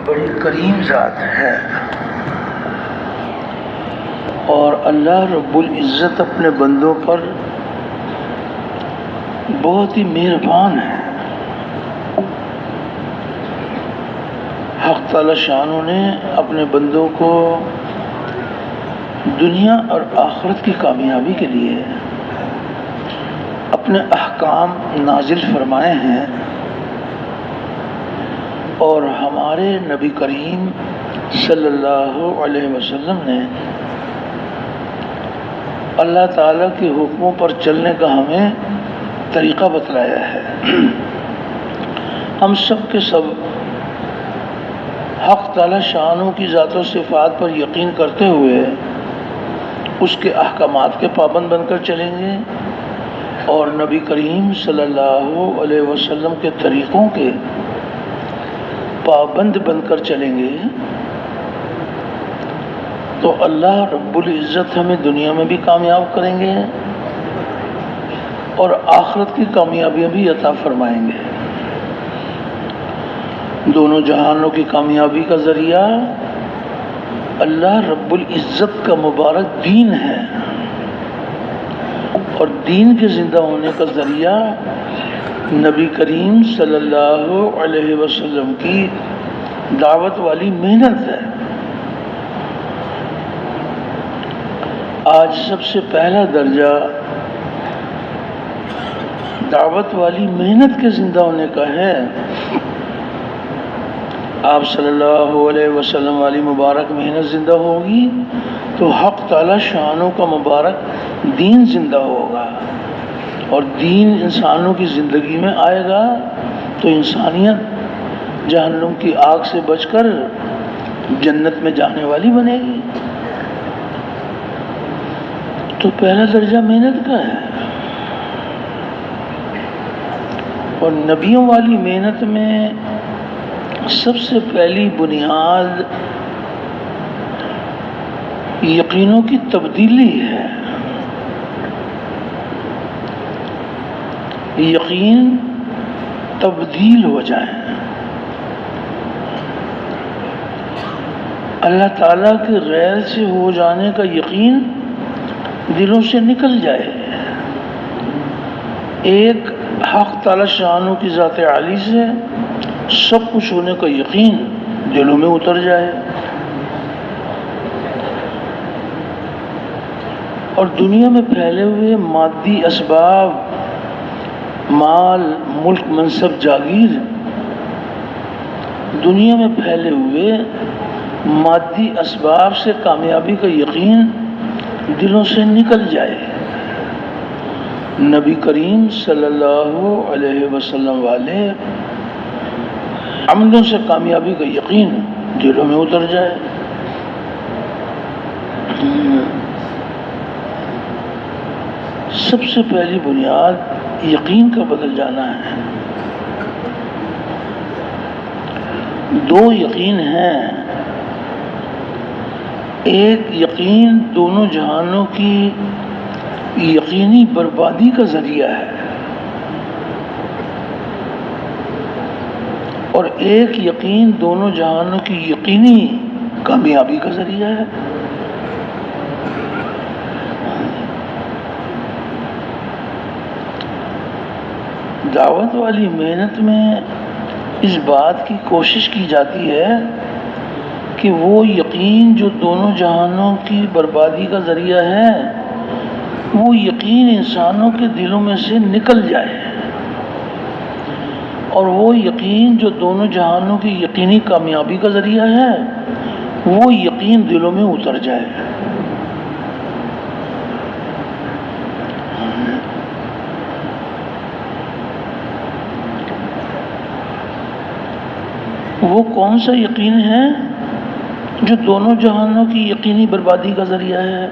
بڑی کریم ذات ہے اور اللہ رب العزت اپنے بندوں پر بہت ہی مہربان ہے۔ حق تعالی شانوں نے اپنے بندوں کو دنیا اور آخرت کی کامیابی کے لیے اپنے احکام نازل فرمائے ہیں، اور ہمارے نبی کریم صلی اللہ علیہ وسلم نے اللہ تعالیٰ کے حکموں پر چلنے کا ہمیں طریقہ بتلایا ہے۔ ہم سب کے سب حق تعالی شانوں کی ذات و صفات پر یقین کرتے ہوئے اس کے احکامات کے پابند بن کر چلیں گے، اور نبی کریم صلی اللہ علیہ وسلم کے طریقوں کے پابند بن کر چلیں گے تو اللہ رب العزت ہمیں دنیا میں بھی کامیاب کریں گے اور آخرت کی کامیابیاں بھی عطا فرمائیں گے۔ دونوں جہانوں کی کامیابی کا ذریعہ اللہ رب العزت کا مبارک دین ہے، اور دین کے زندہ ہونے کا ذریعہ نبی کریم صلی اللہ علیہ وسلم کی دعوت والی محنت ہے۔ آج سب سے پہلا درجہ دعوت والی محنت کے زندہ ہونے کا ہے۔ آپ صلی اللہ علیہ وسلم والی مبارک محنت زندہ ہوگی تو حق تعالی شانوں کا مبارک دین زندہ ہوگا، اور دین انسانوں کی زندگی میں آئے گا تو انسانیت جہنم کی آگ سے بچ کر جنت میں جانے والی بنے گی۔ تو پہلا درجہ محنت کا ہے، اور نبیوں والی محنت میں سب سے پہلی بنیاد یقینوں کی تبدیلی ہے۔ یقین تبدیل ہو جائیں، اللہ تعالیٰ کے غیر سے ہو جانے کا یقین دلوں سے نکل جائے، ایک حق تعالی شانوں کی ذات عالی سے سب کچھ ہونے کا یقین دلوں میں اتر جائے، اور دنیا میں پھیلے ہوئے مادی اسباب، مال، ملک، منصب، جاگیر، دنیا میں پھیلے ہوئے مادی اسباب سے کامیابی کا یقین دلوں سے نکل جائے، نبی کریم صلی اللہ علیہ وسلم والے عملوں سے کامیابی کا یقین دلوں میں اتر جائے۔ سب سے پہلی بنیاد یقین کا بدل جانا ہے۔ دو یقین ہیں، ایک یقین دونوں جہانوں کی یقینی بربادی کا ذریعہ ہے، اور ایک یقین دونوں جہانوں کی یقینی کامیابی کا ذریعہ ہے۔ دعوت والی محنت میں اس بات کی کوشش کی جاتی ہے کہ وہ یقین جو دونوں جہانوں کی بربادی کا ذریعہ ہے، وہ یقین انسانوں کے دلوں میں سے نکل جائے، اور وہ یقین جو دونوں جہانوں کی یقینی کامیابی کا ذریعہ ہے، وہ یقین دلوں میں اتر جائے۔ وہ کون سا یقین ہے جو دونوں جہانوں کی یقینی بربادی کا ذریعہ ہے؟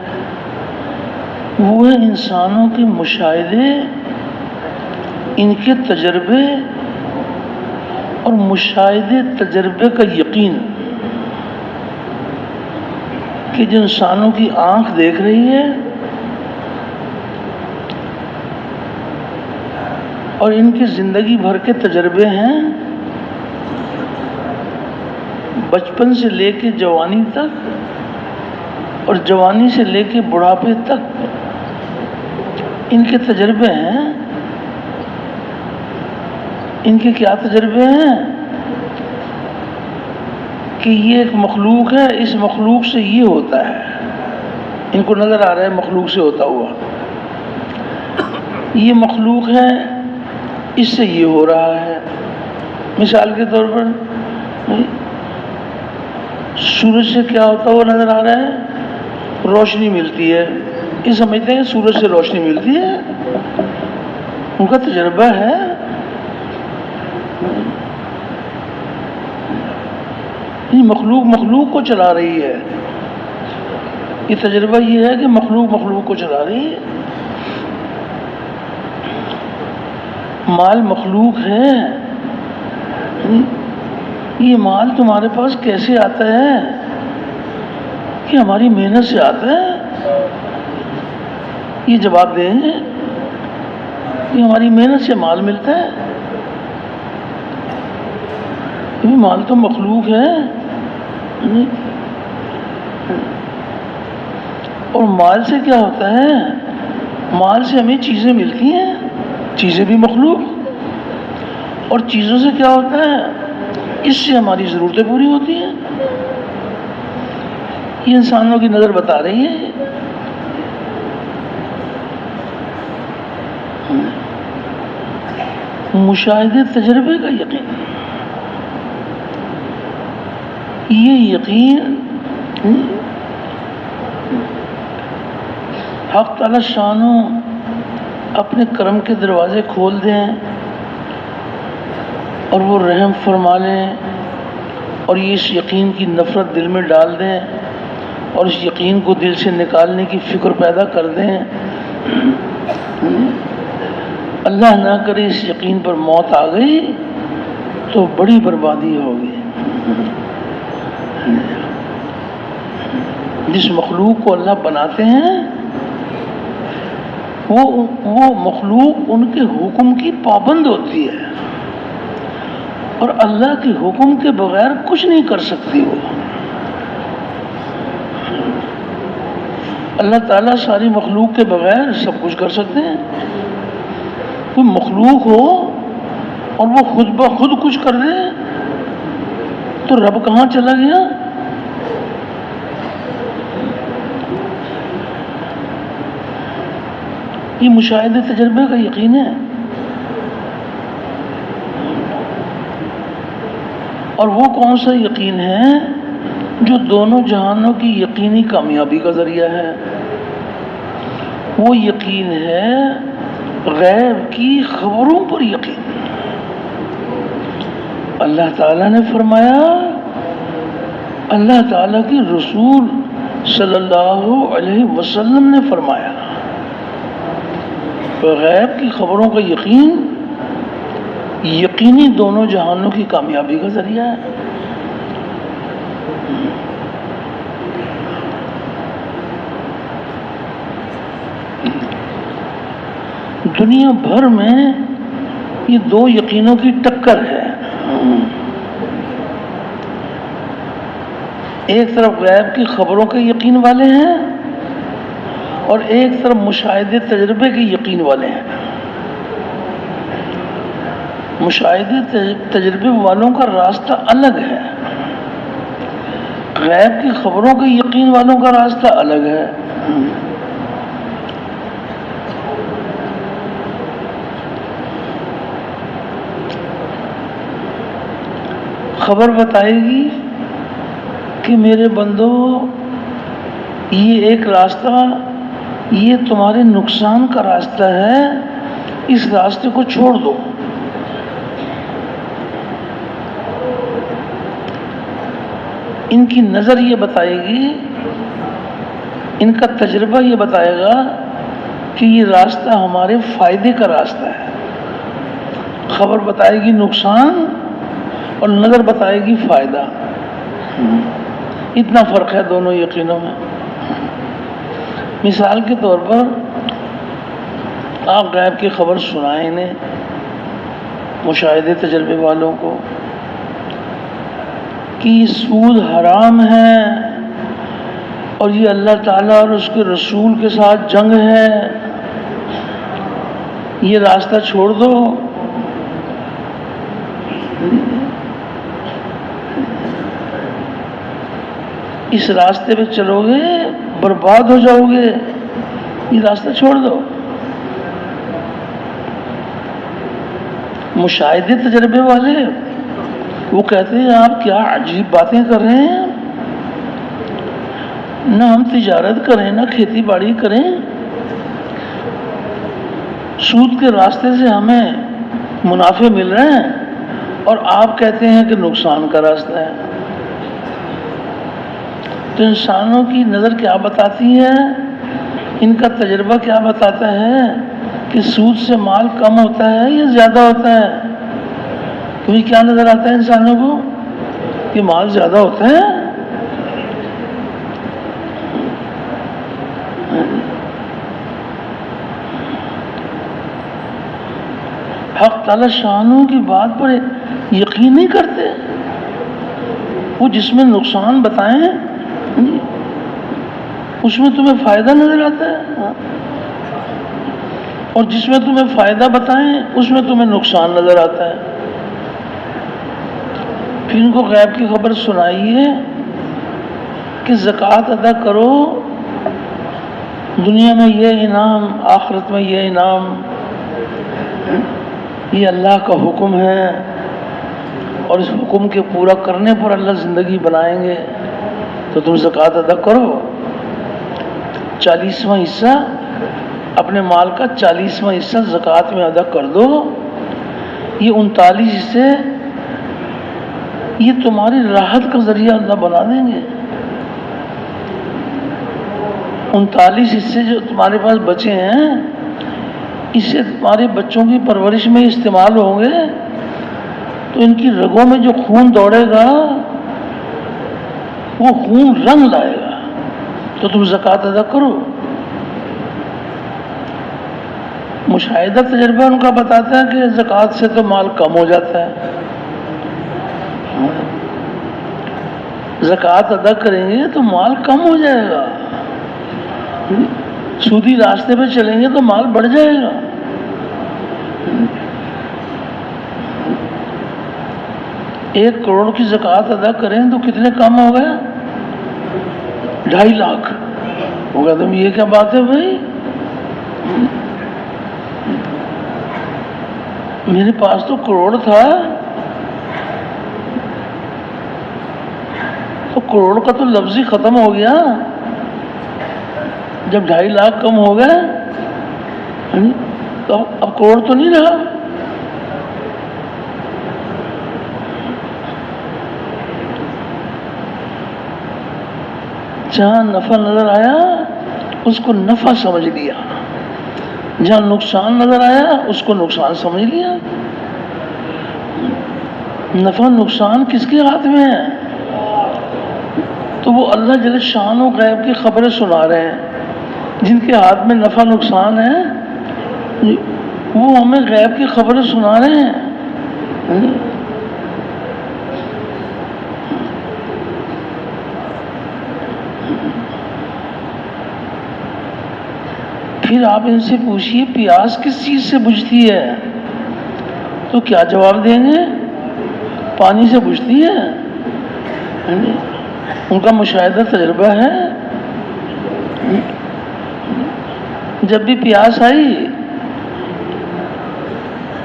وہ ہے انسانوں کے مشاہدے، ان کے تجربے اور مشاہدے تجربے کا یقین، کہ جو انسانوں کی آنکھ دیکھ رہی ہے اور ان کی زندگی بھر کے تجربے ہیں، بچپن سے لے کے جوانی تک اور جوانی سے لے کے بڑھاپے تک ان کے تجربے ہیں. ان کے کیا تجربے ہیں کہ یہ ایک مخلوق ہے، اس مخلوق سے یہ ہوتا ہے. ان کو نظر آ رہا ہے مخلوق سے ہوتا ہوا، یہ مخلوق ہے، اس سے یہ ہو رہا ہے. مثال کے طور پر سورج سے کیا ہوتا ہوا نظر آ رہا ہے؟ روشنی ملتی ہے. یہ سمجھتے ہیں سورج سے روشنی ملتی ہے، ان کا تجربہ ہے. یہ مخلوق کو چلا رہی ہے. یہ تجربہ یہ ہے کہ مخلوق کو چلا رہی ہے. مال مخلوق ہے. یہ مال تمہارے پاس کیسے آتا ہے؟ کہ ہماری محنت سے آتا ہے. یہ جواب دیں گے کہ ہماری محنت سے مال ملتا ہے. یہ مال تو مخلوق ہے. اور مال سے کیا ہوتا ہے؟ مال سے ہمیں چیزیں ملتی ہیں، چیزیں بھی مخلوق. اور چیزوں سے کیا ہوتا ہے؟ اس سے ہماری ضرورتیں پوری ہوتی ہیں. یہ انسانوں کی نظر بتا رہی ہے. مشاہدے تجربے کا یقین، یہ یقین حق تعالی شانو اپنے کرم کے دروازے کھول دیں اور وہ رحم فرما لیں، اور یہ اس یقین کی نفرت دل میں ڈال دیں اور اس یقین کو دل سے نکالنے کی فکر پیدا کر دیں. اللہ نہ کرے اس یقین پر موت آ گئی تو بڑی بربادی ہوگی. جس مخلوق کو اللہ بناتے ہیں وہ مخلوق ان کے حکم کی پابند ہوتی ہے، اور اللہ کے حکم کے بغیر کچھ نہیں کر سکتی. وہ اللہ تعالیٰ ساری مخلوق کے بغیر سب کچھ کر سکتے ہیں. کوئی مخلوق ہو اور وہ خود بخود کچھ کر دے تو رب کہاں چلا گیا؟ یہ مشاہدے تجربے کا یقین ہے. اور وہ کون سا یقین ہے جو دونوں جہانوں کی یقینی کامیابی کا ذریعہ ہے؟ وہ یقین ہے غیب کی خبروں پر یقین. اللہ تعالیٰ نے فرمایا، اللہ تعالیٰ کی رسول صلی اللہ علیہ وسلم نے فرمایا. غیب کی خبروں کا یقین یقینی دونوں جہانوں کی کامیابی کا ذریعہ ہے. دنیا بھر میں یہ دو یقینوں کی ٹکر ہے. ایک طرف غیب کی خبروں کے یقین والے ہیں اور ایک طرف مشاہدے تجربے کے یقین والے ہیں. مشاہدے تجربے والوں کا راستہ الگ ہے، غیب کی خبروں کے یقین والوں کا راستہ الگ ہے. خبر بتائے گی کہ میرے بندو یہ ایک راستہ، یہ تمہارے نقصان کا راستہ ہے، اس راستے کو چھوڑ دو. ان کی نظر یہ بتائے گی، ان کا تجربہ یہ بتائے گا کہ یہ راستہ ہمارے فائدے کا راستہ ہے. خبر بتائے گی نقصان اور نظر بتائے گی فائدہ. اتنا فرق ہے دونوں یقینوں میں. مثال کے طور پر آپ غیب کی خبر سنائیں انہیں، مشاہدے تجربے والوں کو، کہ یہ سود حرام ہے اور یہ اللہ تعالیٰ اور اس کے رسول کے ساتھ جنگ ہے، یہ راستہ چھوڑ دو. اس راستے پہ چلو گے برباد ہو جاؤ گے، یہ راستہ چھوڑ دو. مشاہدے تجربے والے وہ کہتے ہیں آپ کیا عجیب باتیں کر رہے ہیں، نہ ہم تجارت کریں نہ کھیتی باڑی کریں، سود کے راستے سے ہمیں منافع مل رہے ہیں اور آپ کہتے ہیں کہ نقصان کا راستہ ہے. تو انسانوں کی نظر کیا بتاتی ہے، ان کا تجربہ کیا بتاتا ہے کہ سود سے مال کم ہوتا ہے یا زیادہ ہوتا ہے؟ کیونکہ کیا نظر آتا ہے انسانوں کو کہ مال زیادہ ہوتا ہے. حق تعالی شانوں کی بات پر یقین نہیں کرتے. وہ جس میں نقصان بتائیں اس میں تمہیں فائدہ نظر آتا ہے، اور جس میں تمہیں فائدہ بتائیں اس میں تمہیں نقصان نظر آتا ہے. پھر ان کو غیب کی خبر سنائیے کہ زکوٰۃ ادا کرو، دنیا میں یہ انعام آخرت میں یہ انعام، یہ اللہ کا حکم ہے اور اس حکم کے پورا کرنے پر اللہ زندگی بنائیں گے. تو تم زکوٰۃ ادا کرو، 40واں حصہ اپنے مال کا 40واں حصہ زکوٰۃ میں ادا کر دو. یہ 39 حصے یہ تمہاری راحت کا ذریعہ اللہ بنا دیں گے. 39 حصے جو تمہارے پاس بچے ہیں اس سے تمہارے بچوں کی پرورش میں استعمال ہوں گے، تو ان کی رگوں میں جو خون دوڑے گا وہ خون رنگ لائے گا. تو تم زکوٰۃ ادا کرو. مشاہدہ تجربہ ان کا بتاتا ہے کہ زکوٰۃ سے تو مال کم ہو جاتا ہے. زکوٰۃ ادا کریں گے تو مال کم ہو جائے گا، سودی راستے پہ چلیں گے تو مال بڑھ جائے گا. 1 کروڑ کی زکوٰۃ ادا کریں تو کتنے کم ہو گئے؟ 2.5 لاکھ ہو گیا. تم یہ کیا بات ہے بھائی، میرے پاس تو کروڑ تھا، تو کروڑ کا تو لفظ ہی ختم ہو گیا جب 2.5 لاکھ کم ہو گئے تو اب کروڑ تو نہیں رہا. جہاں نفع نظر آیا اس کو نفع سمجھ لیا، جہاں نقصان نظر آیا اس کو نقصان سمجھ لیا. نفع نقصان کس کے ہاتھ میں ہے؟ تو وہ اللہ جل شان و غیب کی خبریں سنا رہے ہیں. جن کے ہاتھ میں نفع نقصان ہے وہ ہمیں غیب کی خبریں سنا رہے ہیں. پھر آپ ان سے پوچھیے پیاس کس چیز سے بجھتی ہے، تو کیا جواب دیں گے؟ پانی سے بجھتی ہے. ان کا مشاہدہ تجربہ ہے. جب بھی پیاس آئی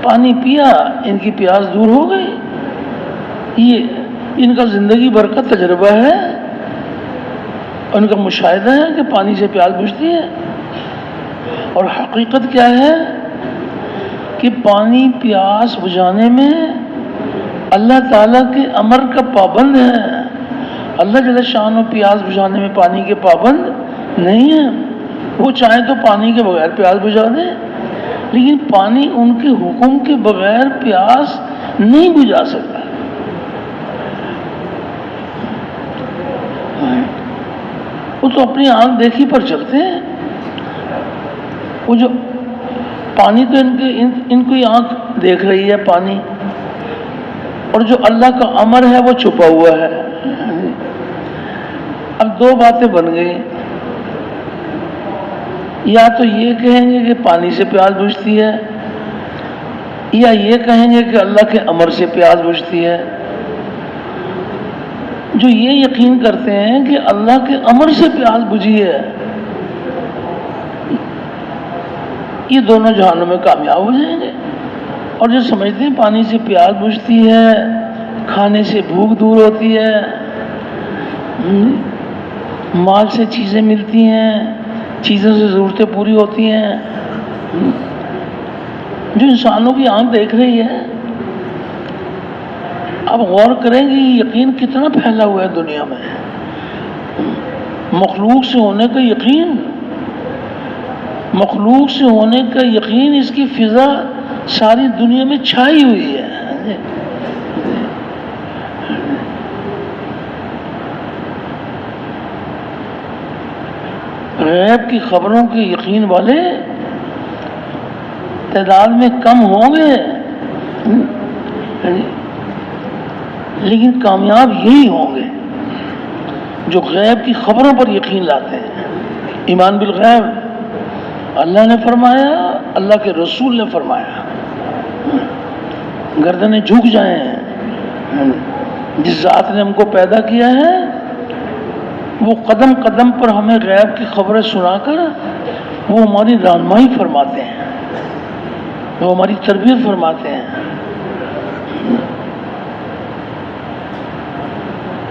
پانی پیا، ان کی پیاس دور ہو گئی. یہ ان کا زندگی بھر کا تجربہ ہے، ان کا مشاہدہ ہے کہ پانی سے پیاس بجھتی ہے. اور حقیقت کیا ہے کہ پانی پیاس بجھانے میں اللہ تعالیٰ کے امر کا پابند ہے. اللہ جل شان و پیاس بجھانے میں پانی کے پابند نہیں ہے. وہ چاہیں تو پانی کے بغیر پیاس بجھا دیں، لیکن پانی ان کے حکم کے بغیر پیاس نہیں بجھا سکتا. وہ تو اپنی آنکھ دیکھی پر چلتے ہیں. وہ جو پانی تو ان کی آنکھ دیکھ رہی ہے پانی، اور جو اللہ کا امر ہے وہ چھپا ہوا ہے. اب دو باتیں بن گئی، یا تو یہ کہیں گے کہ پانی سے پیاس بجھتی ہے، یا یہ کہیں گے کہ اللہ کے امر سے پیاس بجھتی ہے۔ جو یہ یقین کرتے ہیں کہ اللہ کے امر سے پیاس بجھی ہے، یہ دونوں جہانوں میں کامیاب ہو جائیں گے۔ اور جو سمجھتے ہیں پانی سے پیاس بجھتی ہے، کھانے سے بھوک دور ہوتی ہے، مال سے چیزیں ملتی ہیں، چیزوں سے ضرورتیں پوری ہوتی ہیں، جو انسانوں کی آنکھ دیکھ رہی ہے، اب غور کریں گے یہ یقین کتنا پھیلا ہوا ہے دنیا میں۔ مخلوق سے ہونے کا یقین، مخلوق سے ہونے کا یقین، اس کی فضا ساری دنیا میں چھائی ہوئی ہے۔ غیب کی خبروں کے یقین والے تعداد میں کم ہوں گے، لیکن کامیاب یہی ہوں گے جو غیب کی خبروں پر یقین لاتے ہیں۔ ایمان بالغیب اللہ نے فرمایا، اللہ کے رسول نے فرمایا، گردنیں جھک جائیں۔ جس ذات نے ہم کو پیدا کیا ہے وہ قدم قدم پر ہمیں غیب کی خبریں سنا کر وہ ہماری رہنمائی فرماتے ہیں، وہ ہماری تربیت فرماتے ہیں۔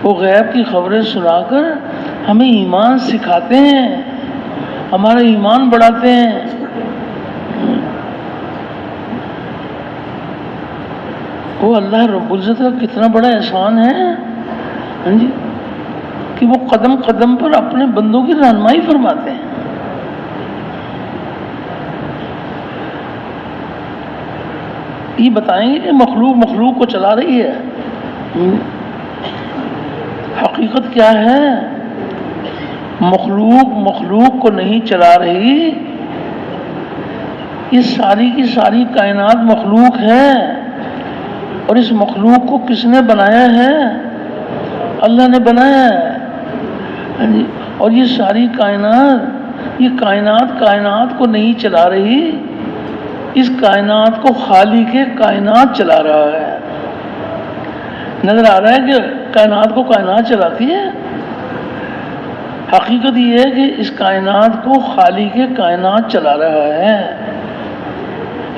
وہ غیب کی خبریں سنا کر ہمیں ایمان سکھاتے ہیں، ہمارا ایمان بڑھاتے ہیں۔ وہ اللہ رب العزت کا کتنا بڑا احسان ہے جی، کہ وہ قدم قدم پر اپنے بندوں کی رہنمائی فرماتے ہیں۔ یہ بتائیں گے کہ مخلوق کو چلا رہی ہے، حقیقت کیا ہے؟ مخلوق کو نہیں چلا رہی، یہ ساری کی ساری کائنات مخلوق ہے، اور اس مخلوق کو کس نے بنایا ہے؟ اللہ نے بنایا ہے۔ اور یہ ساری کائنات، یہ کائنات کو نہیں چلا رہی، اس کائنات کو خالق کائنات چلا رہا ہے۔ نظر آ رہا ہے کہ کائنات کو کائنات چلاتی ہے؟ حقیقت یہ ہے کہ اس کائنات کو خالق کائنات چلا رہا ہے۔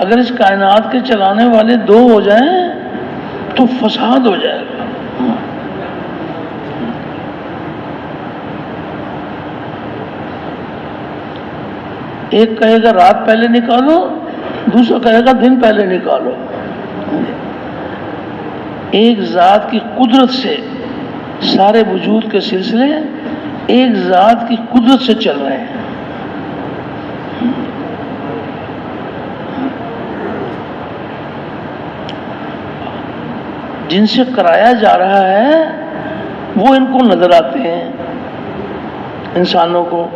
اگر اس کائنات کے چلانے والے دو ہو جائیں تو فساد ہو جائے گا۔ ایک کہے گا رات پہلے نکالو، دوسرا کہے گا دن پہلے نکالو۔ ایک ذات کی قدرت سے سارے وجود کے سلسلے ایک ذات کی قدرت سے چل رہے ہیں۔ جن سے کرایا جا رہا ہے وہ ان کو نظر آتے ہیں، انسانوں کو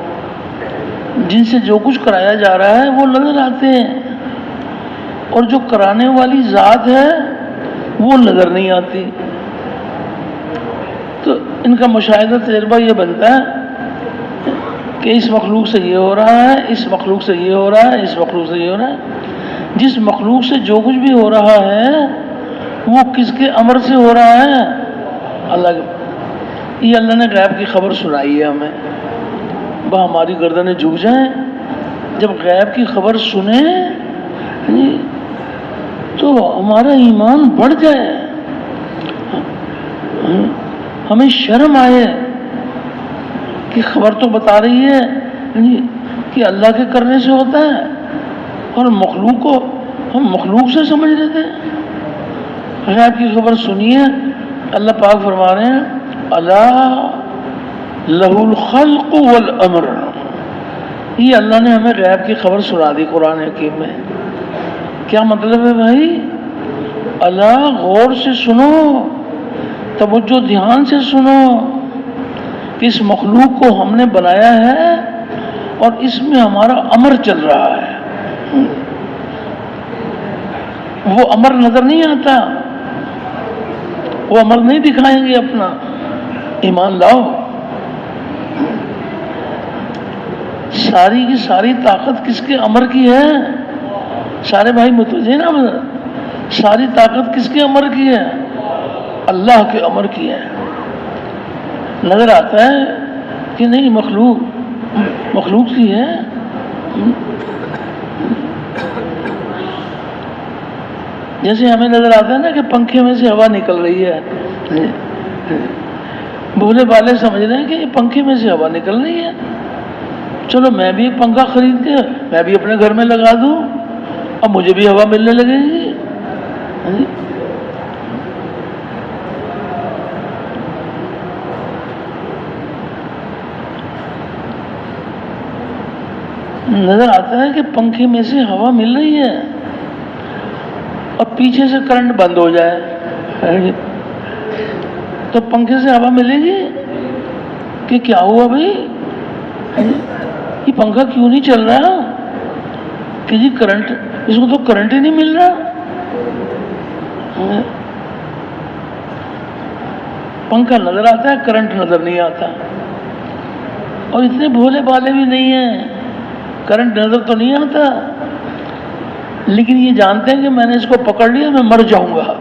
جن سے جو کچھ کرایا جا رہا ہے وہ نظر آتے ہیں، اور جو کرانے والی ذات ہے وہ نظر نہیں آتی۔ تو ان کا مشاہدہ تجربہ یہ بنتا ہے کہ اس مخلوق سے یہ ہو رہا ہے، اس مخلوق سے یہ ہو رہا ہے، اس مخلوق سے یہ ہو رہا ہے۔ جس مخلوق سے جو کچھ بھی ہو رہا ہے وہ کس کے امر سے ہو رہا ہے؟ اللہ کے۔ یہ اللہ نے غیب کی خبر سنائی ہے ہمیں، وہ ہماری گردنیں جھک جائیں۔ جب غیب کی خبر سنیں تو ہمارا ایمان بڑھ جائے، ہمیں شرم آئے کہ خبر تو بتا رہی ہے کہ اللہ کے کرنے سے ہوتا ہے، اور مخلوق کو ہم مخلوق سے سمجھ رہے تھے۔ غیب کی خبر سنیے، اللہ پاک فرما رہے ہیں اللہ لہ الخلق والامر۔ یہ اللہ نے ہمیں غیب کی خبر سنا دی قرآن حکیم میں۔ کیا مطلب ہے بھائی؟ اللہ غور سے سنو، توجہ دھیان سے سنو کہ اس مخلوق کو ہم نے بنایا ہے اور اس میں ہمارا امر چل رہا ہے۔ وہ امر نظر نہیں آتا، وہ امر نہیں دکھائیں گے اپنا، ایمان لاؤ. ساری کی ساری طاقت کس کے امر کی ہے؟ سارے بھائی متوجہ نا، ساری طاقت کس کے امر کی ہے؟ اللہ کے امر کی ہے. نظر آتا ہے کہ نہیں مخلوق کی ہے. جیسے ہمیں نظر آتا ہے نا کہ پنکھے میں سے ہوا نکل رہی ہے، بھولے بالے سمجھ رہے ہیں کہ یہ پنکھے میں سے ہوا نکل رہی ہے، چلو میں بھی ایک پنکھا خرید کے میں بھی اپنے گھر میں لگا دوں، اب مجھے بھی ہوا ملنے لگے گی. نظر آتا ہے کہ پنکھے میں سے ہوا مل رہی ہے اور پیچھے سے کرنٹ بند ہو جائے تو پنکھے سے ہوا ملے گی کہ کیا ہوا بھائی، یہ پنکھا کیوں نہیں چل رہا؟ کہ جی کرنٹ، اس کو تو کرنٹ ہی نہیں مل رہا. پنکھا نظر آتا ہے، کرنٹ نظر نہیں آتا. اور اتنے بھولے بالے بھی نہیں ہیں، کرنٹ نظر تو نہیں آتا لیکن یہ جانتے ہیں کہ میں نے اس کو پکڑ لیا میں مر جاؤں گا.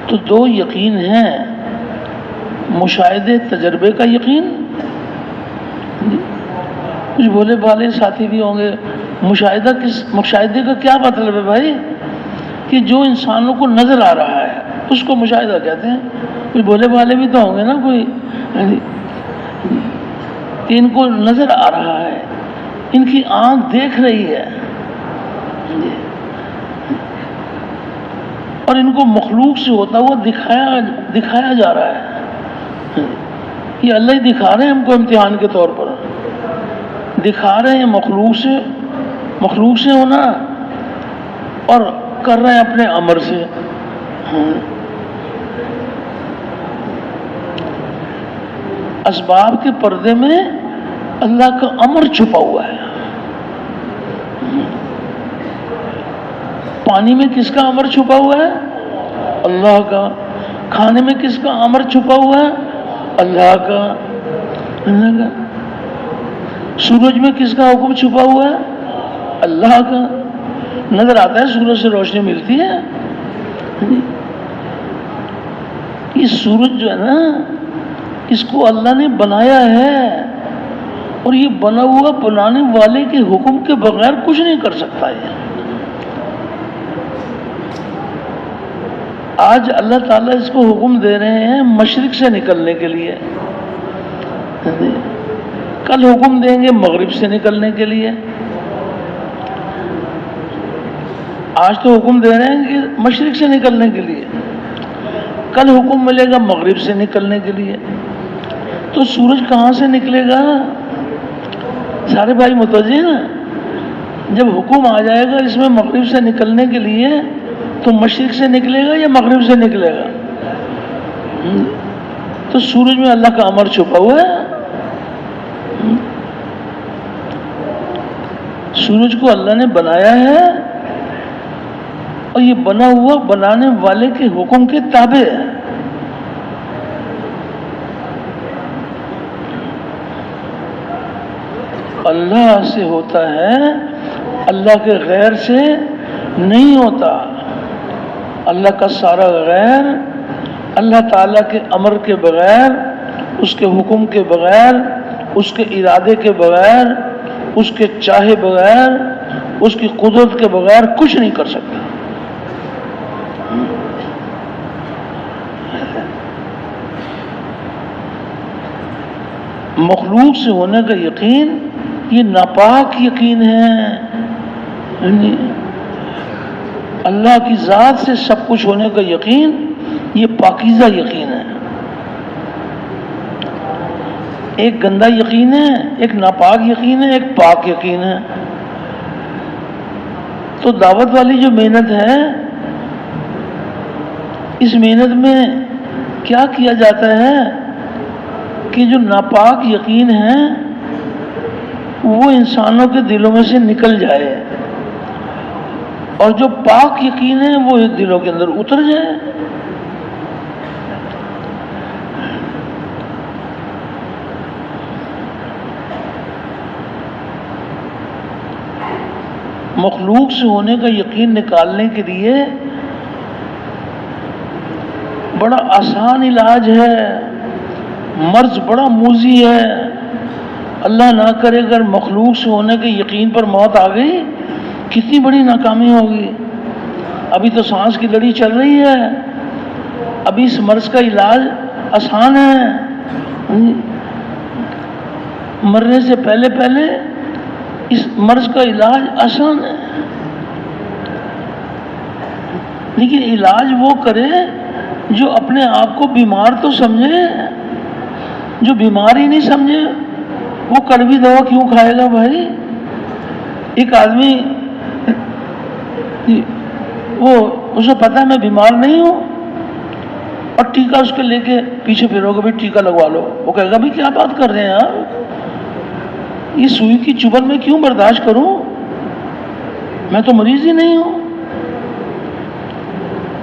تو دو یقین ہیں، مشاہدے تجربے کا یقین. کچھ بولے بالے ساتھی بھی ہوں گے، مشاہدے کا کیا مطلب ہے بھائی؟ کہ جو انسانوں کو نظر آ رہا ہے اس کو مشاہدہ کہتے ہیں. کچھ بولے بالے بھی تو ہوں گے نا کوئی، کہ ان کو نظر آ رہا ہے، ان کی آنکھ دیکھ رہی ہے اور ان کو مخلوق سے ہوتا ہوا دکھایا جا رہا ہے. یہ اللہ ہی دکھا رہے ہیں ہم کو امتحان کے طور پر، دکھا رہے ہیں مخلوق سے ہونا اور کر رہے ہیں اپنے امر سے. اسباب کے پردے میں اللہ کا امر چھپا ہوا ہے. پانی میں کس کا امر چھپا ہوا ہے؟ اللہ کا. کھانے میں کس کا امر چھپا ہوا ہے؟ اللہ کا. سورج میں کس کا حکم چھپا ہوا ہے؟ اللہ کا. نظر آتا ہے سورج سے روشنی ملتی ہے. یہ سورج جو ہے نا، اس کو اللہ نے بنایا ہے اور یہ بنا ہوا بنانے والے کے حکم کے بغیر کچھ نہیں کر سکتا. آج اللہ تعالیٰ اس کو حکم دے رہے ہیں مشرق سے نکلنے کے لیے، کل حکم دیں گے مغرب سے نکلنے کے لیے. آج تو حکم دے رہے ہیں کہ مشرق سے نکلنے کے لیے، کل حکم ملے گا مغرب سے نکلنے کے لیے. تو سورج کہاں سے نکلے گا؟ سارے بھائی متوجہ نا، جب حکم آ جائے گا اس میں مغرب سے نکلنے کے لیے تو مشرق سے نکلے گا یا مغرب سے نکلے گا؟ تو سورج میں اللہ کا امر چھپا ہوا ہے. سورج کو اللہ نے بنایا ہے اور یہ بنا ہوا بنانے والے کے حکم کے تابع ہے. اللہ سے ہوتا ہے، اللہ کے غیر سے نہیں ہوتا. اللہ کا سارا غیر اللہ تعالیٰ کے امر کے بغیر، اس کے حکم کے بغیر، اس کے ارادے کے بغیر، اس کے چاہے بغیر، اس کی قدرت کے بغیر کچھ نہیں کر سکتا. مخلوق سے ہونے کا یقین یہ ناپاک یقین ہے. اللہ کی ذات سے سب کچھ ہونے کا یقین یہ پاکیزہ یقین ہے. ایک گندا یقین ہے، ایک ناپاک یقین ہے، ایک پاک یقین ہے. تو دعوت والی جو محنت ہے، اس محنت میں کیا کیا جاتا ہے کہ جو ناپاک یقین ہے وہ انسانوں کے دلوں میں سے نکل جائے، اور جو پاک یقین ہے وہ دلوں کے اندر اتر جائے۔ مخلوق سے ہونے کا یقین نکالنے کے لیے بڑا آسان علاج ہے، مرض بڑا موذی ہے۔ اللہ نہ کرے اگر مخلوق سے ہونے کے یقین پر موت آ گئی کتنی بڑی ناکامی ہوگی۔ ابھی تو سانس کی لڑی چل رہی ہے، ابھی اس مرض کا علاج آسان ہے، مرنے سے پہلے پہلے اس مرض کا علاج آسان ہے۔ لیکن علاج وہ کرے جو اپنے آپ کو بیمار تو سمجھے، جو بیمار ہی نہیں سمجھے وہ کڑوی دوا کیوں کھائے گا بھائی؟ ایک آدمی وہ اسے پتا ہے میں بیمار نہیں ہوں، اور ٹیکہ اس کے لے کے پیچھے پھرو گے، بھائی ٹیکہ لگوا لو، وہ کہے گا بھائی کیا بات کر رہے ہیں آپ، یہ سوئی کی چبھن میں کیوں برداشت کروں، میں تو مریض ہی نہیں ہوں۔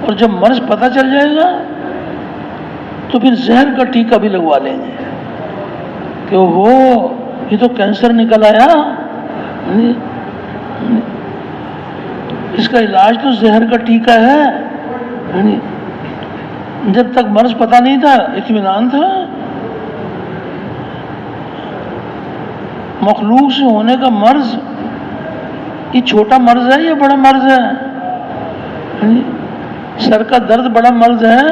اور جب مرض پتہ چل جائے گا تو پھر زہر کا ٹیکہ بھی لگوا لیں گے کہ وہ یہ تو کینسر نکل آیا، اس کا علاج تو زہر کا ٹیکہ ہے۔ جب تک مرض پتہ نہیں تھا اطمینان تھا۔ مخلوق سے ہونے کا مرض یہ چھوٹا مرض ہے یا بڑا مرض ہے؟ سر کا درد بڑا مرض ہے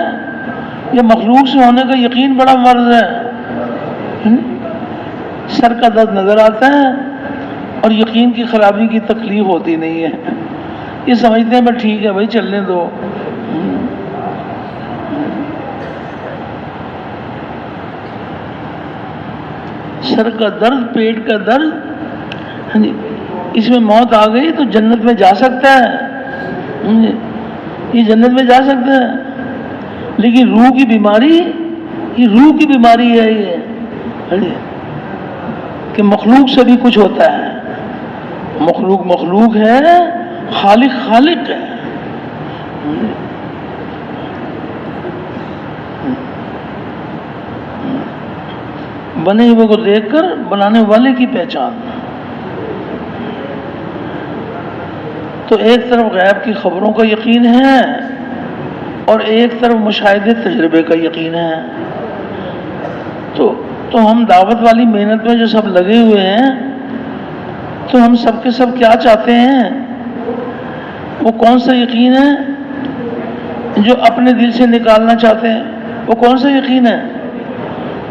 یا مخلوق سے ہونے کا یقین بڑا مرض ہے؟ سر کا درد نظر آتا ہے اور یقین کی خرابی کی تکلیف ہوتی نہیں ہے، یہ سمجھتے ہیں بس ٹھیک ہے بھائی چلنے دو۔ سر کا درد، پیٹ کا درد، اس میں موت آ گئی تو جنت میں جا سکتا ہے، یہ جنت میں جا سکتا ہے، لیکن روح کی بیماری، یہ روح کی بیماری ہے یہ کہ مخلوق سے بھی کچھ ہوتا ہے۔ مخلوق مخلوق ہے، خالق خالق ہے۔ بنے ہوئے کو دیکھ کر بنانے والے کی پہچان۔ تو ایک طرف غیب کی خبروں کا یقین ہے اور ایک طرف مشاہدے تجربے کا یقین ہے۔ تو ہم دعوت والی محنت میں جو سب لگے ہوئے ہیں تو ہم سب کے سب کیا چاہتے ہیں؟ وہ کون سا یقین ہے جو اپنے دل سے نکالنا چاہتے ہیں؟ وہ کون سا یقین ہے؟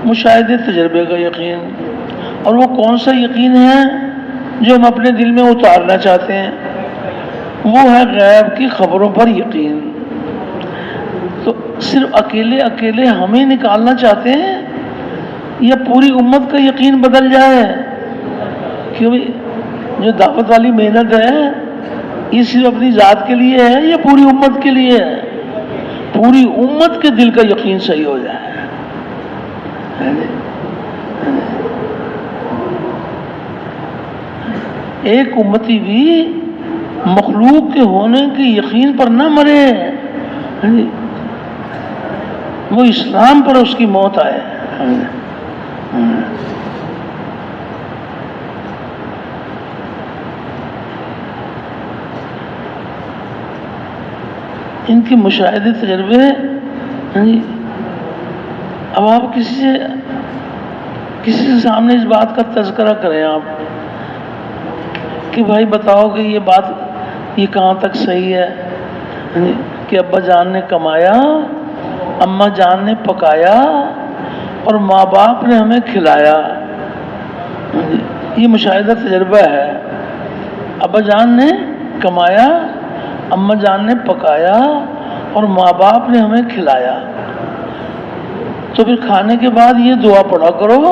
مشاہدے تجربے کا یقین۔ اور وہ کون سا یقین ہے جو ہم اپنے دل میں اتارنا چاہتے ہیں؟ وہ ہے غیب کی خبروں پر یقین۔ تو صرف اکیلے اکیلے ہمیں نکالنا چاہتے ہیں یا پوری امت کا یقین بدل جائے؟ کہ جو دعوت والی محنت ہے یہ صرف اپنی ذات کے لیے ہے یا پوری امت کے لیے ہے؟ پوری امت کے دل کا یقین صحیح ہو جائے۔ ایک امتی بھی مخلوق کے ہونے کے یقین پر نہ مرے، وہ اسلام پر اس کی موت آئے۔ ان کے مشاہدے تجربے، اب آپ کسی سے سامنے اس بات کا تذکرہ کریں آپ کہ بھائی بتاؤ کہ یہ بات یہ کہاں تک صحیح ہے کہ ابا جان نے کمایا، اماں جان نے پکایا اور ماں باپ نے ہمیں کھلایا۔ یہ مشاہدہ تجربہ ہے۔ ابا جان نے کمایا، اماں جان نے پکایا اور ماں باپ نے ہمیں کھلایا۔ تو پھر کھانے کے بعد یہ دعا پڑھا کرو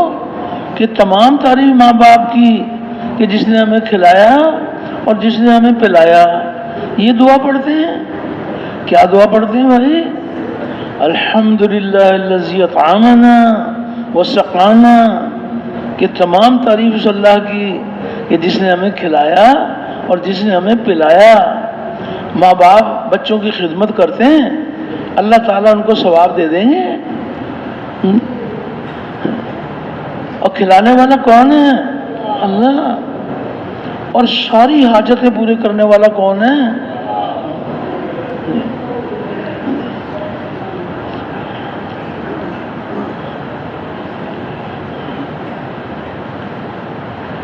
کہ تمام تعریف ماں باپ کی کہ جس نے ہمیں کھلایا اور جس نے ہمیں پلایا۔ یہ دعا پڑھتے ہیں۔ کیا دعا پڑھتے ہیں بھائی؟ الحمدللہ الذی اطعمنا وسقانا، کہ تمام تعریف اس اللہ کی کہ جس نے ہمیں کھلایا اور جس نے ہمیں پلایا۔ ماں باپ بچوں کی خدمت کرتے ہیں، اللہ تعالیٰ ان کو ثواب دے دیں گے۔ اور کھلانے والا کون ہے؟ اللہ۔ اور ساری حاجتیں پورے کرنے والا کون ہے؟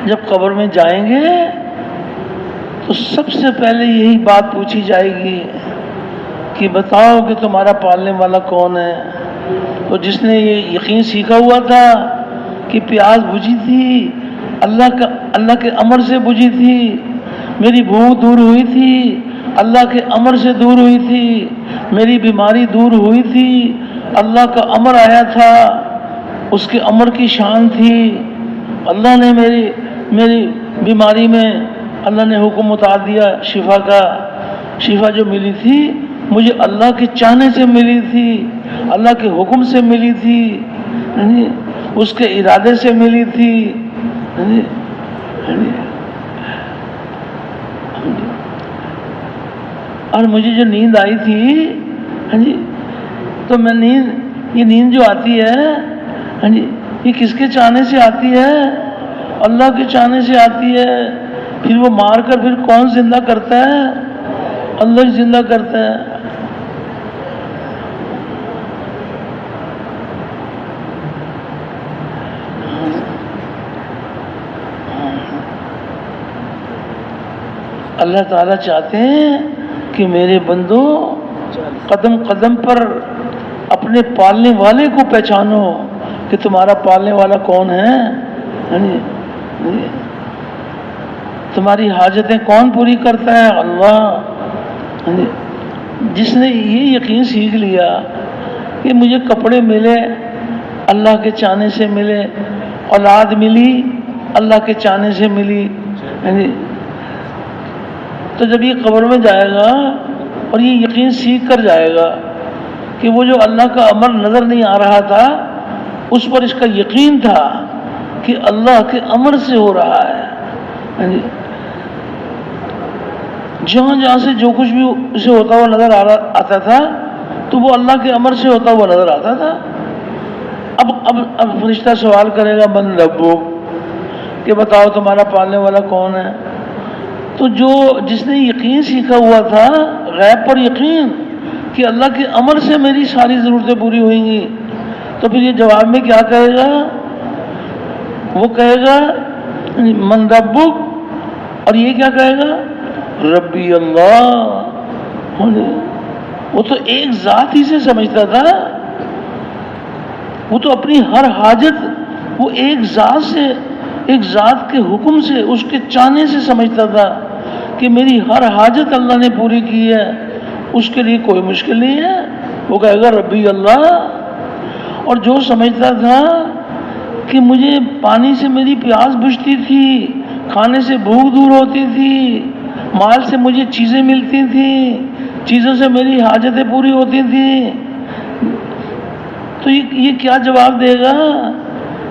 جب قبر میں جائیں گے تو سب سے پہلے یہی بات پوچھی جائے گی کہ بتاؤ کہ تمہارا پالنے والا کون ہے؟ تو جس نے یہ یقین سیکھا ہوا تھا کہ پیاس بجھی تھی، اللہ کے امر سے بجھی تھی، میری بھوک دور ہوئی تھی، اللہ کے امر سے دور ہوئی تھی، میری بیماری دور ہوئی تھی، اللہ کا امر آیا تھا، اس کے امر کی شان تھی، اللہ نے میری بیماری میں اللہ نے حکم اتار دیا شفا کا، شفا جو ملی تھی مجھے اللہ کے چاہنے سے ملی تھی، اللہ کے حکم سے ملی تھی، اس کے ارادے سے ملی تھی۔ اور مجھے جو نیند آئی تھی تو میں یہ نیند جو آتی ہے یہ کس کے چاہنے سے آتی ہے؟ اللہ کے چاہنے سے آتی ہے۔ پھر وہ مار کر پھر کون زندہ کرتا ہے؟ اللہ ہی زندہ کرتا ہے۔ اللہ تعالیٰ چاہتے ہیں کہ میرے بندو قدم قدم پر اپنے پالنے والے کو پہچانو کہ تمہارا پالنے والا کون ہے، تمہاری حاجتیں کون پوری کرتا ہے؟ اللہ۔ جس نے یہ یقین سیکھ لیا کہ مجھے کپڑے ملے اللہ کے چاہنے سے ملے، اولاد ملی اللہ کے چاہنے سے ملی، تو جب یہ قبر میں جائے گا اور یہ یقین سیکھ کر جائے گا کہ وہ جو اللہ کا امر نظر نہیں آ رہا تھا اس پر اس کا یقین تھا کہ اللہ کے امر سے ہو رہا ہے، جہاں سے جو کچھ بھی اسے ہوتا ہوا نظر آتا تھا تو وہ اللہ کے امر سے ہوتا ہوا نظر آتا تھا۔ اب فرشتہ سوال کرے گا من ربک، کہ بتاؤ تمہارا پالنے والا کون ہے؟ تو جس نے یقین سیکھا ہوا تھا غیب پر یقین کہ اللہ کے امر سے میری ساری ضرورتیں پوری ہوئیں گی، تو پھر یہ جواب میں کیا کہے گا؟ وہ کہے گا من ربک، اور یہ کیا کہے گا؟ ربی اللہ۔ وہ تو ایک ذات ہی سے سمجھتا تھا، وہ تو اپنی ہر حاجت وہ ایک ذات کے حکم سے، اس کے چاہنے سے سمجھتا تھا کہ میری ہر حاجت اللہ نے پوری کی ہے، اس کے لیے کوئی مشکل نہیں ہے، وہ کہے گا ربی اللہ۔ اور جو سمجھتا تھا کہ مجھے پانی سے میری پیاس بجھتی تھی، کھانے سے بھوک دور ہوتی تھی، مال سے مجھے چیزیں ملتی تھیں، چیزوں سے میری حاجتیں پوری ہوتی تھیں، تو یہ کیا جواب دے گا؟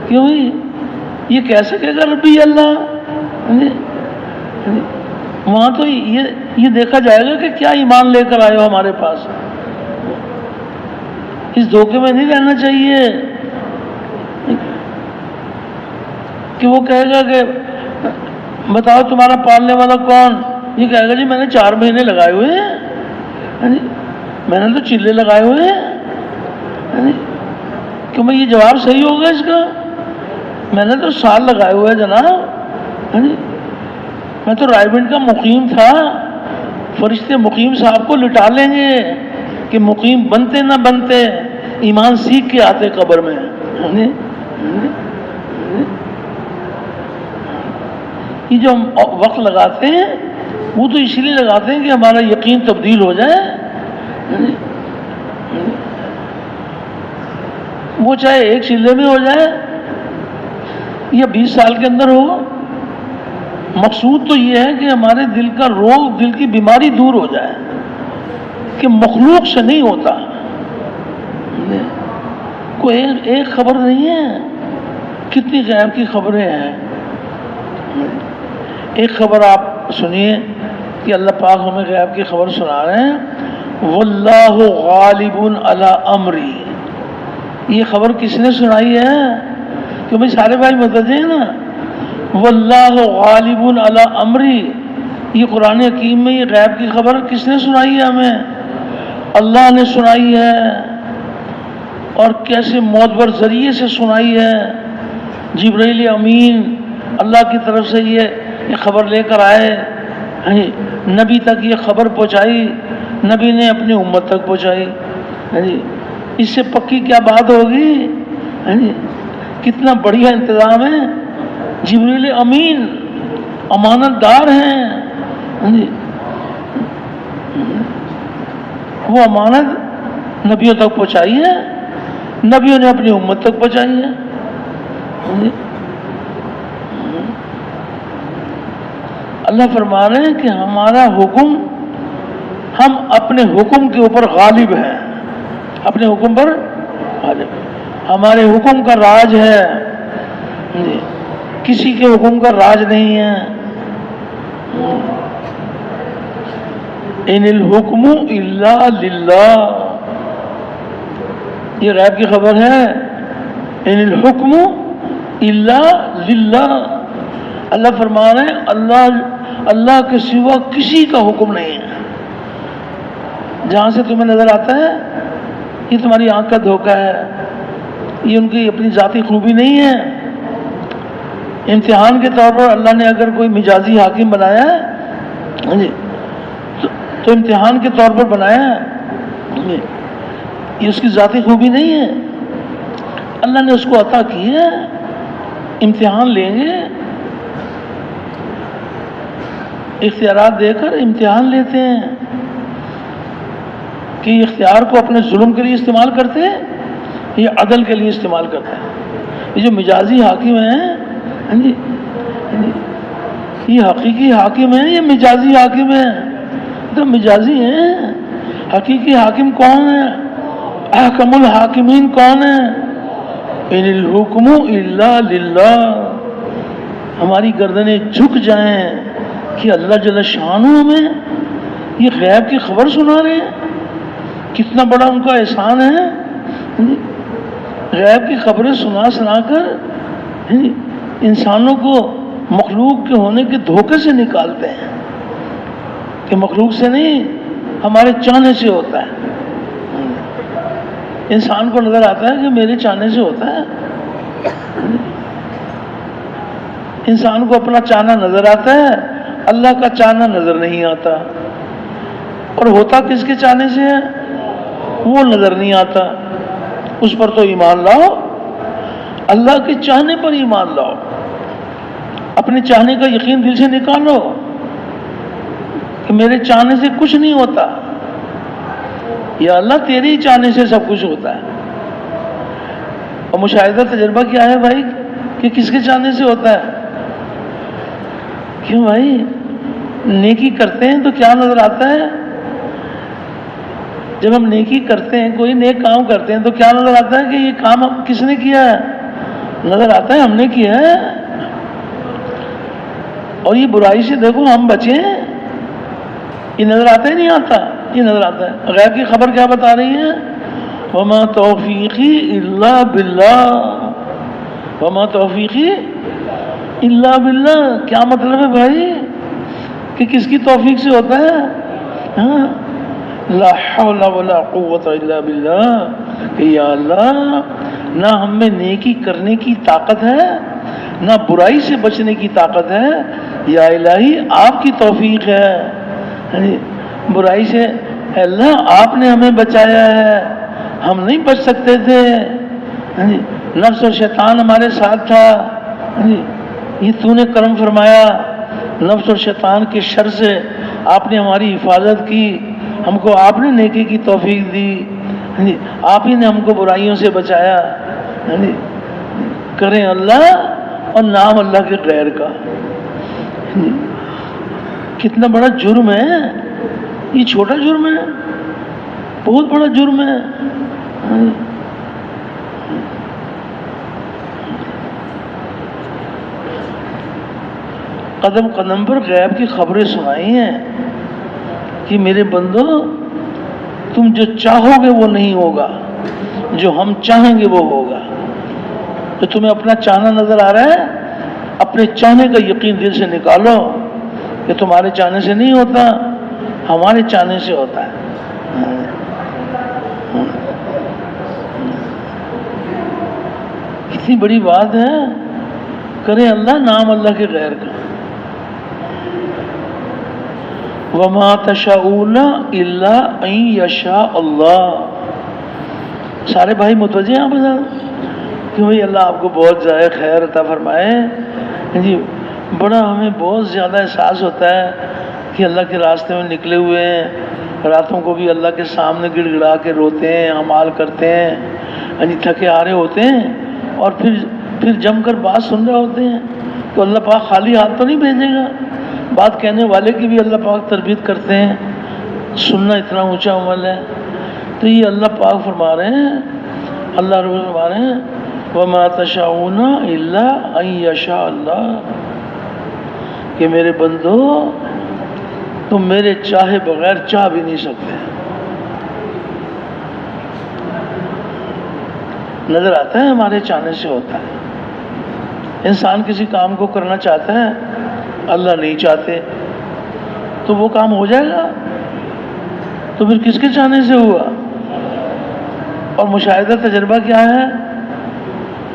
کیوں یہ کہہ سکے گا ربی اللہ؟ وہاں تو یہ دیکھا جائے گا کہ کیا ایمان لے کر آئے ہو ہمارے پاس۔ اس دھوکے میں نہیں رہنا چاہیے کہ وہ کہے گا کہ بتاؤ تمہارا پالنے والا کون؟ یہ کہے گا جی میں نے 4 مہینے لگائے ہوئے ہیں، میں نے تو چلے لگائے ہوئے ہیں، کیوں میں یہ جواب صحیح ہوگا اس کا؟ میں نے تو سال لگائے ہوئے ہیں جناب، میں تو رائے بنٹ کا مقیم تھا، فرشتے مقیم صاحب کو لٹا لیں گے کہ مقیم بنتے نہ بنتے ایمان سیکھ کے آتے قبر میں۔ یہ جو ہم وقت لگاتے ہیں وہ تو اسی لیے لگاتے ہیں کہ ہمارا یقین تبدیل ہو جائے، وہ چاہے 1 چلے میں ہو جائے یا 20 سال کے اندر ہو، مقصود تو یہ ہے کہ ہمارے دل کا روگ، دل کی بیماری دور ہو جائے، کہ مخلوق سے نہیں ہوتا، کوئی ایک خبر نہیں ہے، کتنی غیب کی خبریں ہیں۔ ایک خبر آپ سنیے کہ اللہ پاک ہمیں غیب کی خبر سنا رہے ہیں، واللہ غالب علی امری۔ یہ خبر کس نے سنائی ہے؟ کہ بھائی سارے بھائی متوجہ ہیں نا، واللہ غالب علی امری، یہ قرآن حکیم میں یہ غیب کی خبر کس نے سنائی ہے؟ ہمیں اللہ نے سنائی ہے۔ اور کیسے معتبر ذریعے سے سنائی ہے؟ جبرائیل امین اللہ کی طرف سے یہ خبر لے کر آئے، نبی تک یہ خبر پہنچائی، نبی نے اپنی امت تک پہنچائی۔ اس سے پکی کیا بات ہوگی؟ کتنا بڑھیا انتظام ہے۔ جبرائیل امین امانت دار ہیں، وہ امانت نبیوں تک پہنچائی ہے، نبیوں نے اپنی امت تک پہنچائی ہے۔ اللہ فرما رہے ہیں کہ ہمارا حکم، ہم اپنے حکم کے اوپر غالب ہیں، اپنے حکم پر غالب، ہمارے حکم کا راج ہے، کسی کے حکم کا راج نہیں ہے۔ ان الحکم الا للہ، یہ غیب کی خبر ہے۔ ان الحکم الا للہ، اللہ فرما رہے ہیں اللہ کے سوا کسی کا حکم نہیں ہے۔ جہاں سے تمہیں نظر آتا ہے یہ تمہاری آنکھ کا دھوکہ ہے، یہ ان کی اپنی ذاتی خوبی نہیں ہے۔ امتحان کے طور پر اللہ نے اگر کوئی مجازی حاکم بنایا ہے تو امتحان کے طور پر بنایا ہے، یہ اس کی ذاتی خوبی نہیں ہے، اللہ نے اس کو عطا کی ہے۔ امتحان لیں گے، اختیارات دے کر امتحان لیتے ہیں کہ یہ اختیار کو اپنے ظلم کے لیے استعمال کرتے ہیں یا عدل کے لیے استعمال کرتے ہیں۔ یہ جو مجازی حاکم ہیں، یہ حقیقی حاکم ہیں، یہ مجازی حاکم ہیں؟ تو مجازی ہیں، حقیقی حاکم کون ہے؟ احکم الحاکمین کون ہے؟ ان الحکم الا للہ۔ ہماری گردنیں جھک جائیں کہ اللہ جل شانہ ہمیں یہ غیب کی خبر سنا رہے ہیں، کتنا بڑا ان کا احسان ہے۔ غیب کی خبریں سنا کر انسانوں کو مخلوق کے ہونے کے دھوکے سے نکالتے ہیں کہ مخلوق سے نہیں، ہمارے چاہنے سے ہوتا ہے۔ انسان کو نظر آتا ہے کہ میرے چاہنے سے ہوتا ہے، انسان کو اپنا چاہنا نظر آتا ہے، اللہ کا چاہنا نظر نہیں آتا، اور ہوتا کس کے چاہنے سے ہے وہ نظر نہیں آتا۔ اس پر تو ایمان لاؤ، اللہ کے چاہنے پر ایمان لاؤ، اپنے چاہنے کا یقین دل سے نکالو کہ میرے چاہنے سے کچھ نہیں ہوتا، یا اللہ تیرے ہی چاہنے سے سب کچھ ہوتا ہے۔ اور مشاہدہ تجربہ کیا ہے بھائی کہ کس کے چاہنے سے ہوتا ہے؟ کیوں بھائی؟ نیکی کرتے ہیں تو کیا نظر آتا ہے؟ جب ہم نیکی کرتے ہیں، کوئی نیک کام کرتے ہیں تو کیا نظر آتا ہے کہ یہ کام کس نے کیا ہے؟ نظر آتا ہے ہم نے کیا ہے۔ اور یہ برائی سے دیکھو ہم بچے ہیں، یہ نظر آتا ہی نہیں آتا، یہ نظر آتا ہے۔ غیب کی خبر کیا بتا رہی ہے؟ وما توفیقی الا باللہ، وما توفیقی الا باللہ۔ کیا مطلب ہے بھائی کہ کس کی توفیق سے ہوتا ہے؟ لا حول ولا قوت الا باللہ، کہ یا اللہ نہ ہم میں نیکی کرنے کی طاقت ہے، نہ برائی سے بچنے کی طاقت ہے، یا الہی آپ کی توفیق ہے۔ برائی سے اللہ آپ نے ہمیں بچایا ہے، ہم نہیں بچ سکتے تھے، نفس اور شیطان ہمارے ساتھ تھا، یہ تو نے کرم فرمایا، نفس اور شیطان کے شر سے آپ نے ہماری حفاظت کی، ہم کو آپ نے نیکی کی توفیق دی، آپ ہی نے ہم کو برائیوں سے بچایا۔ کریں اللہ اور نام اللہ کے غیر کا، کتنا بڑا جرم ہے یہ، چھوٹا جرم ہے، بہت بڑا جرم ہے۔ قدم قدم پر غیب کی خبریں سنائی ہیں کہ میرے بندو تم جو چاہو گے وہ نہیں ہوگا، جو ہم چاہیں گے وہ ہوگا۔ تو تمہیں اپنا چاہنا نظر آ رہا ہے، اپنے چاہنے کا یقین دل سے نکالو کہ تمہارے چاہنے سے نہیں ہوتا، ہمارے چاہنے سے ہوتا ہے۔ کتنی بڑی بات ہے، کرے اللہ نام اللہ کے غیر کا۔ وما تشاءون الا ان یشاء اللہ۔ سارے بھائی متوجہ ہیں آپ کہ بھائی اللہ آپ کو بہت زیادہ خیر عطا فرمائے۔ جی بڑا ہمیں بہت زیادہ احساس ہوتا ہے کہ اللہ کے راستے میں نکلے ہوئے ہیں، راتوں کو بھی اللہ کے سامنے گڑ گڑا کے روتے ہیں، اعمال کرتے ہیں، تھکے ہارے ہوتے ہیں، اور پھر جم کر بات سن رہے ہوتے ہیں تو اللہ پاک خالی ہاتھ تو نہیں بھیجے گا۔ بات کہنے والے کی بھی اللہ پاک تربیت کرتے ہیں، سننا اتنا اونچا عمل ہے۔ تو یہ اللہ پاک فرما رہے ہیں، اللہ رب فرما رہے ہیں وَمَا تَشَاءُونَ إِلَّا أَن يَشَاءَ اللَّهُ، کہ میرے بندو تم میرے چاہے بغیر چاہ بھی نہیں سکتے۔ نظر آتا ہے ہمارے چاہنے سے ہوتا ہے۔ انسان کسی کام کو کرنا چاہتا ہے، اللہ نہیں چاہتے تو وہ کام ہو جائے گا؟ تو پھر کس کے چاہنے سے ہوا؟ اور مشاہدہ تجربہ کیا ہے؟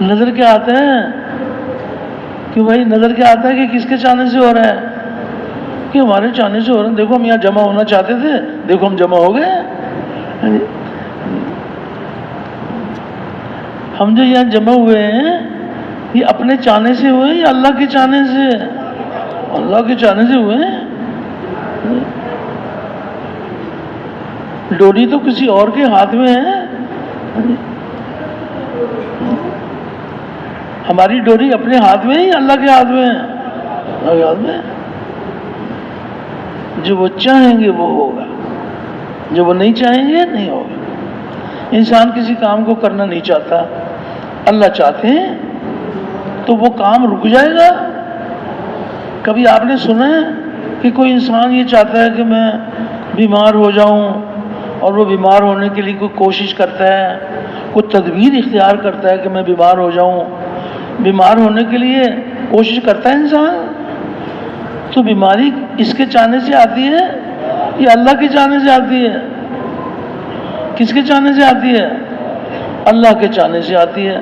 نظر کیا آتا ہے کہ بھائی نظر کیا آتا ہے کہ کس کے چاہنے سے ہو رہا ہے؟ کہ ہمارے چاہنے سے ہو رہا ہے۔ دیکھو ہم یہاں جمع ہونا چاہتے تھے، دیکھو ہم جمع ہو گئے۔ ہم جو یہاں جمع ہوئے ہیں یہ اپنے چاہنے سے ہوئے یا اللہ کے چاہنے سے؟ اللہ کے چاہنے سے ہوئے ہیں۔ ڈوری تو کسی اور کے ہاتھ میں ہے، ہماری ڈوری اپنے ہاتھ میں ہی اللہ کے ہاتھ میں ہے، اللہ کے ہاتھ میں۔ جو وہ چاہیں گے وہ ہوگا، جو وہ نہیں چاہیں گے نہیں ہوگا۔ انسان کسی کام کو کرنا نہیں چاہتا، اللہ چاہتے ہیں تو وہ کام رک جائے گا۔ کبھی آپ نے سنا ہے کہ کوئی انسان یہ چاہتا ہے کہ میں بیمار ہو جاؤں اور وہ بیمار ہونے کے لیے کوئی کوشش کرتا ہے، کوئی تدبیر اختیار کرتا ہے کہ میں بیمار ہو جاؤں، بیمار ہونے کے لیے کوشش کرتا ہے انسان؟ تو بیماری اس کے چاہنے سے آتی ہے یا اللہ کے چاہنے سے آتی ہے؟ کس کے چاہنے سے آتی ہے؟ اللہ کے چاہنے سے آتی ہے۔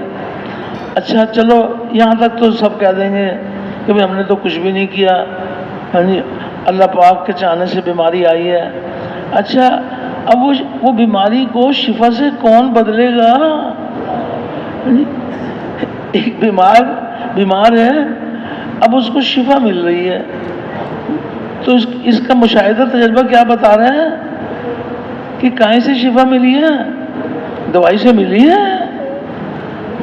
اچھا چلو یہاں تک تو سب کہہ دیں گے کہ بھئی ہم نے تو کچھ بھی نہیں کیا، اللہ پاک کے چاہنے سے بیماری آئی ہے۔ اچھا اب وہ بیماری کو شفا سے کون بدلے گا؟ ایک بیمار ہے، اب اس کو شفا مل رہی ہے، تو اس کا مشاہدہ تجربہ کیا بتا رہے ہیں کہ کہیں سے شفا ملی ہے؟ دوائی سے ملی ہے۔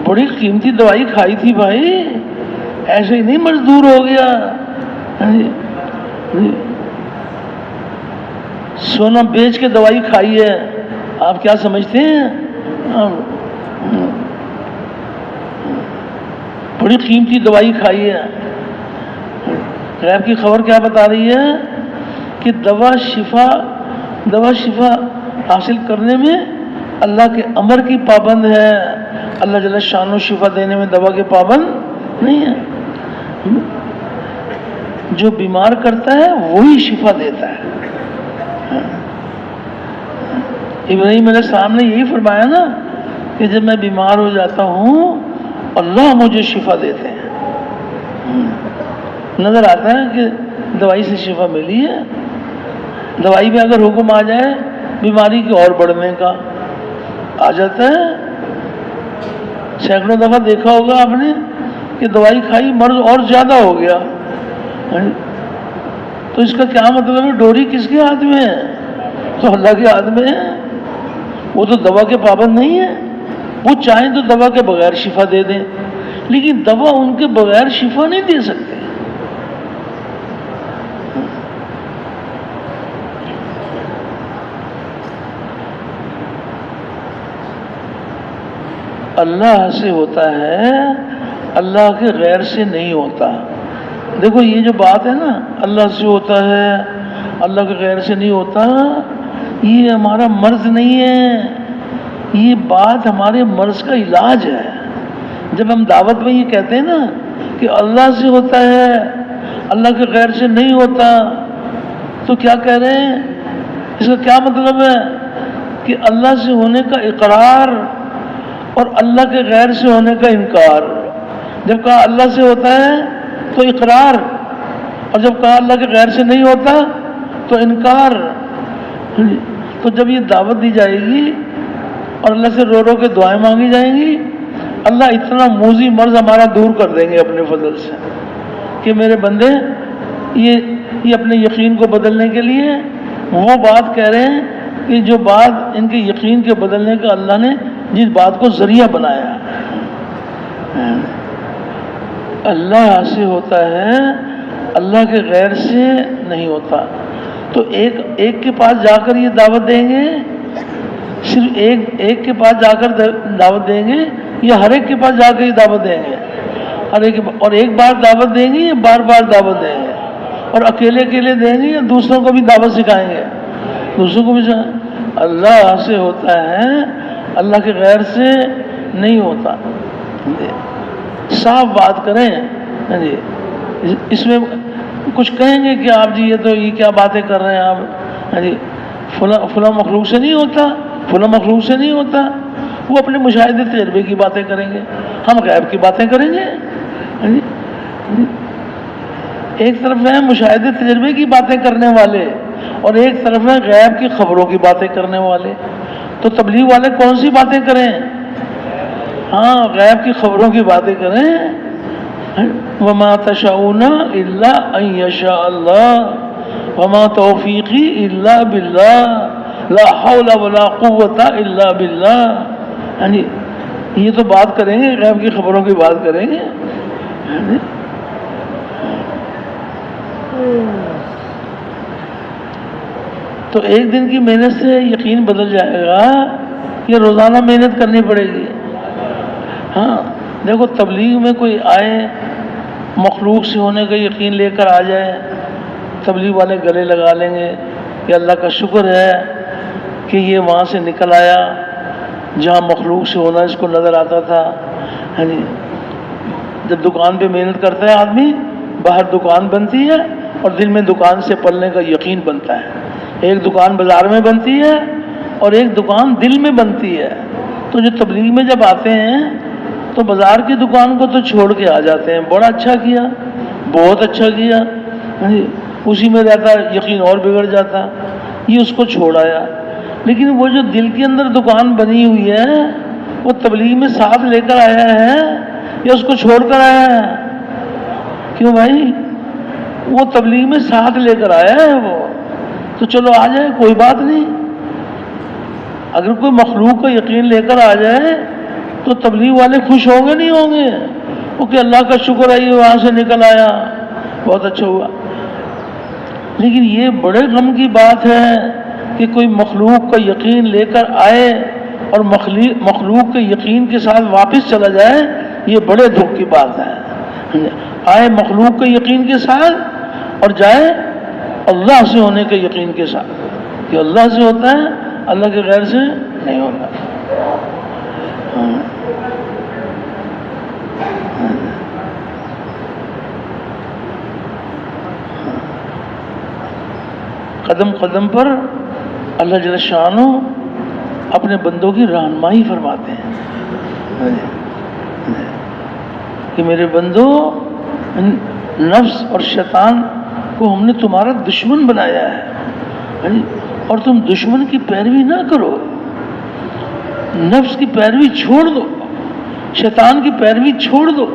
بڑی قیمتی دوائی کھائی تھی بھائی، ایسے ہی نہیں مزدور ہو گیا۔ سونا بیچ کے دوائی کھائی ہے، آپ کیا سمجھتے ہیں؟ بڑی قیمتی دوائی کھائی ہے۔ غیب کی خبر کیا بتا رہی ہے کہ دوا شفا حاصل کرنے میں اللہ کے امر کی پابند ہے، اللہ جل شانہ شفا دینے میں دوا کے پابند نہیں ہے۔ جو بیمار کرتا ہے وہی شفا دیتا ہے۔ ابراہیم علیہ السلام نے یہی فرمایا نا کہ جب میں بیمار ہو جاتا ہوں اللہ مجھے شفا دیتے ہیں۔ نظر آتا ہے کہ دوائی سے شفا ملی ہے۔ دوائی میں اگر حکم آ جائے بیماری کی اور بڑھنے کا آ جاتا ہے۔ سینکڑوں دفعہ دیکھا ہوگا آپ نے کہ دوائی کھائی مرض اور زیادہ ہو گیا، تو اس کا کیا مطلب ہے؟ ڈوری کس کے ہاتھ میں ہے؟ تو اللہ کے ہاتھ میں ہے۔ وہ تو دوا کے پابند نہیں ہے، وہ چاہیں تو دوا کے بغیر شفا دے دیں، لیکن دوا ان کے بغیر شفا نہیں دے سکتے۔ اللہ سے ہوتا ہے، اللہ کے غیر سے نہیں ہوتا۔ دیکھو یہ جو بات ہے نا اللہ سے ہوتا ہے اللہ کے غیر سے نہیں ہوتا، یہ ہمارا مرض نہیں ہے، یہ بات ہمارے مرض کا علاج ہے۔ جب ہم دعوت میں یہ کہتے ہیں نا کہ اللہ سے ہوتا ہے اللہ کے غیر سے نہیں ہوتا، تو کیا کہہ رہے ہیں؟ اس کا کیا مطلب ہے کہ اللہ سے ہونے کا اقرار اور اللہ کے غیر سے ہونے کا انکار۔ جب کہا اللہ سے ہوتا ہے تو اقرار، اور جب کہا اللہ کے غیر سے نہیں ہوتا تو انکار۔ تو جب یہ دعوت دی جائے گی اور اللہ سے رو رو کے دعائیں مانگی جائیں گی، اللہ اتنا موذی مرض ہمارا دور کر دیں گے اپنے فضل سے کہ میرے بندے یہ اپنے یقین کو بدلنے کے لیے وہ بات کہہ رہے ہیں کہ جو بات ان کے یقین کے بدلنے کا اللہ نے جس بات کو ذریعہ بنایا۔ اللہ سے ہوتا ہے اللہ کے غیر سے نہیں ہوتا۔ تو ایک کے پاس جا کر یہ دعوت دیں گے، صرف ایک کے پاس جا کر دعوت دیں گے یا ہر ایک کے پاس جا کر یہ دعوت دیں گے؟ اور ایک بار دعوت دیں گے یا بار بار دعوت دیں گے؟ اور اکیلے دیں گے یا دوسروں کو بھی دعوت سکھائیں گے؟ دوسروں کو بھی اللہ سے ہوتا ہے اللہ کے غیر سے نہیں ہوتا۔ صاف بات کریں جی، اس میں کچھ کہیں گے کہ آپ جی یہ کیا باتیں کر رہے ہیں آپ جی، فلاں مخلوق سے نہیں ہوتا، فلاں مخلوق سے نہیں ہوتا۔ وہ اپنے مشاہدے تجربے کی باتیں کریں گے، ہم غیب کی باتیں کریں گے۔ ایک طرف ہے مشاہدے تجربے کی باتیں کرنے والے اور ایک طرف ہے غیب کی خبروں کی باتیں کرنے والے۔ تو تبلیغ والے کون سی باتیں کریں؟ ہاں غیب کی خبروں کی باتیں کریں۔ وما تشاؤون الا ان یشاء اللہ وما توفیقی الا باللہ لا حول ولا قوت الا باللہ۔ یعنی یہ تو بات کریں گے، غیب کی خبروں کی بات کریں گے۔ تو ایک دن کی محنت سے یقین بدل جائے گا، یہ روزانہ محنت کرنی پڑے گی۔ ہاں دیکھو تبلیغ میں کوئی آئے مخلوق سے ہونے کا یقین لے کر آ جائے، تبلیغ والے گلے لگا لیں گے کہ اللہ کا شکر ہے کہ یہ وہاں سے نکل آیا جہاں مخلوق سے ہونا اس کو نظر آتا تھا۔ یعنی جب دکان پہ محنت کرتا ہے آدمی، باہر دکان بنتی ہے اور دل میں دکان سے پلنے کا یقین بنتا ہے۔ ایک دکان بازار میں بنتی ہے اور ایک دکان دل میں بنتی ہے۔ تو جو تبلیغ میں جب آتے ہیں تو بازار کی دکان کو تو چھوڑ کے آ جاتے ہیں، بڑا اچھا کیا، بہت اچھا کیا، اسی میں رہتا یقین اور بگڑ جاتا، یہ اس کو چھوڑ آیا۔ لیکن وہ جو دل کے اندر دکان بنی ہوئی ہے وہ تبلیغ میں ساتھ لے کر آیا ہے یا اس کو چھوڑ کر آیا ہے؟ کیوں بھائی؟ وہ تبلیغ میں ساتھ لے کر آیا ہے، وہ تو چلو آ جائے، کوئی بات نہیں۔ اگر کوئی مخلوق کا یقین لے کر آ جائے تو تبلیغ والے خوش ہوں گے نہیں ہوں گے؟ وہ کہ اللہ کا شکر ہے یہ وہاں سے نکل آیا، بہت اچھا ہوا۔ لیکن یہ بڑے غم کی بات ہے کہ کوئی مخلوق کا یقین لے کر آئے اور مخلوق کے یقین کے ساتھ واپس چلا جائے، یہ بڑے دکھ کی بات ہے۔ آئے مخلوق کے یقین کے ساتھ اور جائے اللہ سے ہونے کے یقین کے ساتھ کہ اللہ سے ہوتا ہے اللہ کے غیر سے نہیں ہوتا۔ قدم قدم پر اللہ جل شانہ اپنے بندوں کی رہنمائی فرماتے ہیں کہ میرے بندو، نفس اور شیطان کو ہم نے تمہارا دشمن بنایا ہے اور تم دشمن کی پیروی نہ کرو، نفس کی پیروی چھوڑ دو، شیطان کی پیروی چھوڑ دو،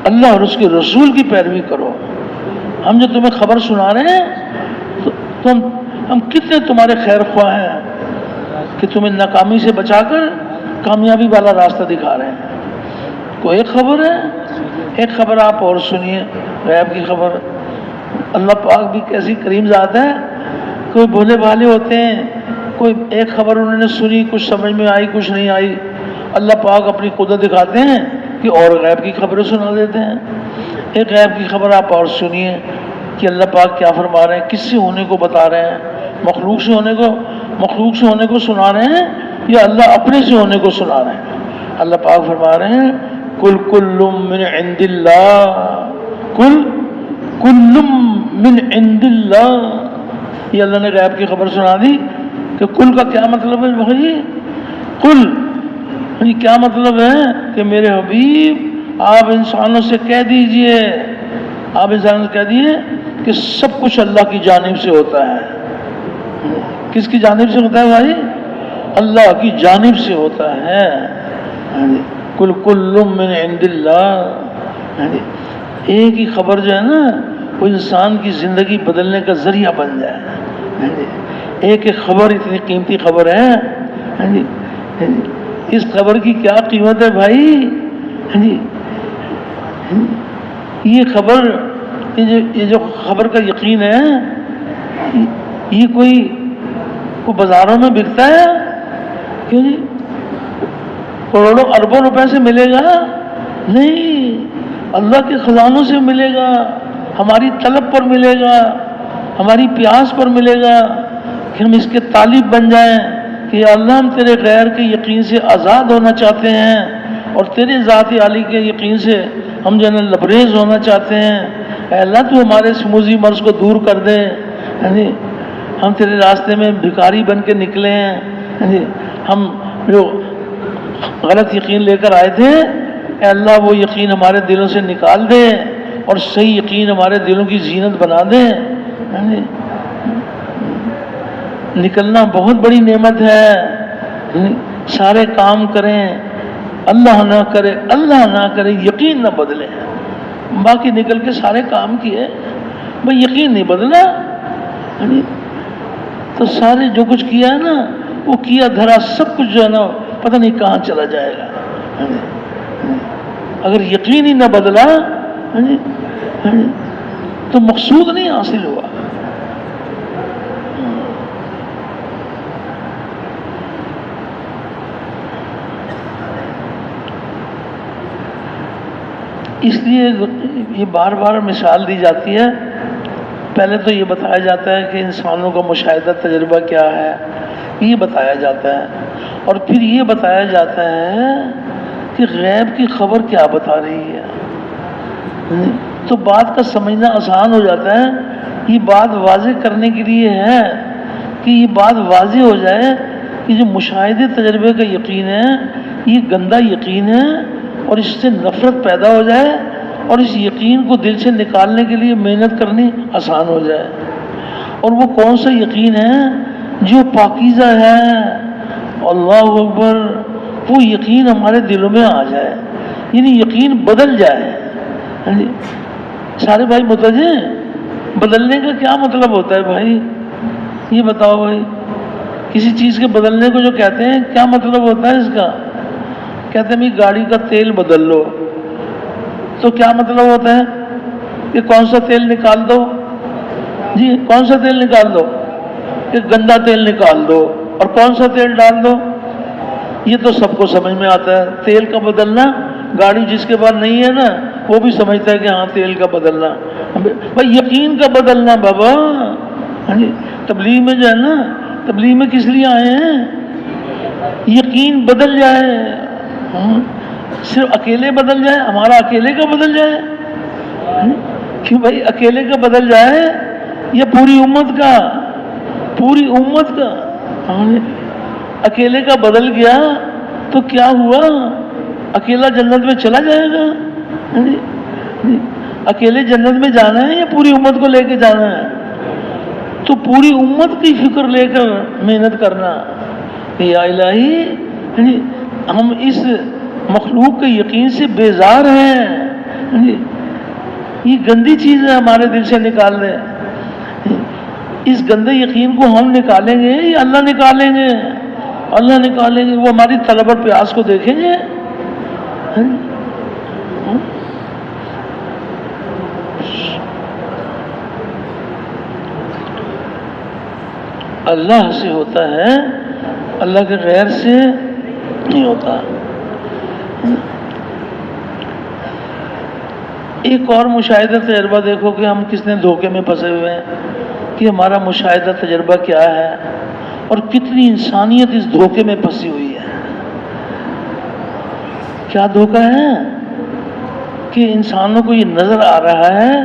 اللہ اور اس کے رسول کی پیروی کرو۔ ہم جو تمہیں خبر سنا رہے ہیں تو ہم کتنے تمہارے خیر خواہ ہیں کہ تمہیں ناکامی سے بچا کر کامیابی والا راستہ دکھا رہے ہیں۔ کوئی ایک خبر ہے، ایک خبر آپ اور سنیے، غیب کی خبر۔ اللہ پاک بھی کیسی کریم ذات ہے، کوئی بھولے بھالے ہوتے ہیں، کوئی ایک خبر انہوں نے سنی، کچھ سمجھ میں آئی کچھ نہیں آئی، اللہ پاک اپنی قدرت دکھاتے ہیں کہ اور غیب کی خبریں سنا دیتے ہیں۔ ایک غیب کی خبر آپ اور سنیے کہ اللہ پاک کیا فرما رہے ہیں، کس سے ہونے کو بتا رہے ہیں، مخلوق سے ہونے کو سنا رہے ہیں یا اللہ اپنے سے ہونے کو سنا رہے ہیں؟ اللہ پاک فرما رہے ہیں کل من عند اللہ، کل من عند اللہ۔ یہ اللہ نے غیب کی خبر سنا دی کہ کل کا کیا مطلب ہے بھائی؟ کل یعنی کیا مطلب ہے کہ میرے حبیب آپ انسانوں سے کہہ دیجئے، آپ انسانوں سے کہہ دیجئے کہ سب کچھ اللہ کی جانب سے ہوتا ہے۔ کس کی جانب سے ہوتا ہے بھائی؟ اللہ کی جانب سے ہوتا ہے۔ کل من عند اللہ، ایک ہی خبر جو ہے نا وہ انسان کی زندگی بدلنے کا ذریعہ بن جائے۔ ایک ایک خبر اتنی قیمتی خبر ہے، اس خبر کی کیا قیمت ہے بھائی؟ یہ خبر، یہ جو خبر کا یقین ہے، یہ کوئی بازاروں میں بکتا ہے؟ کیوں جی؟ کروڑوں اربوں روپے سے ملے گا؟ نہیں، اللہ کے خزانوں سے ملے گا، ہماری طلب پر ملے گا، ہماری پیاس پر ملے گا کہ ہم اس کے طالب بن جائیں کہ یا اللہ ہم تیرے غیر کے یقین سے آزاد ہونا چاہتے ہیں اور تیرے ذات عالی کے یقین سے ہم جو ہے لبریز ہونا چاہتے ہیں۔ اے اللہ تو ہمارے سموزی مرض کو دور کر دے، ہم تیرے راستے میں بھکاری بن کے نکلے ہیں، ہم جو غلط یقین لے کر آئے تھے، اے اللہ وہ یقین ہمارے دلوں سے نکال دے اور صحیح یقین ہمارے دلوں کی زینت بنا دے۔ نکلنا بہت بڑی نعمت ہے۔ سارے کام کریں، اللہ نہ کرے یقین نہ بدلے، باقی نکل کے سارے کام کیے، بھئی یقین نہیں بدلا تو سارے جو کچھ کیا ہے نا وہ کیا دھرا سب کچھ جو ہے نا پتہ نہیں کہاں چلا جائے گا۔ اگر یقین ہی نہ بدلا تو مقصود نہیں حاصل ہوا۔ اس لیے یہ بار بار مثال دی جاتی ہے۔ پہلے تو یہ بتایا جاتا ہے کہ انسانوں کا مشاہدہ تجربہ کیا ہے، یہ بتایا جاتا ہے، اور پھر یہ بتایا جاتا ہے کہ غیب کی خبر کیا بتا رہی ہے۔ تو بات کا سمجھنا آسان ہو جاتا ہے۔ یہ بات واضح کرنے کے لیے ہے کہ یہ بات واضح ہو جائے کہ جو مشاہدے تجربے کا یقین ہے یہ گندا یقین ہے، اور اس سے نفرت پیدا ہو جائے اور اس یقین کو دل سے نکالنے کے لیے محنت کرنی آسان ہو جائے۔ اور وہ کون سا یقین ہے؟ جو پاکیزہ ہے، اللہ اکبر، وہ یقین ہمارے دلوں میں آ جائے، یعنی یقین بدل جائے۔ سارے بھائی متوجہ ہیں؟ بدلنے کا کیا مطلب ہوتا ہے بھائی؟ یہ بتاؤ بھائی، کسی چیز کے بدلنے کو جو کہتے ہیں کیا مطلب ہوتا ہے اس کا؟ کہتے ہیں گاڑی کا تیل بدل لو، تو کیا مطلب ہوتا ہے کہ کون سا تیل نکال دو؟ جی کون سا تیل نکال دو؟ کہ گندا تیل نکال دو، اور کون سا تیل ڈال دو؟ یہ تو سب کو سمجھ میں آتا ہے۔ تیل کا بدلنا، گاڑی جس کے بعد نہیں ہے نا وہ بھی سمجھتا ہے کہ ہاں تیل کا بدلنا، بھائی یقین کا بدلنا بابا۔ تبلیغ میں جو ہے نا، تبلیغ میں کس لیے آئے ہیں؟ یقین بدل جائے، صرف اکیلے بدل جائے، ہمارا اکیلے کا بدل جائے، کہ بھائی اکیلے کا بدل جائے یا پوری امت کا؟ پوری امت کا۔ اکیلے کا بدل گیا تو کیا ہوا؟ اکیلا جنت میں چلا جائے گا؟ اکیلے جنت میں جانا ہے یا پوری امت کو لے کے جانا ہے؟ تو پوری امت کی فکر لے کر محنت کرنا۔ یا الہی، ہم اس مخلوق کے یقین سے بیزار ہیں، یہ گندی چیز ہے، ہمارے دل سے نکال دیں۔ اس گندے یقین کو ہم نکالیں گے یا اللہ نکالیں گے؟ اللہ نکالیں گے۔ وہ ہماری طلب اور پیاس کو دیکھیں گے۔ اللہ سے ہوتا ہے، اللہ کے غیر سے نہیں ہوتا۔ ایک اور مشاہدہ تجربہ دیکھو کہ ہم کتنے دھوکے میں پھنسے ہوئے ہیں، کہ ہمارا مشاہدہ تجربہ کیا ہے اور کتنی انسانیت اس دھوکے میں پھنسی ہوئی ہے۔ کیا دھوکہ ہے کہ انسانوں کو یہ نظر آ رہا ہے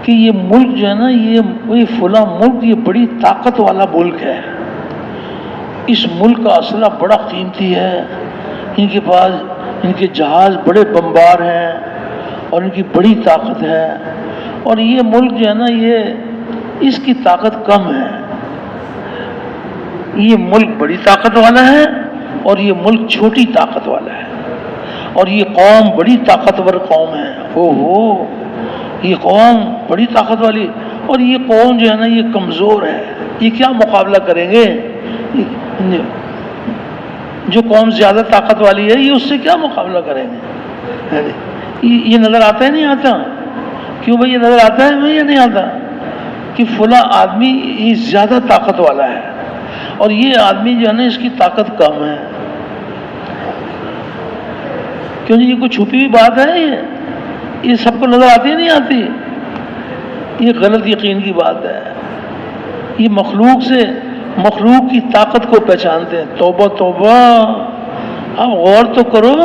کہ یہ ملک جو ہے نا، یہ فلاں ملک یہ بڑی طاقت والا ملک ہے، اس ملک کا اسلحہ بڑا قیمتی ہے، ان کے پاس ان کے جہاز بڑے بمبار ہیں اور ان کی بڑی طاقت ہے، اور یہ ملک جو ہے نا اس کی طاقت کم ہے۔ یہ ملک بڑی طاقت والا ہے اور یہ ملک چھوٹی طاقت والا ہے، اور یہ قوم بڑی طاقتور قوم ہے، یہ قوم بڑی طاقت والی، اور یہ قوم جو ہے نا یہ کمزور ہے، یہ کیا مقابلہ کریں گے؟ جو قوم زیادہ طاقت والی ہے یہ اس سے کیا مقابلہ کریں گے؟ یہ نظر آتا ہے نہیں آتا؟ کیوں بھائی یہ نظر آتا ہے بھائی یا نہیں آتا کہ فلاں آدمی یہ زیادہ طاقت والا ہے اور یہ آدمی جو ہے نا اس کی طاقت کم ہے؟ کیوں جی؟ یہ کوئی چھپی ہوئی بات ہے؟ یہ سب کو نظر آتی ہے نہیں آتی؟ یہ غلط یقین کی بات ہے۔ یہ مخلوق کی طاقت کو پہچانتے ہیں۔ توبہ توبہ، اب غور تو کرو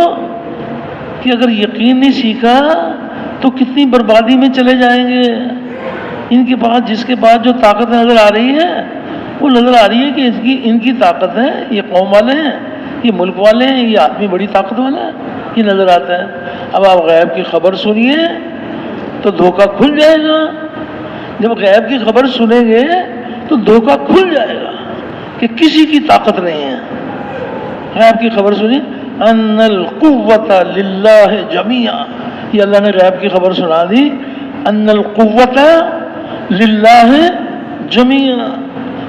کہ اگر یقین نہیں سیکھا تو کتنی بربادی میں چلے جائیں گے۔ ان کے پاس جس کے پاس جو طاقت نظر آ رہی ہے وہ نظر آ رہی ہے کہ ان کی طاقت ہے، یہ قوم والے ہیں، یہ ملک والے ہیں، یہ آدمی بڑی طاقت والا ہے، یہ نظر آتا ہے۔ اب آپ غیب کی خبر سنیے تو دھوکہ کھل جائے گا۔ جب غیب کی خبر سنیں گے تو دھوکہ کھل جائے گا کہ کسی کی طاقت نہیں ہے۔ غیب کی خبر سنی، ان القوت للہ جمیعا، یہ اللہ نے غیب کی خبر سنا دی، ان القوت للہ جمیعا،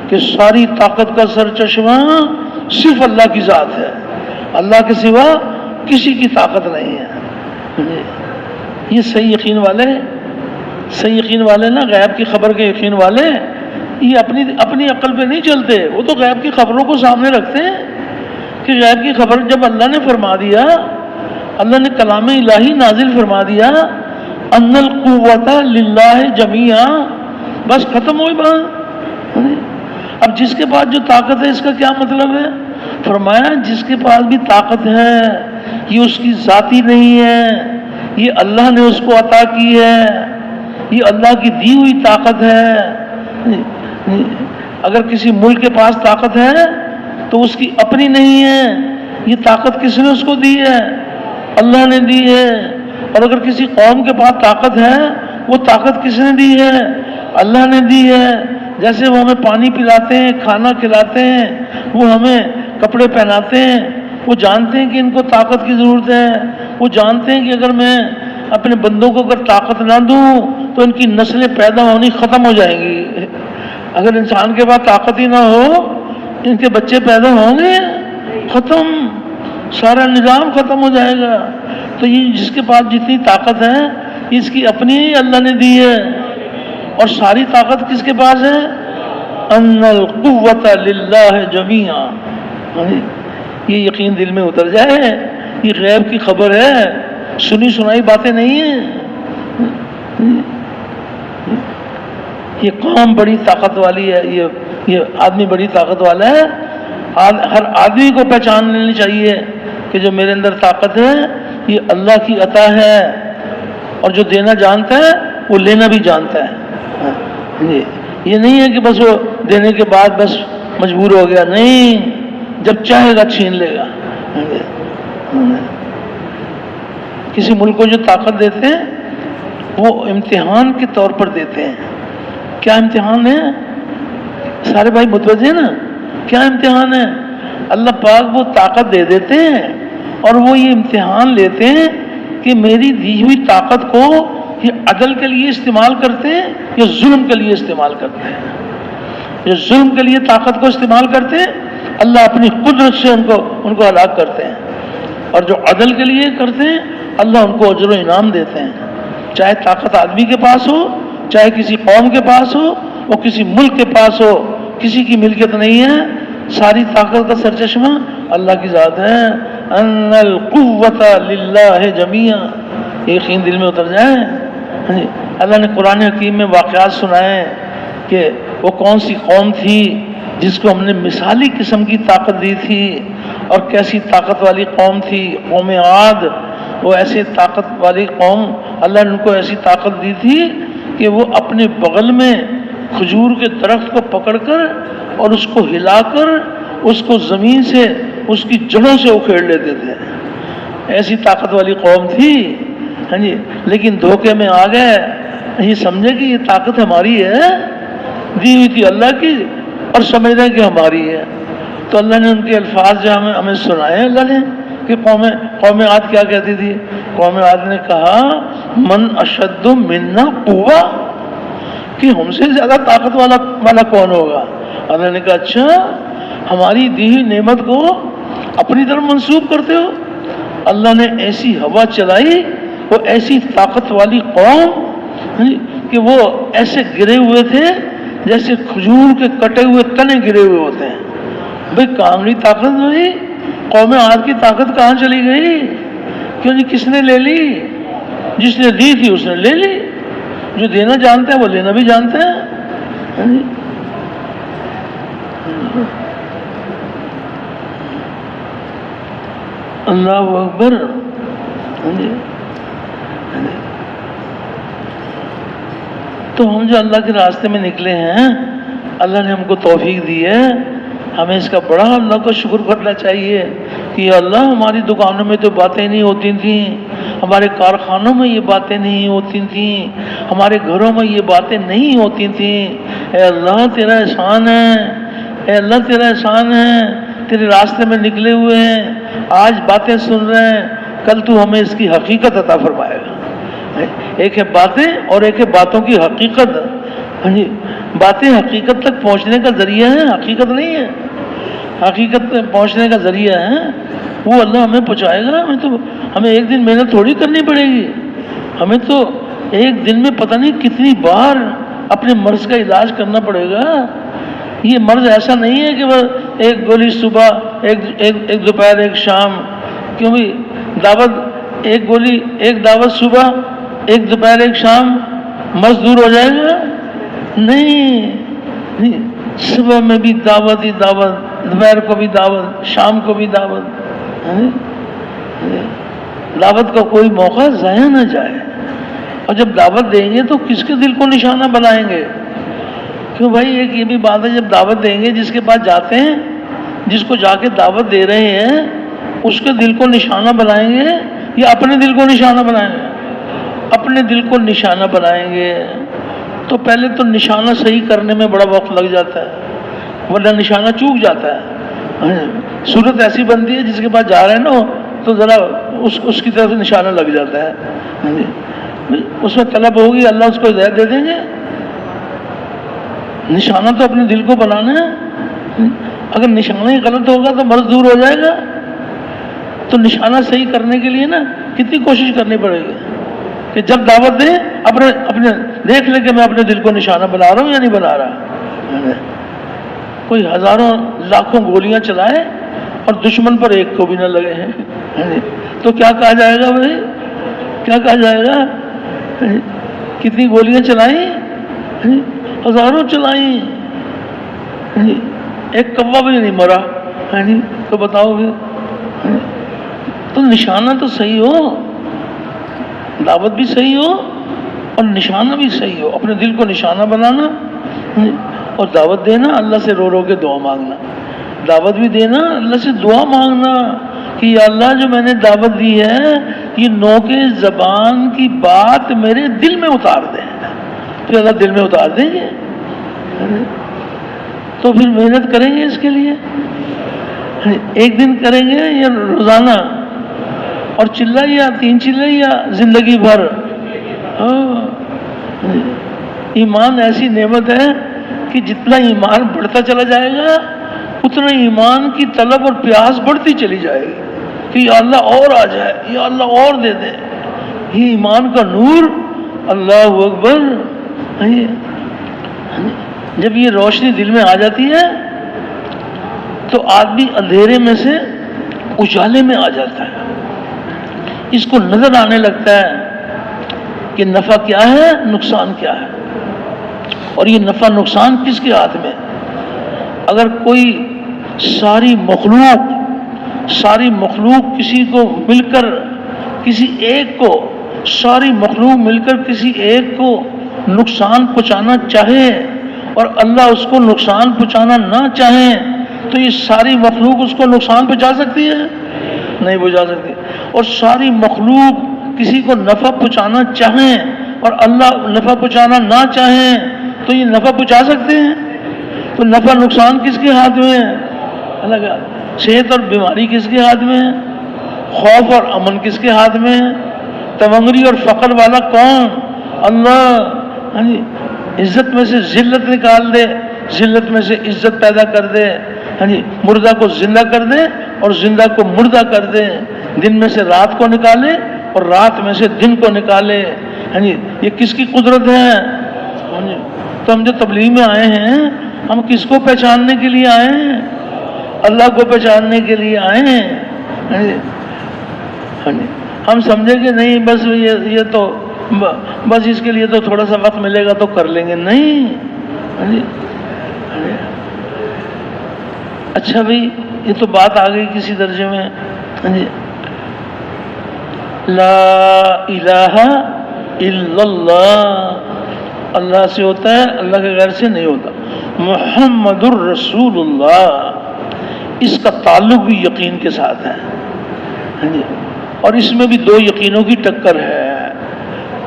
کہ ساری طاقت کا سرچشمہ صرف اللہ کی ذات ہے، اللہ کے سوا کسی کی طاقت نہیں ہے۔ یہ صحیح یقین والے نا، غیب کی خبر کے یقین والے، یہ اپنی عقل پہ نہیں چلتے، وہ تو غیب کی خبروں کو سامنے رکھتے ہیں کہ غیب کی خبر جب اللہ نے فرما دیا، اللہ نے کلام الہی نازل فرما دیا، ان القوت للہ جمیعا، بس ختم ہوئی بات۔ اب جس کے پاس جو طاقت ہے اس کا کیا مطلب ہے؟ فرمایا جس کے پاس بھی طاقت ہے یہ اس کی ذاتی نہیں ہے، یہ اللہ نے اس کو عطا کی ہے، یہ اللہ کی دی ہوئی طاقت ہے۔ اگر کسی ملک کے پاس طاقت ہے تو اس کی اپنی نہیں ہے، یہ طاقت کس نے اس کو دی ہے؟ اللہ نے دی ہے۔ اور اگر کسی قوم کے پاس طاقت ہے، وہ طاقت کس نے دی ہے؟ اللہ نے دی ہے۔ جیسے وہ ہمیں پانی پلاتے ہیں، کھانا کھلاتے ہیں، وہ ہمیں کپڑے پہناتے ہیں، وہ جانتے ہیں کہ ان کو طاقت کی ضرورت ہے، وہ جانتے ہیں کہ اگر میں اپنے بندوں کو اگر طاقت نہ دوں تو ان کی نسلیں پیدا ہونی ختم ہو جائیں گی۔ اگر انسان کے پاس طاقت ہی نہ ہو، ان کے بچے پیدا ہوں گے ختم، سارا نظام ختم ہو جائے گا۔ تو یہ جس کے پاس جتنی طاقت ہے اس کی اپنی ہی اللہ نے دی ہے، اور ساری طاقت کس کے پاس ہے؟ ان القوت للہ جمیعا۔ یہ یقین دل میں اتر جائے، یہ غیب کی خبر ہے، سنی سنائی باتیں نہیں ہیں۔ یہ قوم بڑی طاقت والی ہے، یہ آدمی بڑی طاقت والا ہے۔ ہر آدمی کو پہچان لینی چاہیے کہ جو میرے اندر طاقت ہے یہ اللہ کی عطا ہے، اور جو دینا جانتا ہے وہ لینا بھی جانتا ہے۔ یہ نہیں ہے کہ بس وہ دینے کے بعد بس مجبور ہو گیا، نہیں، جب چاہے گا چھین لے گا۔ کسی ملک کو جو طاقت دیتے ہیں وہ امتحان کے طور پر دیتے ہیں۔ کیا امتحان ہے؟ سارے بھائی متوجہ ہیں نا؟ کیا امتحان ہے؟ اللہ پاک وہ طاقت دے دیتے ہیں اور وہ یہ امتحان لیتے ہیں کہ میری دی ہوئی طاقت کو یہ عدل کے لیے استعمال کرتے ہیں یا ظلم کے لیے استعمال کرتے ہیں۔ یہ ظلم کے لیے طاقت کو استعمال کرتے ہیں، اللہ اپنی قدرت سے ان کو ہلاک کرتے ہیں، اور جو عدل کے لیے کرتے ہیں اللہ ان کو اجر و انعام دیتے ہیں۔ چاہے طاقت آدمی کے پاس ہو، چاہے کسی قوم کے پاس ہو، وہ کسی ملک کے پاس ہو، کسی کی ملکیت نہیں ہے، ساری طاقت کا سرچشمہ اللہ کی ذات ہے۔ ان القوت للہ جمیعا۔ یقین دل میں اتر جائے. اللہ نے قرآن حکیم میں واقعات سنائے کہ وہ کون سی قوم تھی جس کو ہم نے مثالی قسم کی طاقت دی تھی، اور کیسی طاقت والی قوم تھی قوم عاد. وہ ایسے طاقت والی قوم، اللہ نے ان کو ایسی طاقت دی تھی کہ وہ اپنے بغل میں کھجور کے درخت کو پکڑ کر اور اس کو ہلا کر اس کو زمین سے اس کی جڑوں سے اکھیڑ لیتے تھے. ایسی طاقت والی قوم تھی. ہاں جی، لیکن دھوکے میں آ گئے. یہ سمجھے کہ یہ طاقت ہماری ہے، دی ہوئی تھی اللہ کی، اور سمجھ رہے کہ ہماری ہے. تو اللہ نے ان کے الفاظ جو ہمیں سنائے اللہ نے کہ قوم عاد کیا کہتی تھی. قوم عاد نے کہا من اشد منا قوہ، کہ ہم سے زیادہ طاقت والا کون ہوگا. اللہ نے کہا اچھا، ہماری دی ہوئی نعمت کو اپنی طرف منسوب کرتے ہو. اللہ نے ایسی ہوا چلائی، وہ ایسی طاقت والی قوم کہ وہ ایسے گرے ہوئے تھے جیسے کھجور کے کٹے ہوئے تنے گرے ہوئے ہوتے ہیں. بھئی کاملی طاقت ہوئی. قوم عاد کی طاقت کہاں چلی گئی؟ کیوں جی، کس نے لے لی؟ جس نے دی تھی اس نے لے لی. جو دینا جانتے ہیں وہ لینا بھی جانتے ہیں. اللہ اکبر. تو ہم جو اللہ کے راستے میں نکلے ہیں، اللہ نے ہم کو توفیق دی ہے، ہمیں اس کا بڑا اللہ کا شکر کرنا چاہیے کہ اللہ ہماری دکانوں میں تو باتیں نہیں ہوتی تھیں، ہمارے کارخانوں میں یہ باتیں نہیں ہوتی تھیں، ہمارے گھروں میں یہ باتیں نہیں ہوتی تھیں. اے اللہ تیرا احسان ہے، اے اللہ تیرا احسان ہے. تیرے راستے میں نکلے ہوئے ہیں، آج باتیں سن رہے ہیں، کل تو ہمیں اس کی حقیقت عطا فرمائے گا. ایک ہے باتیں اور ایک ہے باتوں کی حقیقت. باتیں حقیقت تک پہنچنے کا ذریعہ ہے، حقیقت نہیں ہے. حقیقت تک پہنچنے کا ذریعہ ہے وہ اللہ ہمیں پہنچائے گا. ہمیں ایک دن محنت تھوڑی کرنی پڑے گی. ہمیں تو ایک دن میں پتہ نہیں کتنی بار اپنے مرض کا علاج کرنا پڑے گا. یہ مرض ایسا نہیں ہے کہ وہ ایک گولی صبح، ایک دوپہر، ایک شام. کیوں بھی دعوت، ایک گولی، ایک دعوت صبح، ایک دوپہر، ایک شام، مرض دور ہو جائے گا؟ نہیں. صبح میں بھی دعوت ہی دعوت، دوپہر کو بھی دعوت، شام کو بھی دعوت. دعوت کا کوئی موقع ضائع نہ جائے. اور جب دعوت دیں گے تو کس کے دل کو نشانہ بنائیں گے؟ کیوں بھائی، ایک یہ بھی بات ہے، جب دعوت دیں گے جس کے پاس جاتے ہیں، جس کو جا کے دعوت دے رہے ہیں، اس کے دل کو نشانہ بنائیں گے یا اپنے دل کو نشانہ بنائیں گے؟ اپنے دل کو نشانہ بنائیں گے. تو پہلے تو نشانہ صحیح کرنے میں بڑا وقت لگ جاتا ہے، ورنہ نشانہ چوک جاتا ہے. صورت ایسی بنتی ہے جس کے پاس جا رہے ہیں نا تو ذرا اس کی طرف سے نشانہ لگ جاتا ہے. اس میں طلب ہوگی، اللہ اس کو ہدایت دے دیں گے. نشانہ تو اپنے دل کو بنانا ہے. اگر نشانہ ہی غلط ہوگا تو مرض دور ہو جائے گا. تو نشانہ صحیح کرنے کے لیے نا کتنی کوشش کرنی پڑے گی کہ جب دعوت دیں اپنے دیکھ لے کہ میں اپنے دل کو نشانہ بنا رہا ہوں یا نہیں بنا رہا. کوئی ہزاروں لاکھوں گولیاں چلائے اور دشمن پر ایک کو بھی نہ لگے ہیں تو کیا کہا جائے گا بھائی؟ کیا کہا جائے گا؟ کتنی گولیاں چلائیں؟ ہزاروں چلائیں، ایک کوا بھی نہیں مرا. تو بتاؤ بھی. تو نشانہ تو صحیح ہو، دعوت بھی صحیح ہو اور نشانہ بھی صحیح ہو. اپنے دل کو نشانہ بنانا اور دعوت دینا، اللہ سے رو رو کے دعا مانگنا. دعوت بھی دینا، اللہ سے دعا مانگنا کہ یا اللہ جو میں نے دعوت دی ہے یہ نوک زبان کی بات میرے دل میں اتار دے. پھر اللہ دل میں اتار دیں گے. تو پھر محنت کریں گے اس کے لیے. ایک دن کریں گے یا روزانہ، اور چلہ یا 3 چلے یا زندگی بھر. ایمان ایسی نعمت ہے کہ جتنا ایمان بڑھتا چلا جائے گا اتنا ایمان کی طلب اور پیاس بڑھتی چلی جائے گی کہ یا اللہ اور آ جائے، یا اللہ اور دے دے. یہ ایمان کا نور. اللہ اکبر. جب یہ روشنی دل میں آ جاتی ہے تو آدمی اندھیرے میں سے اجالے میں آ جاتا ہے. اس کو نظر آنے لگتا ہے کہ نفع کیا ہے، نقصان کیا ہے، اور یہ نفع نقصان کس کے ہاتھ میں؟ اگر کوئی ساری مخلوق کسی کو مل کر، کسی ایک کو، ساری مخلوق مل کر کسی ایک کو نقصان پہنچانا چاہے اور اللہ اس کو نقصان پہنچانا نہ چاہیں، تو یہ ساری مخلوق اس کو نقصان پہنچا سکتی ہے؟ نہیں پہنچا سکتی۔ اور ساری مخلوق کسی کو نفع پہنچانا چاہیں اور اللہ نفع پہنچانا نہ چاہیں تو یہ نفع پہنچا سکتے ہیں؟ تو نفع نقصان کس کے ہاتھ میں ہے؟ اللہ کا۔ صحت اور بیماری کس کے ہاتھ میں ہے؟ خوف اور امن کس کے ہاتھ میں ہے؟ تمنگری اور فقر والا کون؟ اللہ۔ عزت میں سے ذلت نکال دے، ذلت میں سے عزت پیدا کر دے، مردہ کو زندہ کر دے اور زندہ کو مردہ کر دے، دن میں سے رات کو نکالے اور رات میں سے دن کو نکالے۔ یہ کس کی قدرت ہے؟ تو ہم جو تبلیغ میں آئے ہیں، ہم کس کو پہچاننے کے لیے آئے ہیں؟ اللہ کو پہچاننے کے لیے آئے ہیں۔ ہم سمجھے کہ نہیں بس یہ تو بس اس کے لیے تو تھوڑا سا وقت ملے گا تو کر لیں گے، نہیں۔ اچھا بھائی، یہ تو بات آ گئی کسی درجے میں۔ لا الہ الا اللہ، اللہ سے ہوتا ہے، اللہ کے غیر سے نہیں ہوتا۔ محمد الرسول اللہ، اس کا تعلق بھی یقین کے ساتھ ہے، اور اس میں بھی دو یقینوں کی ٹکر ہے۔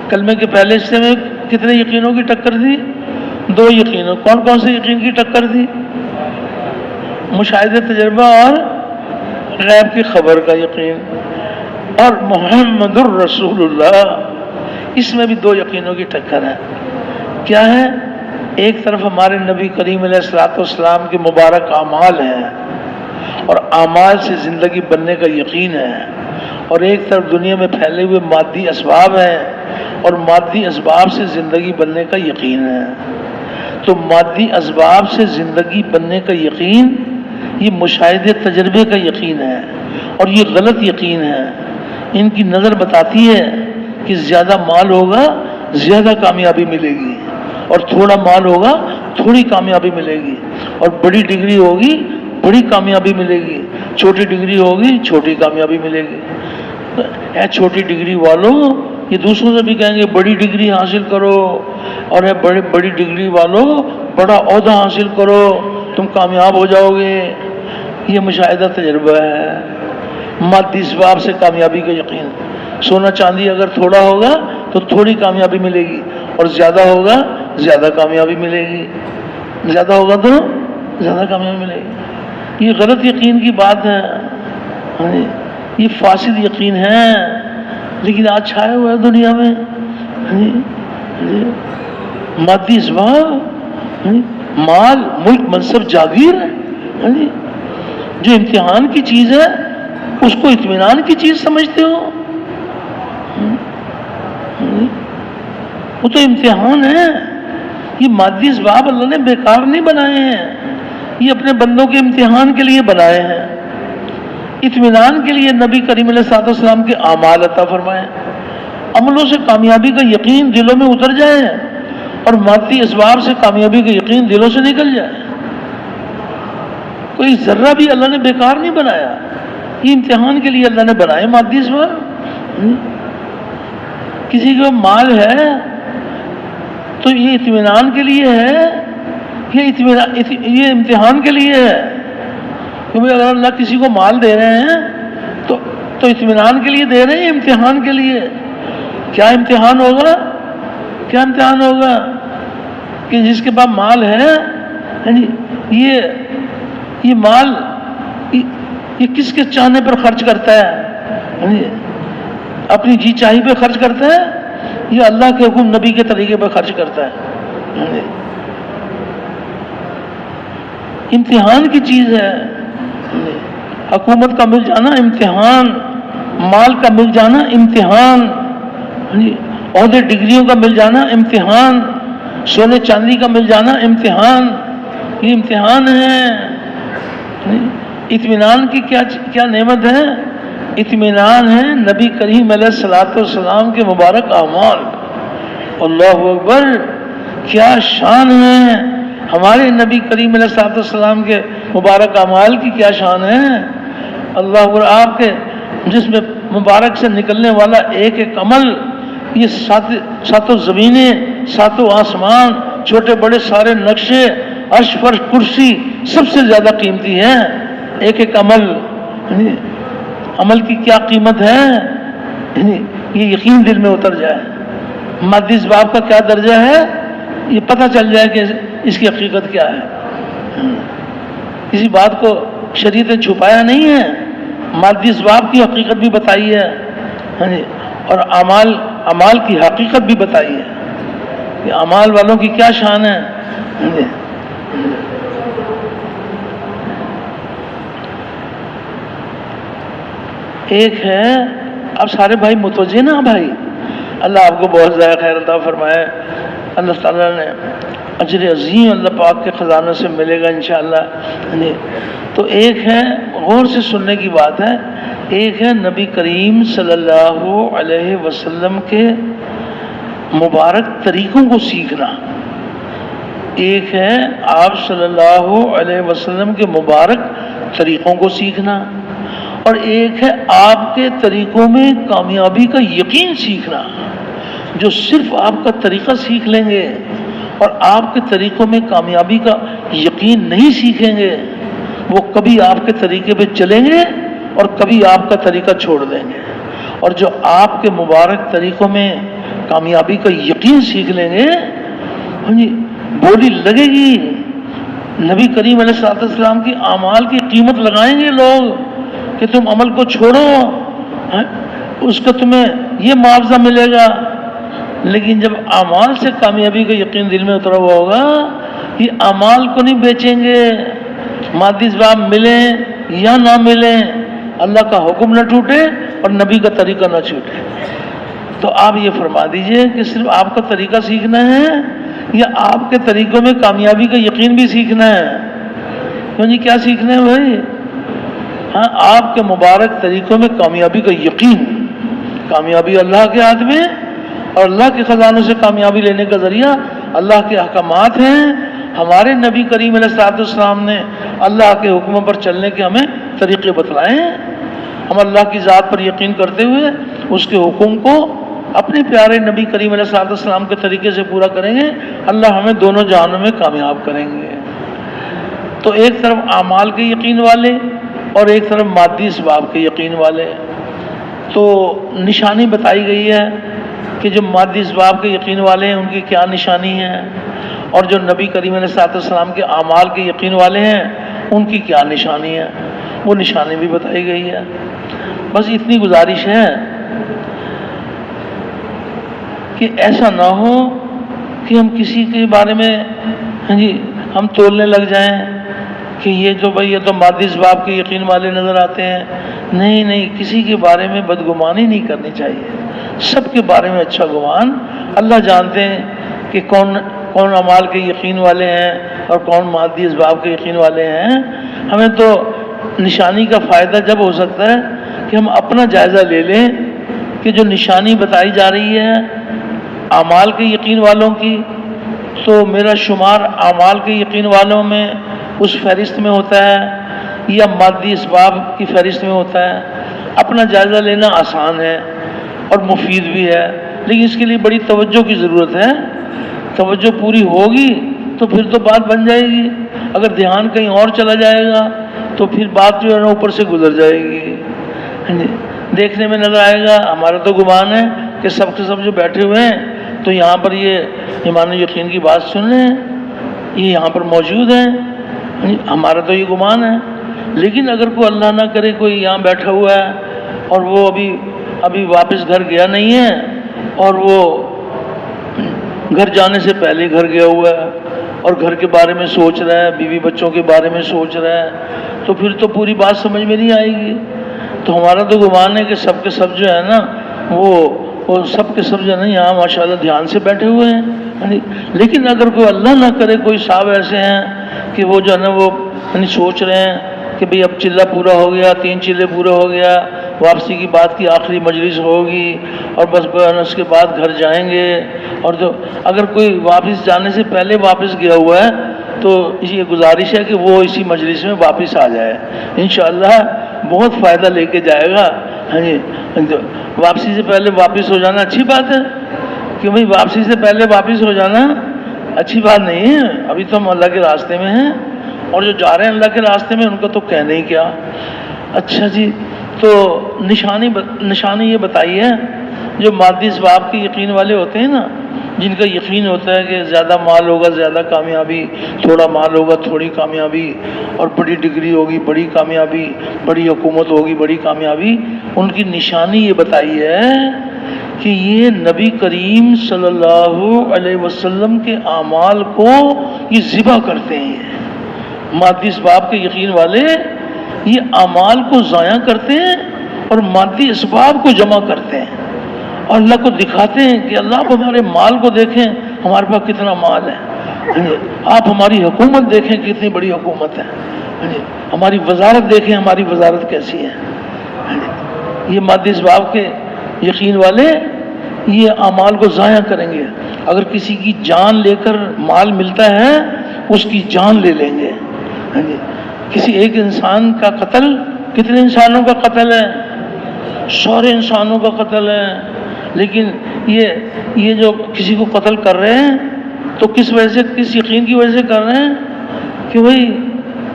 کلمے کے پہلے حصے میں کتنے یقینوں کی ٹکر تھی؟ دو یقینوں۔ کون کون سے یقین کی ٹکر تھی؟ مشاہدہ تجربہ اور غیب کی خبر کا یقین، اور محمد الرسول اللہ، اس میں بھی دو یقینوں کی ٹکر ہے۔ کیا ہے؟ ایک طرف ہمارے نبی کریم علیہ الصلوۃ والسلام کے مبارک اعمال ہیں اور اعمال سے زندگی بننے کا یقین ہے، اور ایک طرف دنیا میں پھیلے ہوئے مادی اسباب ہیں اور مادی اسباب سے زندگی بننے کا یقین ہے۔ تو مادی اسباب سے زندگی بننے کا یقین یہ مشاہدے تجربے کا یقین ہے، اور یہ غلط یقین ہے۔ ان کی نظر بتاتی ہے کہ زیادہ مال ہوگا زیادہ کامیابی ملے گی، اور تھوڑا مال ہوگا تھوڑی کامیابی ملے گی، اور بڑی ڈگری ہوگی بڑی کامیابی ملے گی، چھوٹی ڈگری ہوگی چھوٹی کامیابی ملے گی۔ اے چھوٹی ڈگری والوں، یہ دوسروں سے بھی کہیں گے بڑی ڈگری حاصل کرو، اور اے بڑی ڈگری والوں بڑا عہدہ حاصل کرو، تم کامیاب ہو جاؤ گے۔ یہ مشاہدہ تجربہ ہے۔ مادی اسباب سے کامیابی کا یقین، سونا چاندی اگر تھوڑا ہوگا تو تھوڑی کامیابی ملے گی، اور زیادہ ہوگا زیادہ کامیابی ملے گی، زیادہ ہوگا تو زیادہ کامیابی ملے گی۔ یہ غلط یقین کی بات ہے، یہ فاسد یقین ہے، لیکن آج چھائے ہوا ہے دنیا میں۔ مادی اسباب، مال، ملک، منصب، جاگیر، جو امتحان کی چیز ہے اس کو اطمینان کی چیز سمجھتے ہو؟ وہ تو امتحان ہے۔ یہ مادی اسباب اللہ نے بیکار نہیں بنائے ہیں، یہ اپنے بندوں کے امتحان کے لیے بنائے ہیں، اطمینان کے لیے نبی کریم علیہ الصلوۃ والسلام کے اعمال عطا فرمائے، عملوں سے کامیابی کا یقین دلوں میں اتر جائے اور مادی اسباب سے کامیابی کا یقین دلوں سے نکل جائے۔ کوئی ذرہ بھی اللہ نے بیکار نہیں بنایا، یہ امتحان کے لیے اللہ نے بنائے مادی اسباب۔ کسی کو مال ہے تو یہ اطمینان کے لیے ہے، یہ امتحان کے لیے ہے، کیونکہ اگر اللہ کسی کو مال دے رہے ہیں تو اطمینان کے لیے دے رہے ہیں، امتحان کے لیے۔ کیا امتحان ہوگا؟ کیا امتحان ہوگا کہ جس کے پاس مال ہے، یہ مال یہ کس کے چاہنے پر خرچ کرتا ہے؟ اپنی جی چاہی پہ خرچ کرتا ہے یا اللہ کے حکم نبی کے طریقے پر خرچ کرتا ہے؟ امتحان کی چیز ہے۔ حکومت کا مل جانا امتحان، مال کا مل جانا امتحان، عہدے ڈگریوں کا مل جانا امتحان، سونے چاندی کا مل جانا امتحان، یہ امتحان ہے۔ اطمینان کی کیا نعمت ہے؟ اطمینان ہے نبی کریم علیہ الصلوۃ والسلام کے مبارک اعمال، اللہ اکبر، کیا شان ہے ہمارے نبی کریم علیہ السلام کے مبارک اعمال کی، کیا شان ہے۔ اللہ اکبر، آپ کے جسم مبارک سے نکلنے والا ایک ایک عمل، یہ ساتوں زمینیں، ساتوں آسمان، چھوٹے بڑے سارے نقشے، عرش فرش کرسی، سب سے زیادہ قیمتی ہے ایک ایک عمل۔ عمل کی کیا قیمت ہے، یہ یقین دل میں اتر جائے۔ مادی اسباب کا کیا درجہ ہے، یہ پتہ چل جائے کہ اس کی حقیقت کیا ہے۔ کسی بات کو شریعت نے چھپایا نہیں ہے، مادی اسباب کی حقیقت بھی بتائی ہے، اور اعمال کی حقیقت بھی بتائی ہے کہ اعمال والوں کی کیا شان ہے۔ ایک ہے، اب سارے بھائی متوجہ نا بھائی، اللہ آپ کو بہت زیادہ خیر عطا فرمائے، اللہ تعالیٰ نے اجر عظیم اللہ پاک کے خزانوں سے ملے گا انشاءاللہ۔ تو ایک ہے، غور سے سننے کی بات ہے، ایک ہے نبی کریم صلی اللہ علیہ وسلم کے مبارک طریقوں کو سیکھنا، ایک ہے آپ صلی اللہ علیہ وسلم کے مبارک طریقوں کو سیکھنا، اور ایک ہے آپ کے طریقوں میں کامیابی کا یقین سیکھنا۔ جو صرف آپ کا طریقہ سیکھ لیں گے اور آپ کے طریقوں میں کامیابی کا یقین نہیں سیکھیں گے، وہ کبھی آپ کے طریقے پہ چلیں گے اور کبھی آپ کا طریقہ چھوڑ دیں گے۔ اور جو آپ کے مبارک طریقوں میں کامیابی کا یقین سیکھ لیں گے، بولی لگے گی، نبی کریم علیہ السلام کی اعمال کی قیمت لگائیں گے لوگ کہ تم عمل کو چھوڑو، اس کا تمہیں یہ معاوضہ ملے گا۔ لیکن جب اعمال سے کامیابی کا یقین دل میں اترا ہوا ہوگا، یہ اعمال کو نہیں بیچیں گے، مادی اسباب ملیں یا نہ ملیں، اللہ کا حکم نہ ٹوٹے اور نبی کا طریقہ نہ چھوٹے۔ تو آپ یہ فرما دیجئے کہ صرف آپ کا طریقہ سیکھنا ہے یا آپ کے طریقوں میں کامیابی کا یقین بھی سیکھنا ہے؟ کیوں جی، کیا سیکھنا ہے بھائی؟ ہاں، آپ کے مبارک طریقوں میں کامیابی کا یقین۔ کامیابی اللہ کے ہاتھ میں، اور اللہ کے خزانوں سے کامیابی لینے کا ذریعہ اللہ کے احکامات ہیں۔ ہمارے نبی کریم علیہ السلام نے اللہ کے حکموں پر چلنے کے ہمیں طریقے بتلائے ہیں۔ ہم اللہ کی ذات پر یقین کرتے ہوئے اس کے حکم کو اپنے پیارے نبی کریم علیہ السلام کے طریقے سے پورا کریں گے، اللہ ہمیں دونوں جہانوں میں کامیاب کریں گے۔ تو ایک طرف اعمال کے یقین والے اور ایک طرف مادی اسباب کے یقین والے۔ تو نشانی بتائی گئی ہے کہ جو مادی اسباب کے یقین والے ہیں ان کی کیا نشانی ہے، اور جو نبی کریم علیہ السلام کے اعمال کے یقین والے ہیں ان کی کیا نشانی ہے، وہ نشانی بھی بتائی گئی ہے۔ بس اتنی گزارش ہے کہ ایسا نہ ہو کہ ہم کسی کے بارے میں ہم تولنے لگ جائیں کہ یہ تو بھائی یہ تو مادی اسباب کے یقین والے نظر آتے ہیں۔ نہیں، کسی کے بارے میں بدگمانی نہیں کرنی چاہیے، سب کے بارے میں اچھا گمان۔ اللہ جانتے ہیں کہ کون اعمال کے یقین والے ہیں اور کون مادی اسباب کے یقین والے ہیں۔ ہمیں تو نشانی کا فائدہ جب ہو سکتا ہے کہ ہم اپنا جائزہ لے لیں کہ جو نشانی بتائی جا رہی ہے اعمال کے یقین والوں کی، تو میرا شمار اعمال کے یقین والوں میں اس فہرست میں ہوتا ہے یا مادی اسباب کی فہرست میں ہوتا ہے۔ اپنا جائزہ لینا آسان ہے اور مفید بھی ہے، لیکن اس کے لیے بڑی توجہ کی ضرورت ہے۔ توجہ پوری ہوگی تو پھر تو بات بن جائے گی، اگر دھیان کہیں اور چلا جائے گا تو پھر بات جو ہے نا اوپر سے گزر جائے گی۔ دیکھنے میں نظر آئے گا، ہمارا تو گمان ہے کہ سب کے سب جو بیٹھے ہوئے ہیں تو یہاں پر یہ ایمان و یقین کی بات سن رہے ہیں، یہ یہاں پر موجود ہیں، ہمارا تو یہ گمان ہے۔ لیکن اگر کوئی اللہ نہ کرے کوئی یہاں بیٹھا ہوا ہے اور وہ ابھی واپس گھر گیا نہیں ہے، اور وہ گھر جانے سے پہلے گھر گیا ہوا ہے اور گھر کے بارے میں سوچ رہا ہے، بیوی بچوں کے بارے میں سوچ رہا ہے، تو پھر تو پوری بات سمجھ میں نہیں آئے گی۔ تو ہمارا تو گمان ہے کہ سب کے سب جو ہے نا وہ سب کے سب جو ہے نا یہاں ماشاءاللہ دھیان سے بیٹھے ہوئے ہیں۔ لیکن اگر کوئی اللہ نہ کرے کوئی صاحب ایسے ہیں کہ وہ جو ہے نا وہ سوچ رہے ہیں کہ بھئی اب چلہ پورا ہو گیا، 3 چلے پورے ہو گیا، واپسی کی بات کی آخری مجلس ہوگی اور بس اس کے بعد گھر جائیں گے. اور جو اگر کوئی واپس جانے سے پہلے واپس گیا ہوا ہے تو یہ گزارش ہے کہ وہ اسی مجلس میں واپس آ جائے, انشاءاللہ بہت فائدہ لے کے جائے گا. ہاں جی, واپسی سے پہلے واپس ہو جانا اچھی بات ہے کہ بھائی واپسی سے پہلے واپس ہو جانا اچھی بات نہیں ہے, ابھی تو ہم اللہ کے راستے میں ہیں, اور جو جا رہے ہیں اللہ کے راستے میں ان کا تو کہنا ہی کیا. اچھا جی, تو نشانی یہ بتائیے جو مادی اسباب کے یقین والے ہوتے ہیں نا, جن کا یقین ہوتا ہے کہ زیادہ مال ہوگا زیادہ کامیابی, تھوڑا مال ہوگا تھوڑی کامیابی, اور بڑی ڈگری ہوگی بڑی کامیابی, بڑی حکومت ہوگی بڑی کامیابی, ان کی نشانی یہ بتائی ہے کہ یہ نبی کریم صلی اللہ علیہ وسلم کے اعمال کو یہ ذبح کرتے ہیں. مادی اسباب کے یقین والے یہ اعمال کو ضائع کرتے ہیں اور مادی اسباب کو جمع کرتے ہیں, اور اللہ کو دکھاتے ہیں کہ اللہ آپ ہمارے مال کو دیکھیں ہمارے پاس کتنا مال ہے, آپ ہماری حکومت دیکھیں کتنی بڑی حکومت ہے, ہماری وزارت دیکھیں ہماری وزارت کیسی ہے. یہ مادی اسباب کے یقین والے یہ اعمال کو ضائع کریں گے. اگر کسی کی جان لے کر مال ملتا ہے اس کی جان لے لیں گے. کسی ایک انسان کا قتل, کتنے انسانوں کا قتل ہے, سارے انسانوں کا قتل ہے, لیکن یہ جو کسی کو قتل کر رہے ہیں تو کس وجہ سے, کس یقین کی وجہ سے کر رہے ہیں کہ بھائی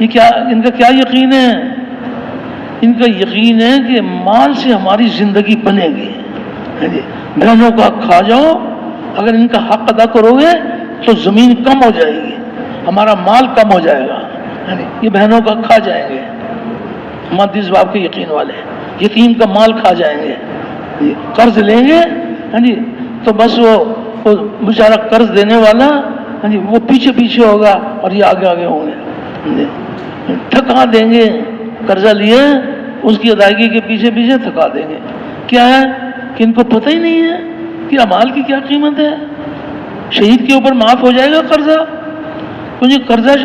یہ کیا, ان کا کیا یقین ہے, ان کا یقین ہے کہ مال سے ہماری زندگی بنے گی. بہنوں کا حق کھا جاؤ, اگر ان کا حق ادا کرو گے تو زمین کم ہو جائے گی, ہمارا مال کم ہو جائے گا, یہ بہنوں کا کھا جائیں گے. مادی اسباب کے یقین والے یتیم کا مال کھا جائیں گے, قرض لیں گے, ہاں جی, تو بس وہ بیچارہ قرض دینے والا, ہاں جی, وہ پیچھے پیچھے ہوگا اور یہ آگے آگے ہوں گے. تھکا دیں گے, قرضہ لیے اس کی ادائیگی کے پیچھے پیچھے تھکا دیں گے. کیا ہے کہ ان کو پتہ ہی نہیں ہے کہ امال کی کیا قیمت ہے. شہید کے اوپر معاف ہو جائے گا قرضہ, کیونکہ قرضہ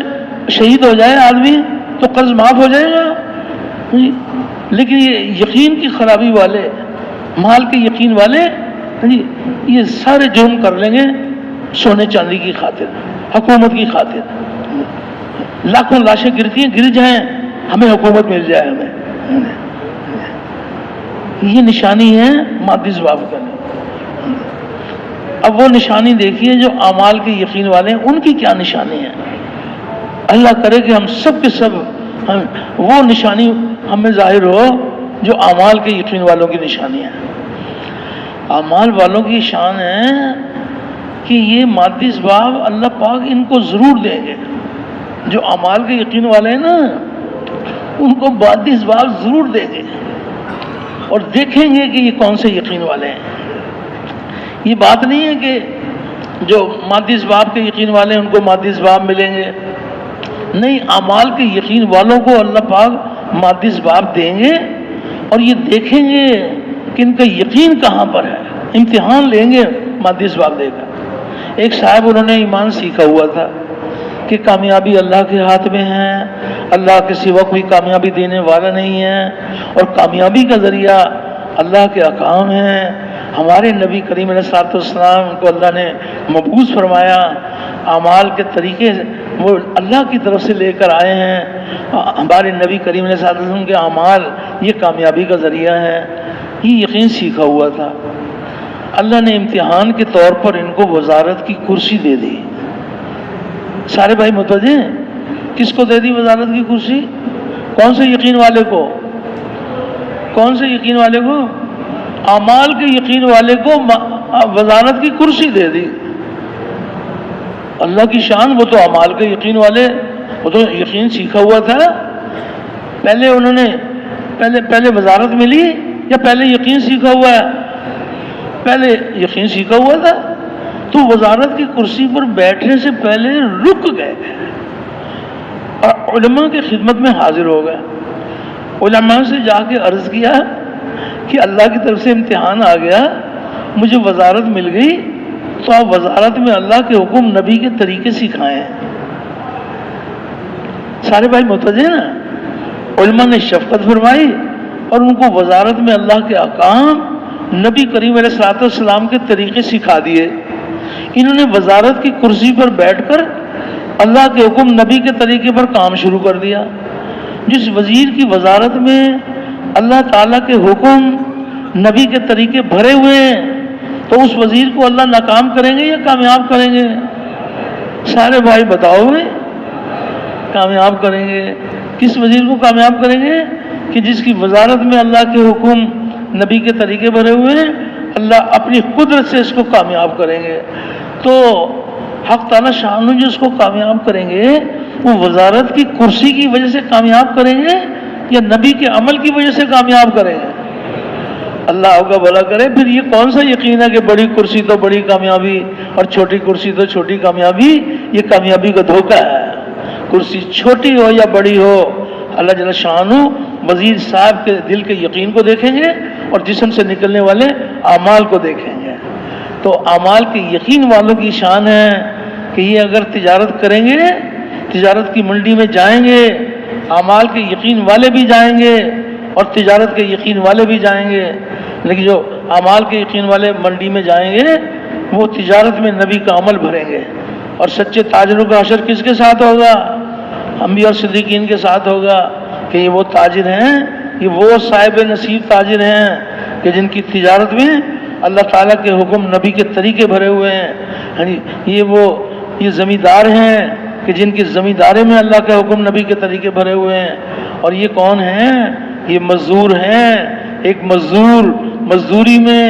شہید ہو جائے آدمی تو قرض معاف ہو جائے گا. لیکن یہ یقین کی خرابی والے, مال کے یقین والے, یہ سارے جرم کر لیں گے سونے چاندی کی خاطر, حکومت کی خاطر. لاکھوں لاشیں گرتی ہیں, گر جائیں, ہمیں حکومت مل جائے ہمیں. یہ نشانی ہے مادی اسباب کا. اب وہ نشانی دیکھیے جو اعمال کے یقین والے ہیں, ان کی کیا نشانی ہے. اللہ کرے کہ ہم سب کے سب وہ نشانی ہمیں ظاہر ہو جو اعمال کے یقین والوں کی نشانی ہے. اعمال والوں کی شان ہے کہ یہ مادی اسباب اللہ پاک ان کو ضرور دیں گے. جو اعمال کے یقین والے ہیں نا, ان کو مادی اسباب ضرور دیں گے, اور دیکھیں گے کہ یہ کون سے یقین والے ہیں. یہ بات نہیں ہے کہ جو مادی اسباب کے یقین والے ہیں ان کو مادی اسباب ملیں گے, نہیں, اعمال کے یقین والوں کو اللہ پاک مادی اسباب دیں گے, اور یہ دیکھیں گے کہ ان کا یقین کہاں پر ہے. امتحان لیں گے مادی اسباب دے کر. ایک صاحب, انہوں نے ایمان سیکھا ہوا تھا کہ کامیابی اللہ کے ہاتھ میں ہے, اللہ کے سوا کوئی کامیابی دینے والا نہیں ہے, اور کامیابی کا ذریعہ اللہ کے احکام ہیں. ہمارے نبی کریم علیہ السلام کو اللہ نے مبعوث فرمایا, اعمال کے طریقے وہ اللہ کی طرف سے لے کر آئے ہیں. ہمارے نبی کریم علیہ السلام کے اعمال یہ کامیابی کا ذریعہ ہے. یہ یقین سیکھا ہوا تھا. اللہ نے امتحان کے طور پر ان کو وزارت کی کرسی دے دی. سارے بھائی متوجہ ہیں, کس کو دے دی وزارت کی کرسی؟ کون سے یقین والے کو؟ کون سے یقین والے کو؟ اعمال کے یقین والے کو وزارت کی کرسی دے دی. اللہ کی شان, وہ تو اعمال کے یقین والے, وہ تو یقین سیکھا ہوا تھا. پہلے انہوں نے پہلے وزارت ملی یا پہلے یقین سیکھا ہوا ہے؟ پہلے یقین سیکھا ہوا تھا, تو وزارت کی کرسی پر بیٹھنے سے پہلے رک گئے اور علماء کی خدمت میں حاضر ہو گئے. علماء سے جا کے عرض کیا کہ اللہ کی طرف سے امتحان آ گیا, مجھے وزارت مل گئی, تو آپ وزارت میں اللہ کے حکم نبی کے طریقے سکھائیں. سارے بھائی متوجہ نا, علماء نے شفقت فرمائی اور ان کو وزارت میں اللہ کے احکام نبی کریم علیہ الصلوۃ والسلام کے طریقے سکھا دیے۔ انہوں نے وزارت کی کرسی پر بیٹھ کر اللہ کے حکم نبی کے طریقے پر کام شروع کر دیا۔ جس وزیر کی وزارت میں اللہ تعالیٰ کے حکم نبی کے طریقے بھرے ہوئے ہیں، تو اس وزیر کو اللہ ناکام کریں گے یا کامیاب کریں گے؟ سارے بھائی بتاؤ گے، کامیاب کریں گے۔ کس وزیر کو کامیاب کریں گے؟ کہ جس کی وزارت میں اللہ کے حکم نبی کے طریقے بھرے ہوئے ہیں، اللہ اپنی قدرت سے اس کو کامیاب کریں گے۔ تو حق تعالیٰ شان جو اس کو کامیاب کریں گے، وہ وزارت کی کرسی کی وجہ سے کامیاب کریں گے یا نبی کے عمل کی وجہ سے کامیاب کریں گے؟ اللہ آپ کا بھلا کرے۔ پھر یہ کون سا یقین ہے کہ بڑی کرسی تو بڑی کامیابی اور چھوٹی کرسی تو چھوٹی کامیابی؟ یہ کامیابی کا دھوکہ ہے۔ کرسی چھوٹی ہو یا بڑی ہو، اللہ جل شانہ وزیر صاحب کے دل کے یقین کو دیکھیں گے اور جسم سے نکلنے والے اعمال کو دیکھیں گے۔ تو اعمال کے یقین والوں کی شان ہے کہ یہ اگر تجارت کریں گے، تجارت کی منڈی میں جائیں گے، اعمال کے یقین والے بھی جائیں گے اور تجارت کے یقین والے بھی جائیں گے، لیکن جو اعمال کے یقین والے منڈی میں جائیں گے وہ تجارت میں نبی کا عمل بھریں گے۔ اور سچے تاجروں کا حشر کس کے ساتھ ہوگا؟ انبیاء اور صدیقین کے ساتھ ہوگا کہ یہ وہ تاجر ہیں، یہ وہ صاحب نصیب تاجر ہیں کہ جن کی تجارت میں اللہ تعالیٰ کے حکم نبی کے طریقے بھرے ہوئے ہیں۔ یہ زمیندار ہیں کہ جن کی زمینداری میں اللہ کا حکم نبی کے طریقے بھرے ہوئے ہیں۔ اور یہ کون ہیں؟ یہ مزدور ہیں۔ ایک مزدور مزدوری میں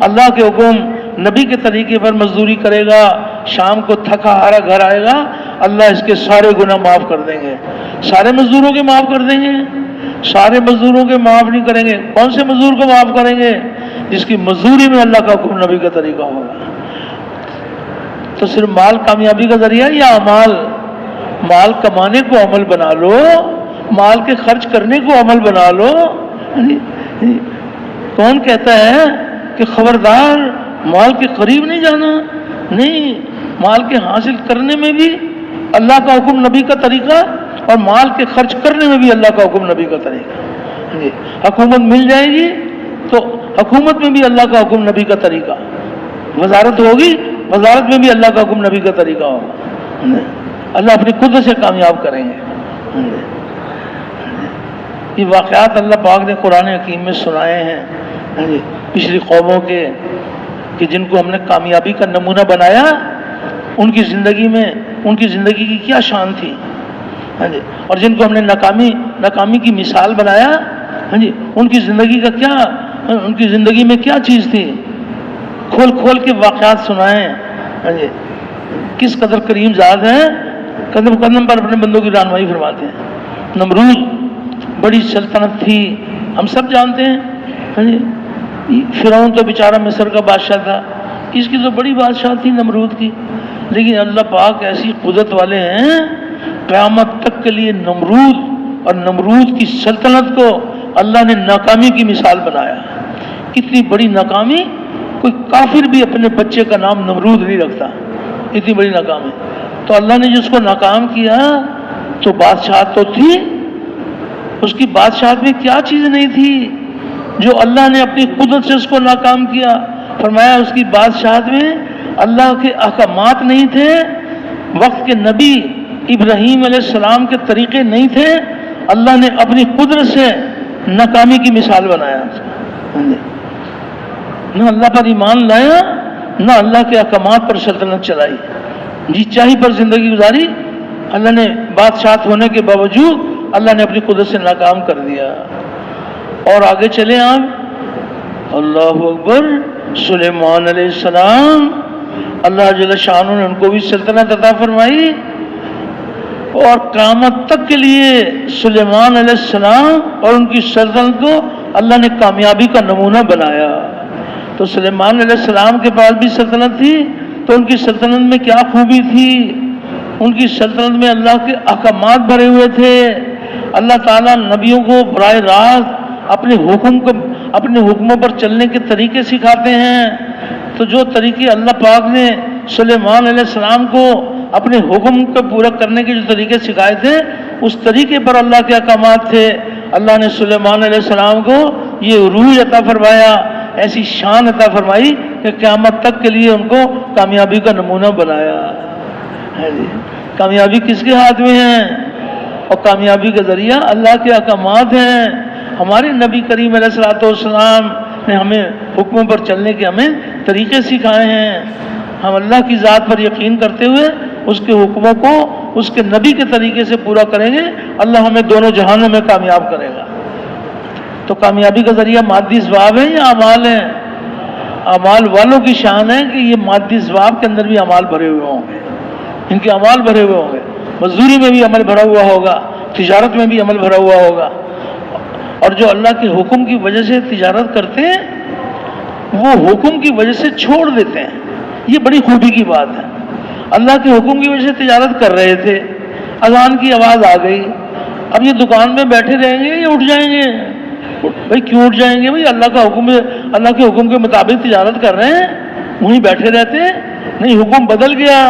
اللہ کے حکم نبی کے طریقے پر مزدوری کرے گا، شام کو تھکا ہارا گھر آئے گا، اللہ اس کے سارے گناہ معاف کر دیں گے۔ سارے مزدوروں کے معاف کر دیں گے؟ سارے مزدوروں کے معاف نہیں کریں گے۔ کون سے مزدور کو معاف کریں گے؟ جس کی مزدوری میں اللہ کا حکم نبی کا طریقہ ہوگا۔ تو صرف مال کامیابی کا ذریعہ یا عمل؟ مال کمانے کو عمل بنا لو، مال کے خرچ کرنے کو عمل بنا لو۔ کون کہتا ہے کہ خبردار مال کے قریب نہیں جانا؟ نہیں، مال کے حاصل کرنے میں بھی اللہ کا حکم نبی کا طریقہ اور مال کے خرچ کرنے میں بھی اللہ کا حکم نبی کا طریقہ۔ حکومت مل جائے گی تو حکومت میں بھی اللہ کا حکم نبی کا طریقہ، وزارت ہوگی وزارت میں بھی اللہ کا حکم نبی کا طریقہ ہوگا۔ اللہ اپنی قدرت سے کامیاب کریں گے۔ یہ واقعات اللہ پاک نے قرآن حکیم میں سنائے ہیں پچھلی قوموں کے، کہ جن کو ہم نے کامیابی کا نمونہ بنایا، ان کی زندگی میں ان کی زندگی کی کیا شان تھی، اور جن کو ہم نے ناکامی کی مثال بنایا، ان کی زندگی کا کیا، ان کی زندگی میں کیا چیز تھی، کھول کھول کے واقعات سنائیں۔ کس قدر کریم ذات ہیں، قدم قدم پر اپنے بندوں کی رہنمائی فرماتے ہیں۔ نمرود بڑی سلطنت تھی، ہم سب جانتے ہیں۔ فرعون تو بیچارہ مصر کا بادشاہ تھا، اس کی تو بڑی بادشاہ تھی نمرود کی، لیکن اللہ پاک ایسی قدرت والے ہیں، قیامت تک کے لیے نمرود اور نمرود کی سلطنت کو اللہ نے ناکامی کی مثال بنایا۔ اتنی بڑی ناکامی، کوئی کافر بھی اپنے بچے کا نام نمرود نہیں رکھتا، اتنی بڑی ناکامی۔ تو اللہ نے جس کو ناکام کیا تو بادشاہت تو تھی، اس کی بادشاہت میں کیا چیز نہیں تھی جو اللہ نے اپنی قدرت سے اس کو ناکام کیا؟ فرمایا اس کی بادشاہت میں اللہ کے احکامات نہیں تھے، وقت کے نبی ابراہیم علیہ السلام کے طریقے نہیں تھے، اللہ نے اپنی قدرت سے ناکامی کی مثال بنایا۔ نہ اللہ پر ایمان لایا، نہ اللہ کے احکامات پر سلطنت چلائی، جی چاہی پر زندگی گزاری۔ اللہ نے بادشاہت ہونے کے باوجود اللہ نے اپنی قدرت سے ناکام کر دیا۔ اور آگے چلیں آپ، اللہ اکبر، سلیمان علیہ السلام، اللہ جل شانہ نے ان کو بھی سلطنت عطا فرمائی، اور قیامت تک کے لیے سلیمان علیہ السلام اور ان کی سلطنت کو اللہ نے کامیابی کا نمونہ بنایا۔ تو سلیمان علیہ السلام کے پاس بھی سلطنت تھی، تو ان کی سلطنت میں کیا خوبی تھی؟ ان کی سلطنت میں اللہ کے احکامات بھرے ہوئے تھے۔ اللہ تعالیٰ نبیوں کو براہ راست اپنے حکموں پر چلنے کے طریقے سکھاتے ہیں۔ تو جو طریقے اللہ پاک نے سلیمان علیہ السلام کو اپنے حکم کو پورا کرنے کے جو طریقے سکھائے تھے، اس طریقے پر اللہ کے احکامات تھے، اللہ نے سلیمان علیہ السلام کو یہ عروج عطا فرمایا، ایسی شان عطا فرمائی کہ قیامت تک کے لیے ان کو کامیابی کا نمونہ بنایا ہے جی۔ کامیابی کس کے ہاتھ میں ہے؟ اور کامیابی کا ذریعہ اللہ کے احکامات ہیں۔ ہمارے نبی کریم علیہ الصلوۃ والسلام نے ہمیں حکموں پر چلنے کے ہمیں طریقے سکھائے ہیں۔ ہم اللہ کی ذات پر یقین کرتے ہوئے اس کے حکموں کو اس کے نبی کے طریقے سے پورا کریں گے، اللہ ہمیں دونوں جہانوں میں کامیاب کرے گا۔ تو کامیابی کا ذریعہ مادی اسباب ہے یا اعمال ہیں؟ اعمال والوں کی شان ہے کہ یہ مادی اسباب کے اندر بھی اعمال بھرے ہوئے ہوں گے، ان کے اعمال بھرے ہوئے ہوں گے، مزدوری میں بھی عمل بھرا ہوا ہوگا، تجارت میں بھی عمل بھرا ہوا ہوگا۔ اور جو اللہ کے حکم کی وجہ سے تجارت کرتے ہیں وہ حکم کی وجہ سے چھوڑ دیتے ہیں، یہ بڑی خوبی کی بات ہے۔ اللہ کے حکم کی وجہ سے تجارت کر رہے تھے، اذان کی آواز آ گئی، اب یہ دکان میں بیٹھے رہیں گے یا اٹھ جائیں گے؟ بھائی کیوں اٹھ جائیں گے؟ بھائی اللہ کا حکم ہے، اللہ کے حکم کے مطابق تجارت کر رہے ہیں، وہیں بیٹھے رہتے ہیں؟ نہیں، حکم بدل گیا،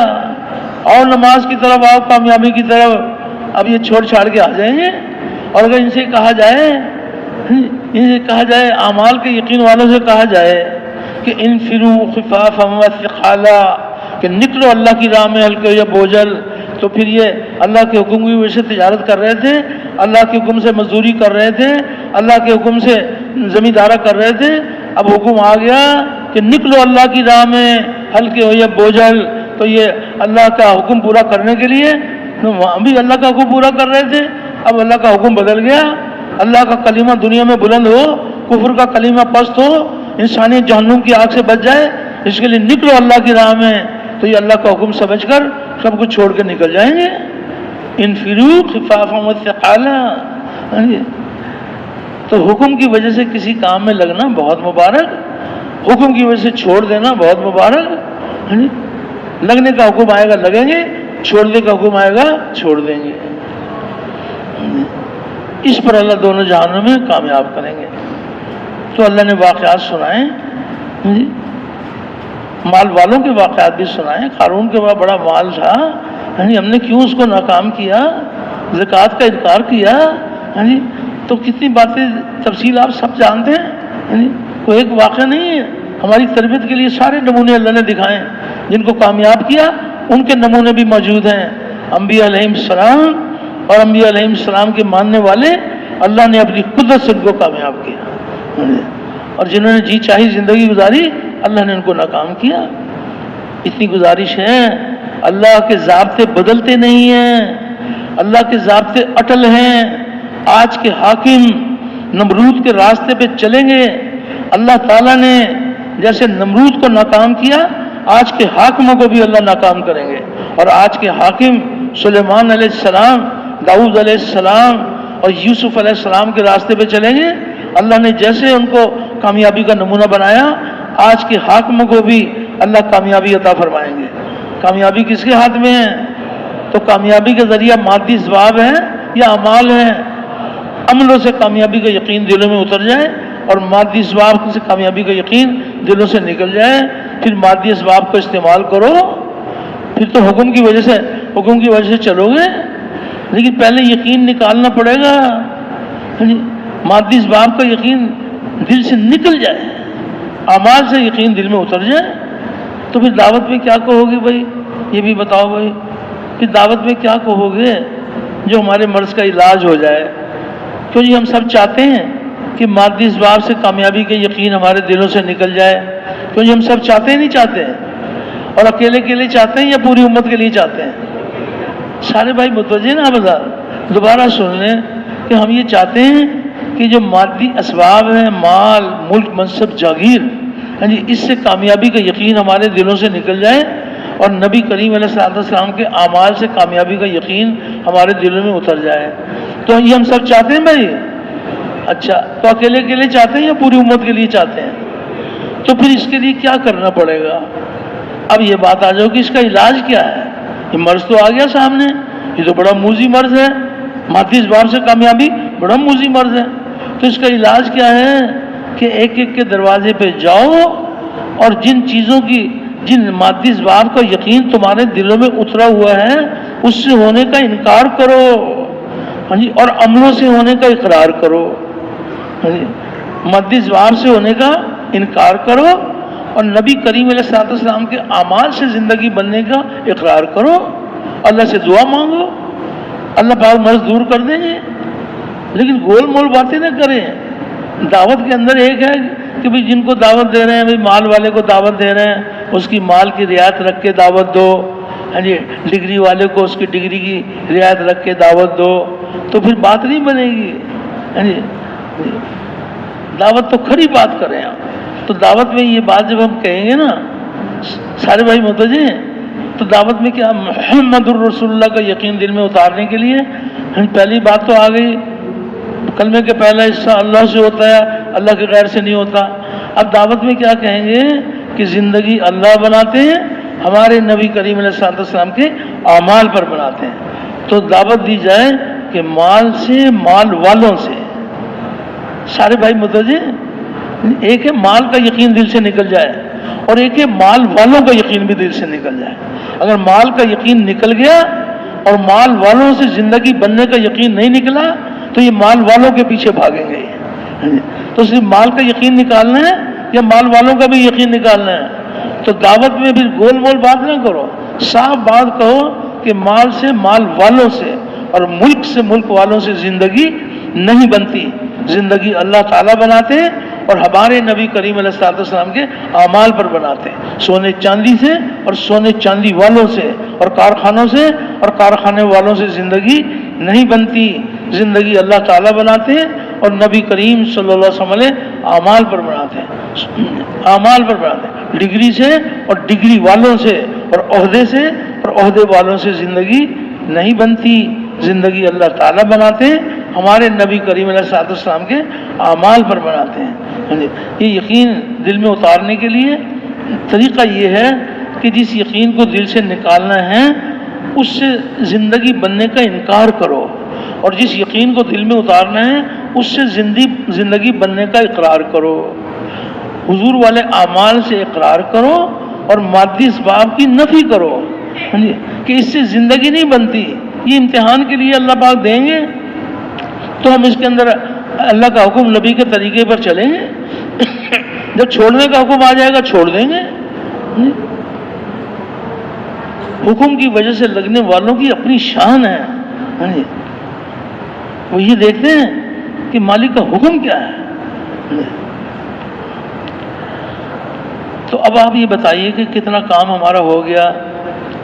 اور نماز کی طرف آؤ، کامیابی کی طرف، اب یہ چھوڑ چھاڑ کے آ جائیں گے۔ اور اگر ان سے کہا جائے اعمال کے یقین والوں سے کہا جائے کہ انفروا خفافا وثقالا، کہ نکلو اللہ کی راہ میں ہلکے یا بوجھل، تو پھر یہ اللہ کے حکم کی وجہ سے تجارت کر رہے تھے، اللہ کے حکم سے مزدوری کر رہے تھے، اللہ کے حکم سے زمیندارہ کر رہے تھے، اب حکم آ گیا کہ نکلو اللہ کی راہ میں ہلکے ہو یا بوجھل، تو یہ اللہ کا حکم پورا کرنے کے لیے ہم بھی اللہ کا حکم پورا کر رہے تھے، اب اللہ کا حکم بدل گیا، اللہ کا کلمہ دنیا میں بلند ہو، کفر کا کلمہ پست ہو، انسانیت جہنم کی آگ سے بچ جائے، اس کے لیے نکلو اللہ کی راہ میں، تو یہ اللہ کا حکم سمجھ کر سب کچھ چھوڑ کے نکل جائیں گے۔ انفروا خفافا وثقالا، تو حکم کی وجہ سے کسی کام میں لگنا بہت مبارک، حکم کی وجہ سے چھوڑ دینا بہت مبارک۔ لگنے کا حکم آئے گا لگیں گے، چھوڑنے کا حکم آئے گا چھوڑ دیں گے۔ اس پر اللہ دونوں جہانوں میں کامیاب کریں گے۔ تو اللہ نے واقعات سنائے، مال والوں کے واقعات بھی سنائے۔ قارون کے پاس بڑا مال تھا، ہم نے کیوں اس کو ناکام کیا، زکوٰۃ کا انکار کیا، تو کتنی باتیں تفصیل آپ سب جانتے ہیں، کوئی ایک واقعہ نہیں ہے۔ ہماری تربیت کے لیے سارے نمونے اللہ نے دکھائے، جن کو کامیاب کیا ان کے نمونے بھی موجود ہیں۔ انبیاء علیہ السلام اور انبیاء علیہ السلام کے ماننے والے، اللہ نے اپنی قدرت سے ان کو کامیاب کیا، اور جنہوں نے جی چاہی زندگی گزاری اللہ نے ان کو ناکام کیا۔ اتنی گزارش ہے، اللہ کے ضابطے بدلتے نہیں ہیں، اللہ کے ضابطے اٹل ہیں۔ آج کے حاکم نمرود کے راستے پہ چلیں گے، اللہ تعالیٰ نے جیسے نمرود کو ناکام کیا، آج کے حاکموں کو بھی اللہ ناکام کریں گے۔ اور آج کے حاکم سلیمان علیہ السلام، داؤد علیہ السلام اور یوسف علیہ السلام کے راستے پہ چلیں گے، اللہ نے جیسے ان کو کامیابی کا نمونہ بنایا، آج کے حاکموں کو بھی اللہ کامیابی عطا فرمائیں گے۔ کامیابی کس کے ہاتھ میں ہے؟ تو کامیابی کا ذریعہ مادی اسباب ہے یا اعمال ہے؟ عملوں سے کامیابی کا یقین دلوں میں اتر جائے اور مادی اسباب سے کامیابی کا یقین دلوں سے نکل جائے، پھر مادی اسباب کو استعمال کرو، پھر تو حکم کی وجہ سے چلو گے، لیکن پہلے یقین نکالنا پڑے گا، مادی اسباب کا یقین دل سے نکل جائے، اعمال سے یقین دل میں اتر جائے، تو پھر دعوت میں کیا کہو گے بھائی؟ یہ بھی بتاؤ بھائی کہ دعوت میں کیا کہو گے جو ہمارے مرض کا علاج ہو جائے؟ کیوں جی ہم سب چاہتے ہیں کہ مادی اسباب سے کامیابی کے یقین ہمارے دلوں سے نکل جائے، کیوں جی ہم سب چاہتے ہیں؟ نہیں چاہتے ہیں؟ اور اکیلے کے لیے چاہتے ہیں یا پوری امت کے لیے چاہتے ہیں؟ سارے بھائی متوجہ نا بازار دوبارہ سن لیں کہ ہم یہ چاہتے ہیں کہ جو مادی اسباب ہیں، مال، ملک، منصب، جاگیر، اس سے کامیابی کا یقین ہمارے دلوں سے نکل جائے اور نبی کریم علیہ السلام کے اعمال سے کامیابی کا یقین ہمارے دلوں میں اتر جائے۔ تو یہ ہم سب چاہتے ہیں بھائی؟ اچھا، تو اکیلے کے لیے چاہتے ہیں یا پوری امت کے لیے چاہتے ہیں؟ تو پھر اس کے لیے کیا کرنا پڑے گا؟ اب یہ بات آ جاؤ کہ اس کا علاج کیا ہے۔ یہ مرض تو آ گیا سامنے، یہ تو بڑا موذی مرض ہے، مادی اسباب سے کامیابی بڑا موذی مرض ہے۔ تو اس کا علاج کیا ہے کہ ایک ایک کے دروازے پہ جاؤ اور جن مادی اسباب کا یقین تمہارے دلوں میں اترا ہوا ہے اس سے ہونے کا انکار کرو، ہاں جی، اور عملوں سے ہونے کا اقرار کرو، ہاں جی، مادی زبان سے ہونے کا انکار کرو، اور نبی کریم علیہ السلام کے اعمال سے زندگی بننے کا اقرار کرو، اللہ سے دعا مانگو، اللہ پاک مرض دور کر دیں گے۔ لیکن گول مول باتیں نہ کریں۔ دعوت کے اندر ایک ہے کہ بھئی جن کو دعوت دے رہے ہیں، بھئی مال والے کو دعوت دے رہے ہیں، اس کی مال کی رعایت رکھ کے دعوت دو، ہاں جی، ڈگری والے کو اس کی ڈگری کی رعایت رکھ کے دعوت دو، تو پھر بات نہیں بنے گی، ہاں جی۔ دعوت تو کھری بات کریں آپ۔ تو دعوت میں یہ بات جب ہم کہیں گے نا سارے بھائی متوجہ ہیں، تو دعوت میں کیا محمد الرسول اللہ کا یقین دل میں اتارنے کے لیے پہلی بات تو آ گئی، کلمے کے پہلا حصہ اللہ سے ہوتا ہے، اللہ کے غیر سے نہیں ہوتا۔ اب دعوت میں کیا کہیں گے کہ زندگی اللہ بناتے ہیں، ہمارے نبی کریم علیہ السلام کے اعمال پر بناتے ہیں۔ تو دعوت دی جائے کہ مال سے، مال والوں سے، سارے بھائی متوجہ، ایک ہے مال کا یقین دل سے نکل جائے، اور ایک ہے مال والوں کا یقین بھی دل سے نکل جائے۔ اگر مال کا یقین نکل گیا اور مال والوں سے زندگی بننے کا یقین نہیں نکلا تو یہ مال والوں کے پیچھے بھاگیں گے۔ تو صرف مال کا یقین نکالنا ہے یا مال والوں کا بھی یقین نکالنا ہے؟ تو دعوت میں بھی گول مول بات نہ کرو، صاف بات کہو کہ مال سے، مال والوں سے، اور ملک سے، ملک والوں سے زندگی نہیں بنتی، زندگی اللہ تعالیٰ بناتے ہیں اور ہمارے نبی کریم علیہ السلام کے اعمال پر بناتے ہیں۔ سونے چاندی سے اور سونے چاندی والوں سے اور کارخانوں سے اور کارخانے والوں سے زندگی نہیں بنتی، زندگی اللہ تعالیٰ بناتے ہیں اور نبی کریم صلی اللہ علیہ وسلم اعمال پر بناتے ہیں، اعمال پر بناتے ہیں۔ ڈگری سے اور ڈگری والوں سے اور عہدے سے اور عہدے والوں سے زندگی نہیں بنتی، زندگی اللہ تعالیٰ بناتے ہیں، ہمارے نبی کریم علیہ السلام کے اعمال پر بناتے ہیں۔ یہ یقین دل میں اتارنے کے لیے طریقہ یہ ہے کہ جس یقین کو دل سے نکالنا ہے اس سے زندگی بننے کا انکار کرو، اور جس یقین کو دل میں اتارنا ہے اس سے زندگی بننے کا اقرار کرو۔ حضور والے اعمال سے اقرار کرو اور مادی اسباب کی نفی کرو کہ اس سے زندگی نہیں بنتی۔ یہ امتحان کے لیے اللہ پاک دیں گے تو ہم اس کے اندر اللہ کا حکم، نبی کے طریقے پر چلیں گے۔ جب چھوڑنے کا حکم آ جائے گا چھوڑ دیں گے۔ حکم کی وجہ سے لگنے والوں کی اپنی شان ہے، وہ یہ دیکھتے ہیں کہ مالک کا حکم کیا ہے۔ تو اب آپ یہ بتائیے کہ کتنا کام ہمارا ہو گیا۔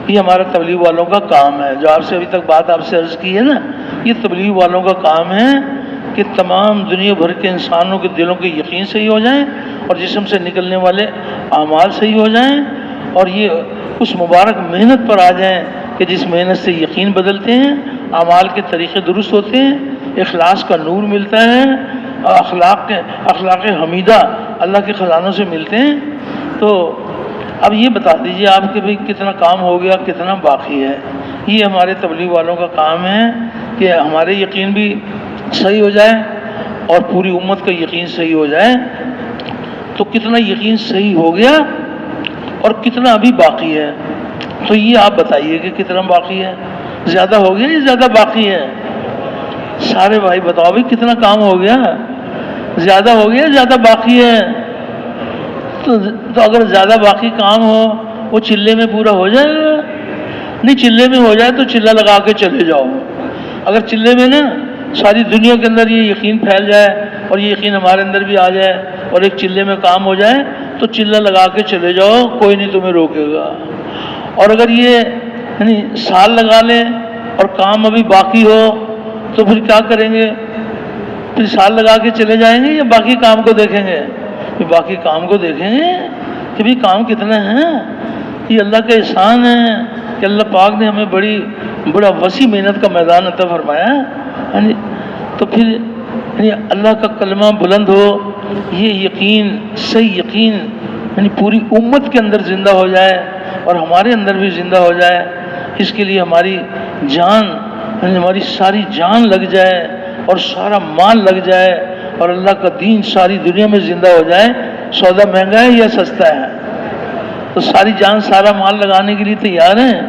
یہ ہمارا تبلیغ والوں کا کام ہے، جو آپ سے ابھی تک بات آپ سے عرض کی ہے نا، یہ تبلیغ والوں کا کام ہے کہ تمام دنیا بھر کے انسانوں کے دلوں کے یقین صحیح ہو جائیں اور جسم سے نکلنے والے اعمال صحیح ہو جائیں، اور یہ اس مبارک محنت پر آ جائیں کہ جس محنت سے یقین بدلتے ہیں، اعمال کے طریقے درست ہوتے ہیں، اخلاص کا نور ملتا ہے، اخلاق حمیدہ اللہ کے خزانوں سے ملتے ہیں۔ تو اب یہ بتا دیجئے آپ کہ بھئی کتنا کام ہو گیا، کتنا باقی ہے۔ یہ ہمارے تبلیغ والوں کا کام ہے کہ ہمارے یقین بھی صحیح ہو جائے اور پوری امت کا یقین صحیح ہو جائے۔ تو کتنا یقین صحیح ہو گیا اور کتنا ابھی باقی ہے، تو یہ آپ بتائیے کہ کتنا باقی ہے، زیادہ ہو گیا یا زیادہ باقی ہے؟ سارے بھائی بتاؤ بھی کتنا کام ہو گیا، زیادہ ہو گیا زیادہ باقی ہے؟ تو اگر زیادہ باقی کام ہو وہ چلے میں پورا ہو جائے گا؟ نہیں، چلے میں ہو جائے تو چلہ لگا کے چلے جاؤ۔ اگر چلے میں نا ساری دنیا کے اندر یہ یقین پھیل جائے اور یہ یقین ہمارے اندر بھی آ جائے اور ایک چلے میں کام ہو جائے تو چلہ لگا کے چلے جاؤ، کوئی نہیں تمہیں روکے گا۔ اور اگر یہ سال لگا لیں اور کام ابھی باقی ہو تو پھر کیا کریں گے؟ پھر سال لگا کے چلے جائیں گے یا باقی کام کو دیکھیں گے؟ پھر باقی کام کو دیکھیں گے کہ بھی کام کتنے ہیں۔ یہ اللہ کا احسان ہے کہ اللہ پاک نے ہمیں بڑا وسیع محنت کا میدان عطا فرمایا ہے۔ تو پھر اللہ کا کلمہ بلند ہو، یہ یقین، صحیح یقین پوری امت کے اندر زندہ ہو جائے اور ہمارے اندر بھی زندہ ہو جائے۔ اس کے لیے ہماری جان، ہماری ساری جان لگ جائے اور سارا مال لگ جائے اور اللہ کا دین ساری دنیا میں زندہ ہو جائے۔ سودا مہنگا ہے یا سستا ہے؟ تو ساری جان، سارا مال لگانے کے لیے تیار ہیں؟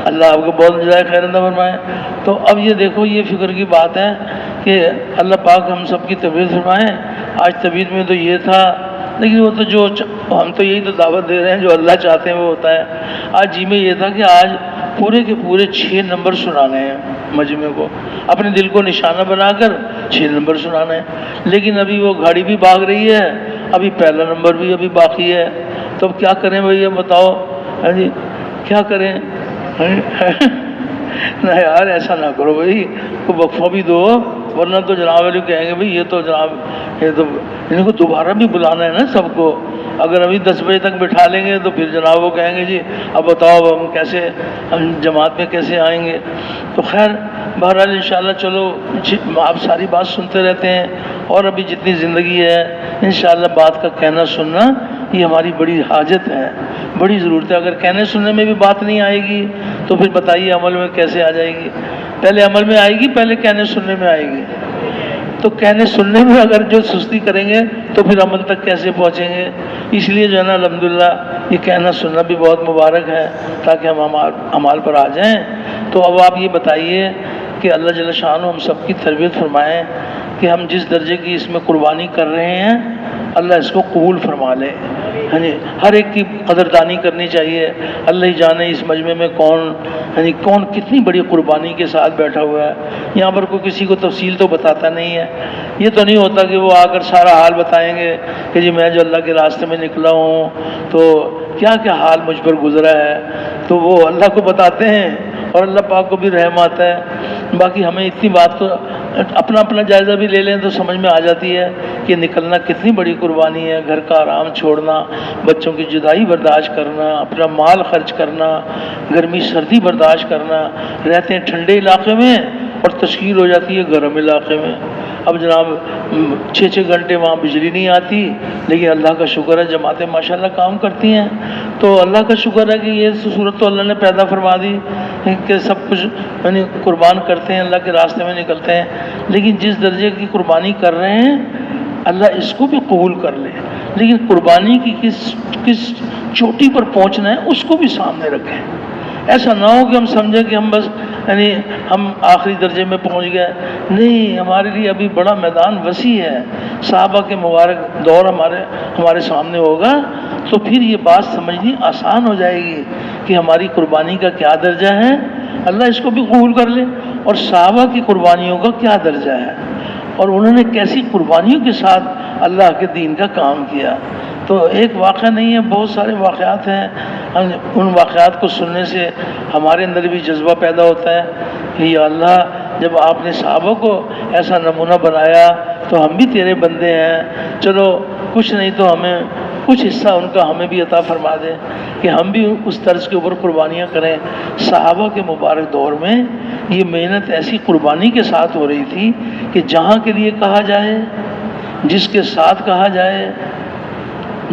اللہ آپ کو بہت جزائے خیر عطا فرمائے۔ تو اب یہ دیکھو، یہ فکر کی بات ہے کہ اللہ پاک ہم سب کی طبیعت فرمائیں۔ آج طبیعت میں تو یہ تھا، لیکن وہ تو جو ہم تو یہی تو دعوت دے رہے ہیں، جو اللہ چاہتے ہیں وہ ہوتا ہے۔ آج جی میں یہ تھا کہ آج پورے کے پورے 6 نمبر سنانے ہیں مجمع کو، اپنے دل کو نشانہ بنا کر 6 نمبر سنانے ہیں۔ لیکن ابھی وہ گاڑی بھی بھاگ رہی ہے، ابھی پہلا نمبر بھی ابھی باقی ہے، تو اب کیا کریں بھائی، بتاؤ جی کیا کریں؟ نہ یار ایسا نہ کرو بھائی، کو وقفہ بھی دو، ورنہ تو جناب علی کہیں گے بھائی یہ تو جناب یہ تو ان کو دوبارہ بھی بلانا ہے نا سب کو۔ اگر ابھی 10 بجے تک بٹھا لیں گے تو پھر جناب وہ کہیں گے جی اب بتاؤ اب ہم جماعت میں کیسے آئیں گے۔ تو خیر بہرحال انشاءاللہ چلو، آپ ساری بات سنتے رہتے ہیں، اور ابھی جتنی زندگی ہے انشاءاللہ بات کا کہنا سننا یہ ہماری بڑی حاجت ہے، بڑی ضرورت ہے۔ اگر کہنے سننے میں بھی بات نہیں آئے گی تو پھر بتائیے عمل میں کیسے آ جائے گی؟ پہلے عمل میں آئے گی، پہلے کہنے سننے میں آئے گی؟ تو کہنے سننے میں اگر جو سستی کریں گے تو پھر عمل تک کیسے پہنچیں گے؟ اس لیے جو ہے نا الحمدللہ یہ کہنا سننا بھی بہت مبارک ہے، تاکہ ہم عمال پر آ جائیں۔ تو اب آپ یہ بتائیے کہ اللہ جل شانہ ہم سب کی تربیت فرمائیں کہ ہم جس درجے کی اس میں قربانی کر رہے ہیں اللہ اس کو قبول فرما لے۔ ہر ایک کی قدردانی کرنی چاہیے۔ اللہ ہی جانے اس مجمع میں کون کتنی بڑی قربانی کے ساتھ بیٹھا ہوا ہے۔ یہاں پر کوئی کسی کو تفصیل تو بتاتا نہیں ہے۔ یہ تو نہیں ہوتا کہ وہ آ کر سارا حال بتائیں گے کہ جی میں جو اللہ کے راستے میں نکلا ہوں تو کیا کیا حال مجھ پر گزرا ہے، تو وہ اللہ کو بتاتے ہیں اور اللہ پاک کو بھی رحم آتا ہے۔ باقی ہمیں اتنی بات تو اپنا جائزہ بھی لے لیں تو سمجھ میں آ جاتی ہے کہ نکلنا کتنی بڑی قربانی ہے۔ گھر کا آرام چھوڑنا، بچوں کی جدائی برداشت کرنا، اپنا مال خرچ کرنا، گرمی سردی برداشت کرنا، رہتے ہیں ٹھنڈے علاقے میں اور تشکیل ہو جاتی ہے گرم علاقے میں۔ اب جناب 6 گھنٹے وہاں بجلی نہیں آتی، لیکن اللہ کا شکر ہے جماعتیں ماشاءاللہ کام کرتی ہیں۔ تو اللہ کا شکر ہے کہ یہ صورت تو اللہ نے پیدا فرما دی کہ سب کچھ قربان کرتے ہیں، اللہ کے راستے میں نکلتے ہیں۔ لیکن جس درجے کی قربانی کر رہے ہیں اللہ اس کو بھی قبول کر لے، لیکن قربانی کی کس چوٹی پر پہنچنا ہے اس کو بھی سامنے رکھیں۔ ایسا نہ ہو کہ ہم سمجھیں کہ ہم بس ہم آخری درجے میں پہنچ گئے، نہیں، ہمارے لیے ابھی بڑا میدان وسیع ہے۔ صحابہ کے مبارک دور ہمارے سامنے ہوگا تو پھر یہ بات سمجھنی آسان ہو جائے گی کہ ہماری قربانی کا کیا درجہ ہے، اللہ اس کو بھی قبول کر لے، اور صحابہ کی قربانیوں کا کیا درجہ ہے، اور انہوں نے کیسی قربانیوں کے ساتھ اللہ کے دین کا کام کیا۔ تو ایک واقعہ نہیں ہے، بہت سارے واقعات ہیں۔ ان واقعات کو سننے سے ہمارے اندر بھی جذبہ پیدا ہوتا ہے کہ یا اللہ جب آپ نے صحابہ کو ایسا نمونہ بنایا تو ہم بھی تیرے بندے ہیں، چلو کچھ نہیں تو ہمیں کچھ حصہ ان کا ہمیں بھی عطا فرما دے کہ ہم بھی اس طرز کے اوپر قربانیاں کریں۔ صحابہ کے مبارک دور میں یہ محنت ایسی قربانی کے ساتھ ہو رہی تھی کہ جہاں کے لیے کہا جائے، جس کے ساتھ کہا جائے،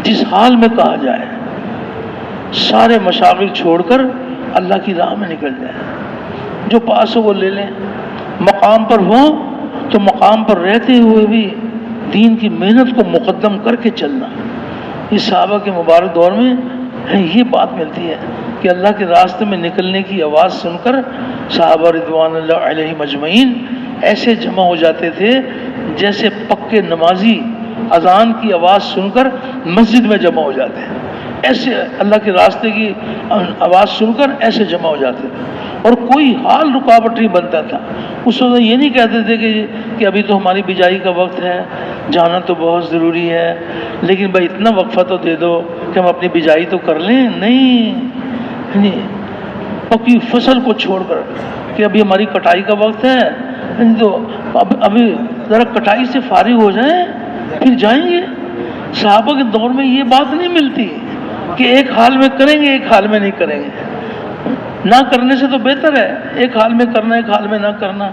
جس حال میں کہا جائے، سارے مشاغل چھوڑ کر اللہ کی راہ میں نکل جائیں، جو پاس ہو وہ لے لیں۔ مقام پر ہوں تو مقام پر رہتے ہوئے بھی دین کی محنت کو مقدم کر کے چلنا۔ اس صحابہ کے مبارک دور میں یہ بات ملتی ہے کہ اللہ کے راستے میں نکلنے کی آواز سن کر صحابہ رضوان اللہ علیہ مجمعین ایسے جمع ہو جاتے تھے جیسے پکے نمازی اذان کی آواز سن کر مسجد میں جمع ہو جاتے ہیں، ایسے اللہ کے راستے کی آواز سن کر ایسے جمع ہو جاتے تھے، اور کوئی حال رکاوٹ نہیں بنتا تھا۔ اس وقت یہ نہیں کہتے تھے کہ ابھی تو ہماری بجائی کا وقت ہے، جانا تو بہت ضروری ہے، لیکن بھائی اتنا وقفہ تو دے دو کہ ہم اپنی بجائی تو کر لیں۔ نہیں، پکی فصل کو چھوڑ کر کہ ابھی ہماری کٹائی کا وقت ہے، تو ابھی ذرا کٹائی سے فارغ ہو جائیں پھر جائیں گے۔ صحابہ کے دور میں یہ بات نہیں ملتی کہ ایک حال میں کریں گے ایک حال میں نہیں کریں گے۔ نہ کرنے سے تو بہتر ہے، ایک حال میں کرنا ایک حال میں نہ کرنا،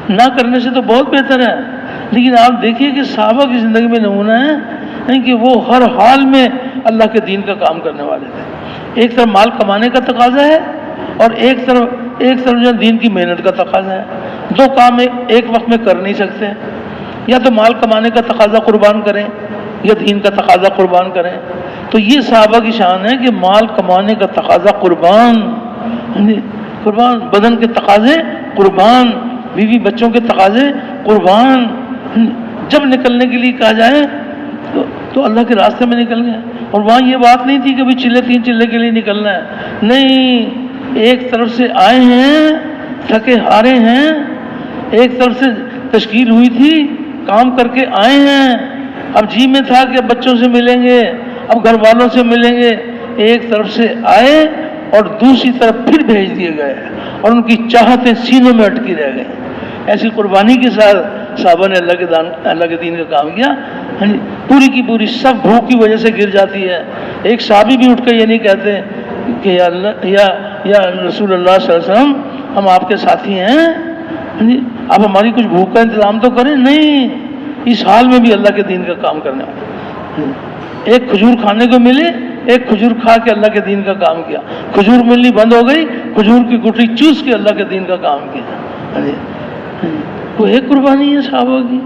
نہ کرنے سے تو بہت بہتر ہے۔ لیکن آپ دیکھیے کہ صحابہ کی زندگی میں نمونہ ہے کہ وہ ہر حال میں اللہ کے دین کا کام کرنے والے تھے۔ ایک طرف مال کمانے کا تقاضا ہے اور ایک طرف جو دین کی محنت کا تقاضا ہے۔ دو کام ایک وقت میں کر نہیں سکتے، یا تو مال کمانے کا تقاضا قربان کریں یا دین کا تقاضا قربان کریں۔ تو یہ صحابہ کی شان ہے کہ مال کمانے کا تقاضا قربان، قربان بدن کے تقاضے قربان، بیوی بچوں کے تقاضے قربان، جب نکلنے کے لیے کہا جائے تو اللہ کے راستے میں نکل گئے۔ اور وہاں یہ بات نہیں تھی کہ بھی چلے 3 چلے کے لیے نکلنا ہے، نہیں، ایک طرف سے آئے ہیں تھکے ہارے ہیں، ایک طرف سے تشکیل ہوئی تھی کام کر کے آئے ہیں، اب جی میں تھا کہ بچوں سے ملیں گے، اب گھر والوں سے ملیں گے، ایک طرف سے آئے اور دوسری طرف پھر بھیج دیے گئے اور ان کی چاہتیں سینوں میں اٹکی رہ گئیں۔ ایسی قربانی کے ساتھ صحابہ نے اللہ کے دین کا کام کیا۔ پوری کی پوری سب بھوک کی وجہ سے گر جاتی ہے، ایک صحابی بھی اٹھ کے یہ نہیں کہتے کہ یا اللہ یا رسول اللہ صلی اللہ علیہ وسلم ہم آپ کے ساتھی ہیں، آپ ہماری کچھ بھوک کا انتظام تو کریں، نہیں، اس حال میں بھی اللہ کے دین کا کام کرنے والے۔ ایک کھجور کھانے کو ملے، ایک کھجور کھا کے اللہ کے دین کا کام کیا، کھجور ملنی بند ہو گئی، کھجور کی گٹھی چوس کے اللہ کے دین کا کام کیا۔ وہ ایک قربانی ہے صحابہ کی،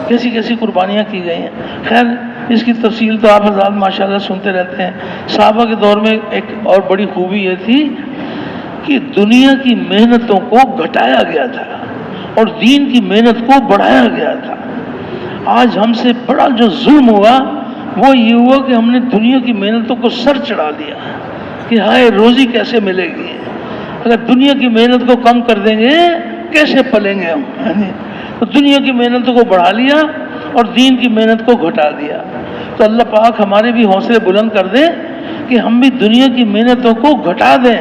کیسی کیسی قربانیاں کی گئی ہیں۔ خیر اس کی تفصیل تو آپ حضرات ماشاءاللہ سنتے رہتے ہیں۔ صحابہ کے دور میں ایک اور بڑی خوبی یہ تھی کہ دنیا کی محنتوں کو گھٹایا گیا تھا اور دین کی محنت کو بڑھایا گیا تھا۔ آج ہم سے بڑا جو ظلم ہوا وہ یہ ہوا کہ ہم نے دنیا کی محنتوں کو سر چڑھا دیا کہ ہائے روزی کیسے ملے گی، اگر دنیا کی محنت کو کم کر دیں گے کیسے پلیں گے ہم، تو دنیا کی محنتوں کو بڑھا لیا اور دین کی محنت کو گھٹا دیا۔ تو اللہ پاک ہمارے بھی حوصلے بلند کر دے کہ ہم بھی دنیا کی محنتوں کو گھٹا دیں۔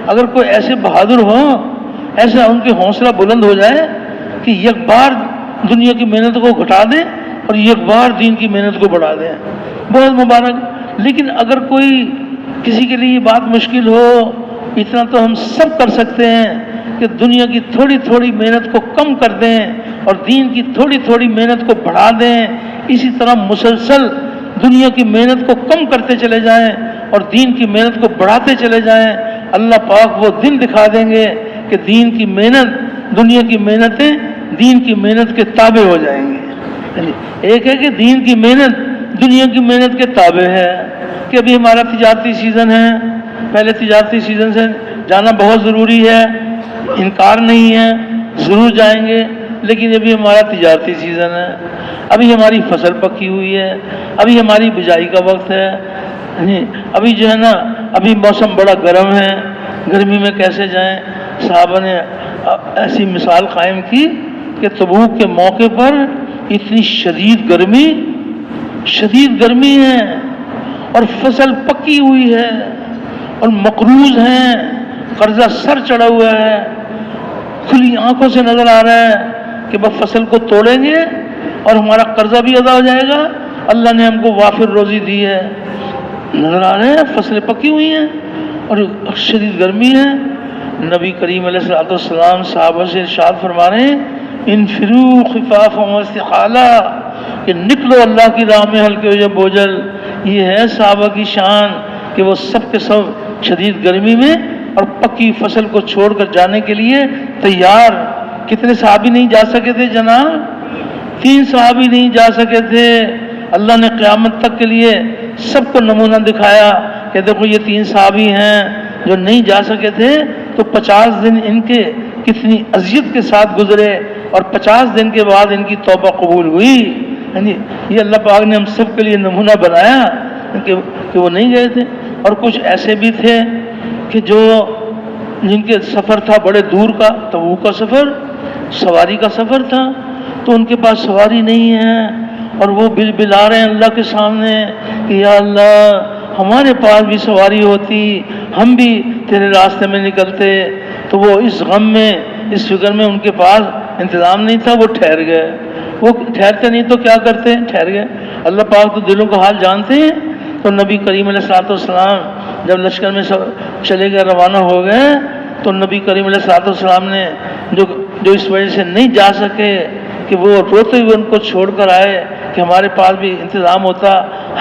اگر کوئی ایسے بہادر ہو، ایسا ان کے حوصلہ بلند ہو جائے کہ یک بار دنیا کی محنت کو گھٹا دیں اور یک بار دین کی محنت کو بڑھا دیں، بہت مبارک۔ لیکن اگر کوئی کسی کے لیے یہ بات مشکل ہو، اتنا تو ہم سب کر سکتے ہیں کہ دنیا کی تھوڑی تھوڑی محنت کو کم کر دیں اور دین کی تھوڑی تھوڑی محنت کو بڑھا دیں، اسی طرح مسلسل دنیا کی محنت کو کم کرتے چلے جائیں اور دین کی محنت کو بڑھاتے چلے جائیں، اللہ پاک وہ دن دکھا دیں گے کہ دین کی محنت، دنیا کی محنتیں دین کی محنت کے تابع ہو جائیں گے۔ ایک ہے کہ دین کی محنت دنیا کی محنت کے تابع ہے کہ ابھی ہمارا تجارتی سیزن ہے، پہلے تجارتی سیزن سے جانا بہت ضروری ہے، انکار نہیں ہے، ضرور جائیں گے، لیکن ابھی ہمارا تجارتی سیزن ہے، ابھی ہماری فصل پکی ہوئی ہے، ابھی ہماری بجائی کا وقت ہے، ابھی جو ہے نا ابھی موسم بڑا گرم ہے، گرمی میں کیسے جائیں۔ صحابہ نے ایسی مثال قائم کی کہ تبوک کے موقع پر اتنی شدید گرمی ہے اور فصل پکی ہوئی ہے اور مقروض ہیں، قرضہ سر چڑھا ہوا ہے، کھلی آنکھوں سے نظر آ رہا ہے کہ بس فصل کو توڑیں گے اور ہمارا قرضہ بھی ادا ہو جائے گا، اللہ نے ہم کو وافر روزی دی ہے، نظر آ رہے ہیں فصلیں پکی ہوئی ہیں اور شدید گرمی ہے۔ نبی کریم علیہ الصلوۃ والسلام صحابہ سے ارشاد فرما رہے ہیں انفروا خفافا واستقالا، کہ نکلو اللہ کی راہ میں ہلکے ہو بوجھل۔ یہ ہے صحابہ کی شان کہ وہ سب کے سب شدید گرمی میں اور پکی فصل کو چھوڑ کر جانے کے لیے تیار۔ کتنے صحابی نہیں جا سکے تھے جناب؟ 3 صحابی نہیں جا سکے تھے۔ اللہ نے قیامت تک کے لیے سب کو نمونہ دکھایا کہ دیکھو یہ 3 صحابی ہیں جو نہیں جا سکے تھے، تو 50 دن ان کے کتنی اذیت کے ساتھ گزرے اور 50 دن کے بعد ان کی توبہ قبول ہوئی۔ یہ اللہ پاک نے ہم سب کے لیے نمونہ بنایا کہ وہ نہیں گئے تھے۔ اور کچھ ایسے بھی تھے کہ جن کے سفر تھا بڑے دور کا، تبوک کا سفر، سواری کا سفر تھا، تو ان کے پاس سواری نہیں ہے اور وہ بلا رہے ہیں اللہ کے سامنے کہ یا اللہ ہمارے پاس بھی سواری ہوتی، ہم بھی تیرے راستے میں نکلتے۔ تو وہ اس غم میں، اس فکر میں ان کے پاس انتظام نہیں تھا، وہ ٹھہر گئے۔ وہ ٹھہرتے نہیں تو کیا کرتے؟ ٹھہر گئے۔ اللہ پاک تو دلوں کا حال جانتے ہیں۔ تو نبی کریم علیہ الصلوۃ والسلام جب لشکر میں چلے گئے، روانہ ہو گئے، تو نبی کریم علیہ الصلوۃ والسلام نے جو اس وجہ سے نہیں جا سکے کہ وہ روتے ہوئے ان کو چھوڑ کر آئے کہ ہمارے پاس بھی انتظام ہوتا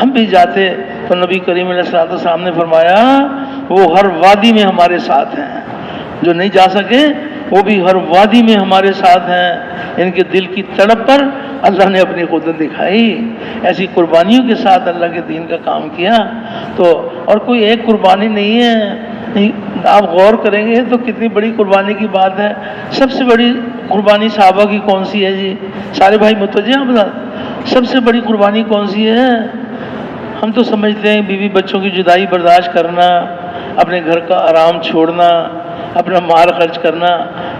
ہم بھی جاتے، تو نبی کریم علیہ الصلوۃ والسلام نے فرمایا وہ ہر وادی میں ہمارے ساتھ ہیں، جو نہیں جا سکے وہ بھی ہر وادی میں ہمارے ساتھ ہیں۔ ان کے دل کی تڑپ پر اللہ نے اپنی قدرت دکھائی، ایسی قربانیوں کے ساتھ اللہ کے دین کا کام کیا۔ تو اور کوئی ایک قربانی نہیں ہے، آپ غور کریں گے تو کتنی بڑی قربانی کی بات ہے۔ سب سے بڑی قربانی صحابہ کی کون سی ہے جی؟ سارے بھائی متوجہ ہیں بتا، سب سے بڑی قربانی کون سی ہے؟ ہم تو سمجھتے ہیں بیوی بچوں کی جدائی برداشت کرنا، اپنے گھر کا آرام چھوڑنا، اپنا مال خرچ کرنا،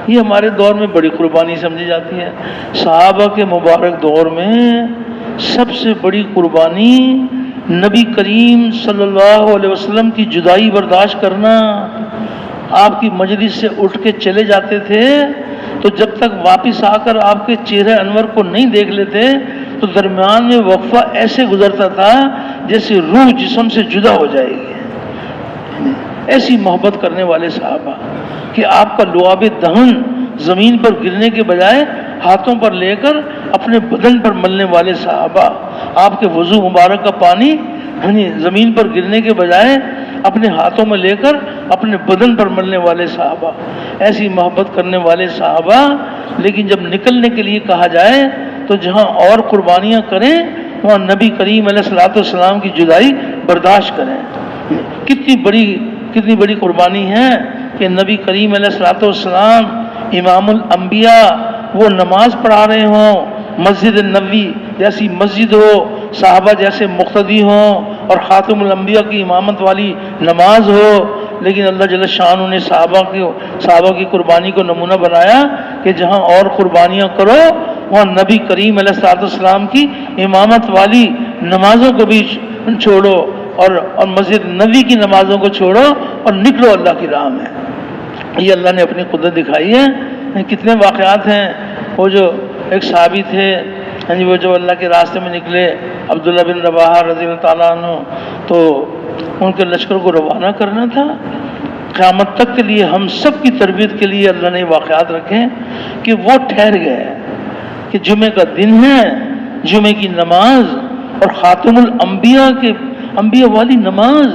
یہ ہمارے دور میں بڑی قربانی سمجھی جاتی ہے۔ صحابہ کے مبارک دور میں سب سے بڑی قربانی نبی کریم صلی اللہ علیہ وسلم کی جدائی برداشت کرنا۔ آپ کی مجلس سے اٹھ کے چلے جاتے تھے تو جب تک واپس آ کر آپ کے چہرے انور کو نہیں دیکھ لیتے تو درمیان میں وقفہ ایسے گزرتا تھا جیسے روح جسم سے جدا ہو جائے گی۔ ایسی محبت کرنے والے صحابہ کہ آپ کا لعاب دہن زمین پر گرنے کے بجائے ہاتھوں پر لے کر اپنے بدن پر ملنے والے صحابہ، آپ کے وضو مبارک کا پانی زمین پر گرنے کے بجائے اپنے ہاتھوں میں لے کر اپنے بدن پر ملنے والے صحابہ، ایسی محبت کرنے والے صحابہ۔ لیکن جب نکلنے کے لیے کہا جائے تو جہاں اور قربانیاں کریں وہاں نبی کریم علیہ الصلوۃ والسلام کی جدائی برداشت کریں۔ کتنی بڑی قربانی ہے کہ نبی کریم علیہ الصلوۃ والسلام امام الانبیاء وہ نماز پڑھا رہے ہوں، مسجد نبوی جیسی مسجد ہو، صحابہ جیسے مقتدی ہوں اور خاتم الانبیاء کی امامت والی نماز ہو، لیکن اللہ جل شانہ نے صحابہ کی قربانی کو نمونہ بنایا کہ جہاں اور قربانیاں کرو وہاں نبی کریم علیہ الصلوۃ والسلام کی امامت والی نمازوں کو بھی چھوڑو اور مسجد نبوی کی نمازوں کو چھوڑو اور نکلو اللہ کی راہ میں۔ یہ اللہ نے اپنی قدرت دکھائی ہے۔ کتنے واقعات ہیں۔ وہ جو ایک صحابی تھے وہ جو اللہ کے راستے میں نکلے، عبداللہ بن رواحہ رضی اللہ تعالیٰ عنہ، تو ان کے لشکر کو روانہ کرنا تھا۔ قیامت تک کے لیے ہم سب کی تربیت کے لیے اللہ نے واقعات رکھے کہ وہ ٹھہر گئے کہ جمعے کا دن ہے، جمعے کی نماز اور خاتم انبیاء والی نماز،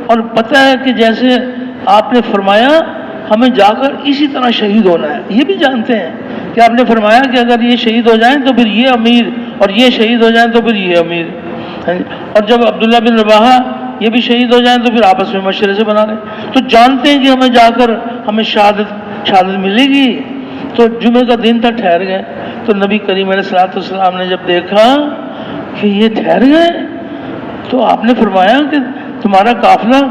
اور پتہ ہے کہ جیسے آپ نے فرمایا ہمیں جا کر اسی طرح شہید ہونا ہے۔ یہ بھی جانتے ہیں کہ آپ نے فرمایا کہ اگر یہ شہید ہو جائیں تو پھر یہ امیر، اور یہ شہید ہو جائیں تو پھر یہ امیر، اور جب عبداللہ بن رواحہ یہ بھی شہید ہو جائیں تو پھر آپس میں مشورے سے بنا لیں، تو جانتے ہیں کہ ہمیں جا کر ہمیں شہادت ملے گی۔ تو جمعے کا دن تھا، ٹھہر گئے۔ تو نبی کریم علیہ الصلوۃ والسلام نے جب دیکھا کہ یہ ٹھہر گئے تو آپ نے فرمایا کہ تمہارا قافلہ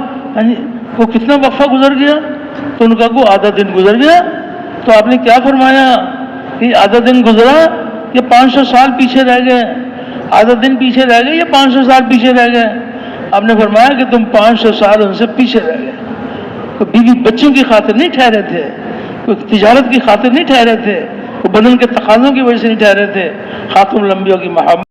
وہ کتنا وقفہ گزر گیا؟ تو ان کا کو آدھا دن گزر گیا۔ تو آپ نے کیا فرمایا کہ آدھا دن گزرا، یہ 500 سال پیچھے رہ گئے، آدھا دن پیچھے رہ گئے، یہ 500 سال پیچھے رہ گئے۔ آپ نے فرمایا کہ تم 500 سال ان سے پیچھے رہ گئے۔ کوئی بیوی بچوں کی خاطر نہیں ٹھہرے تھے، کوئی تجارت کی خاطر نہیں ٹھہرے تھے، کوئی بدن کے تقاضوں کی وجہ سے نہیں ٹھہرے تھے، خاتم الانبیاء کی محبت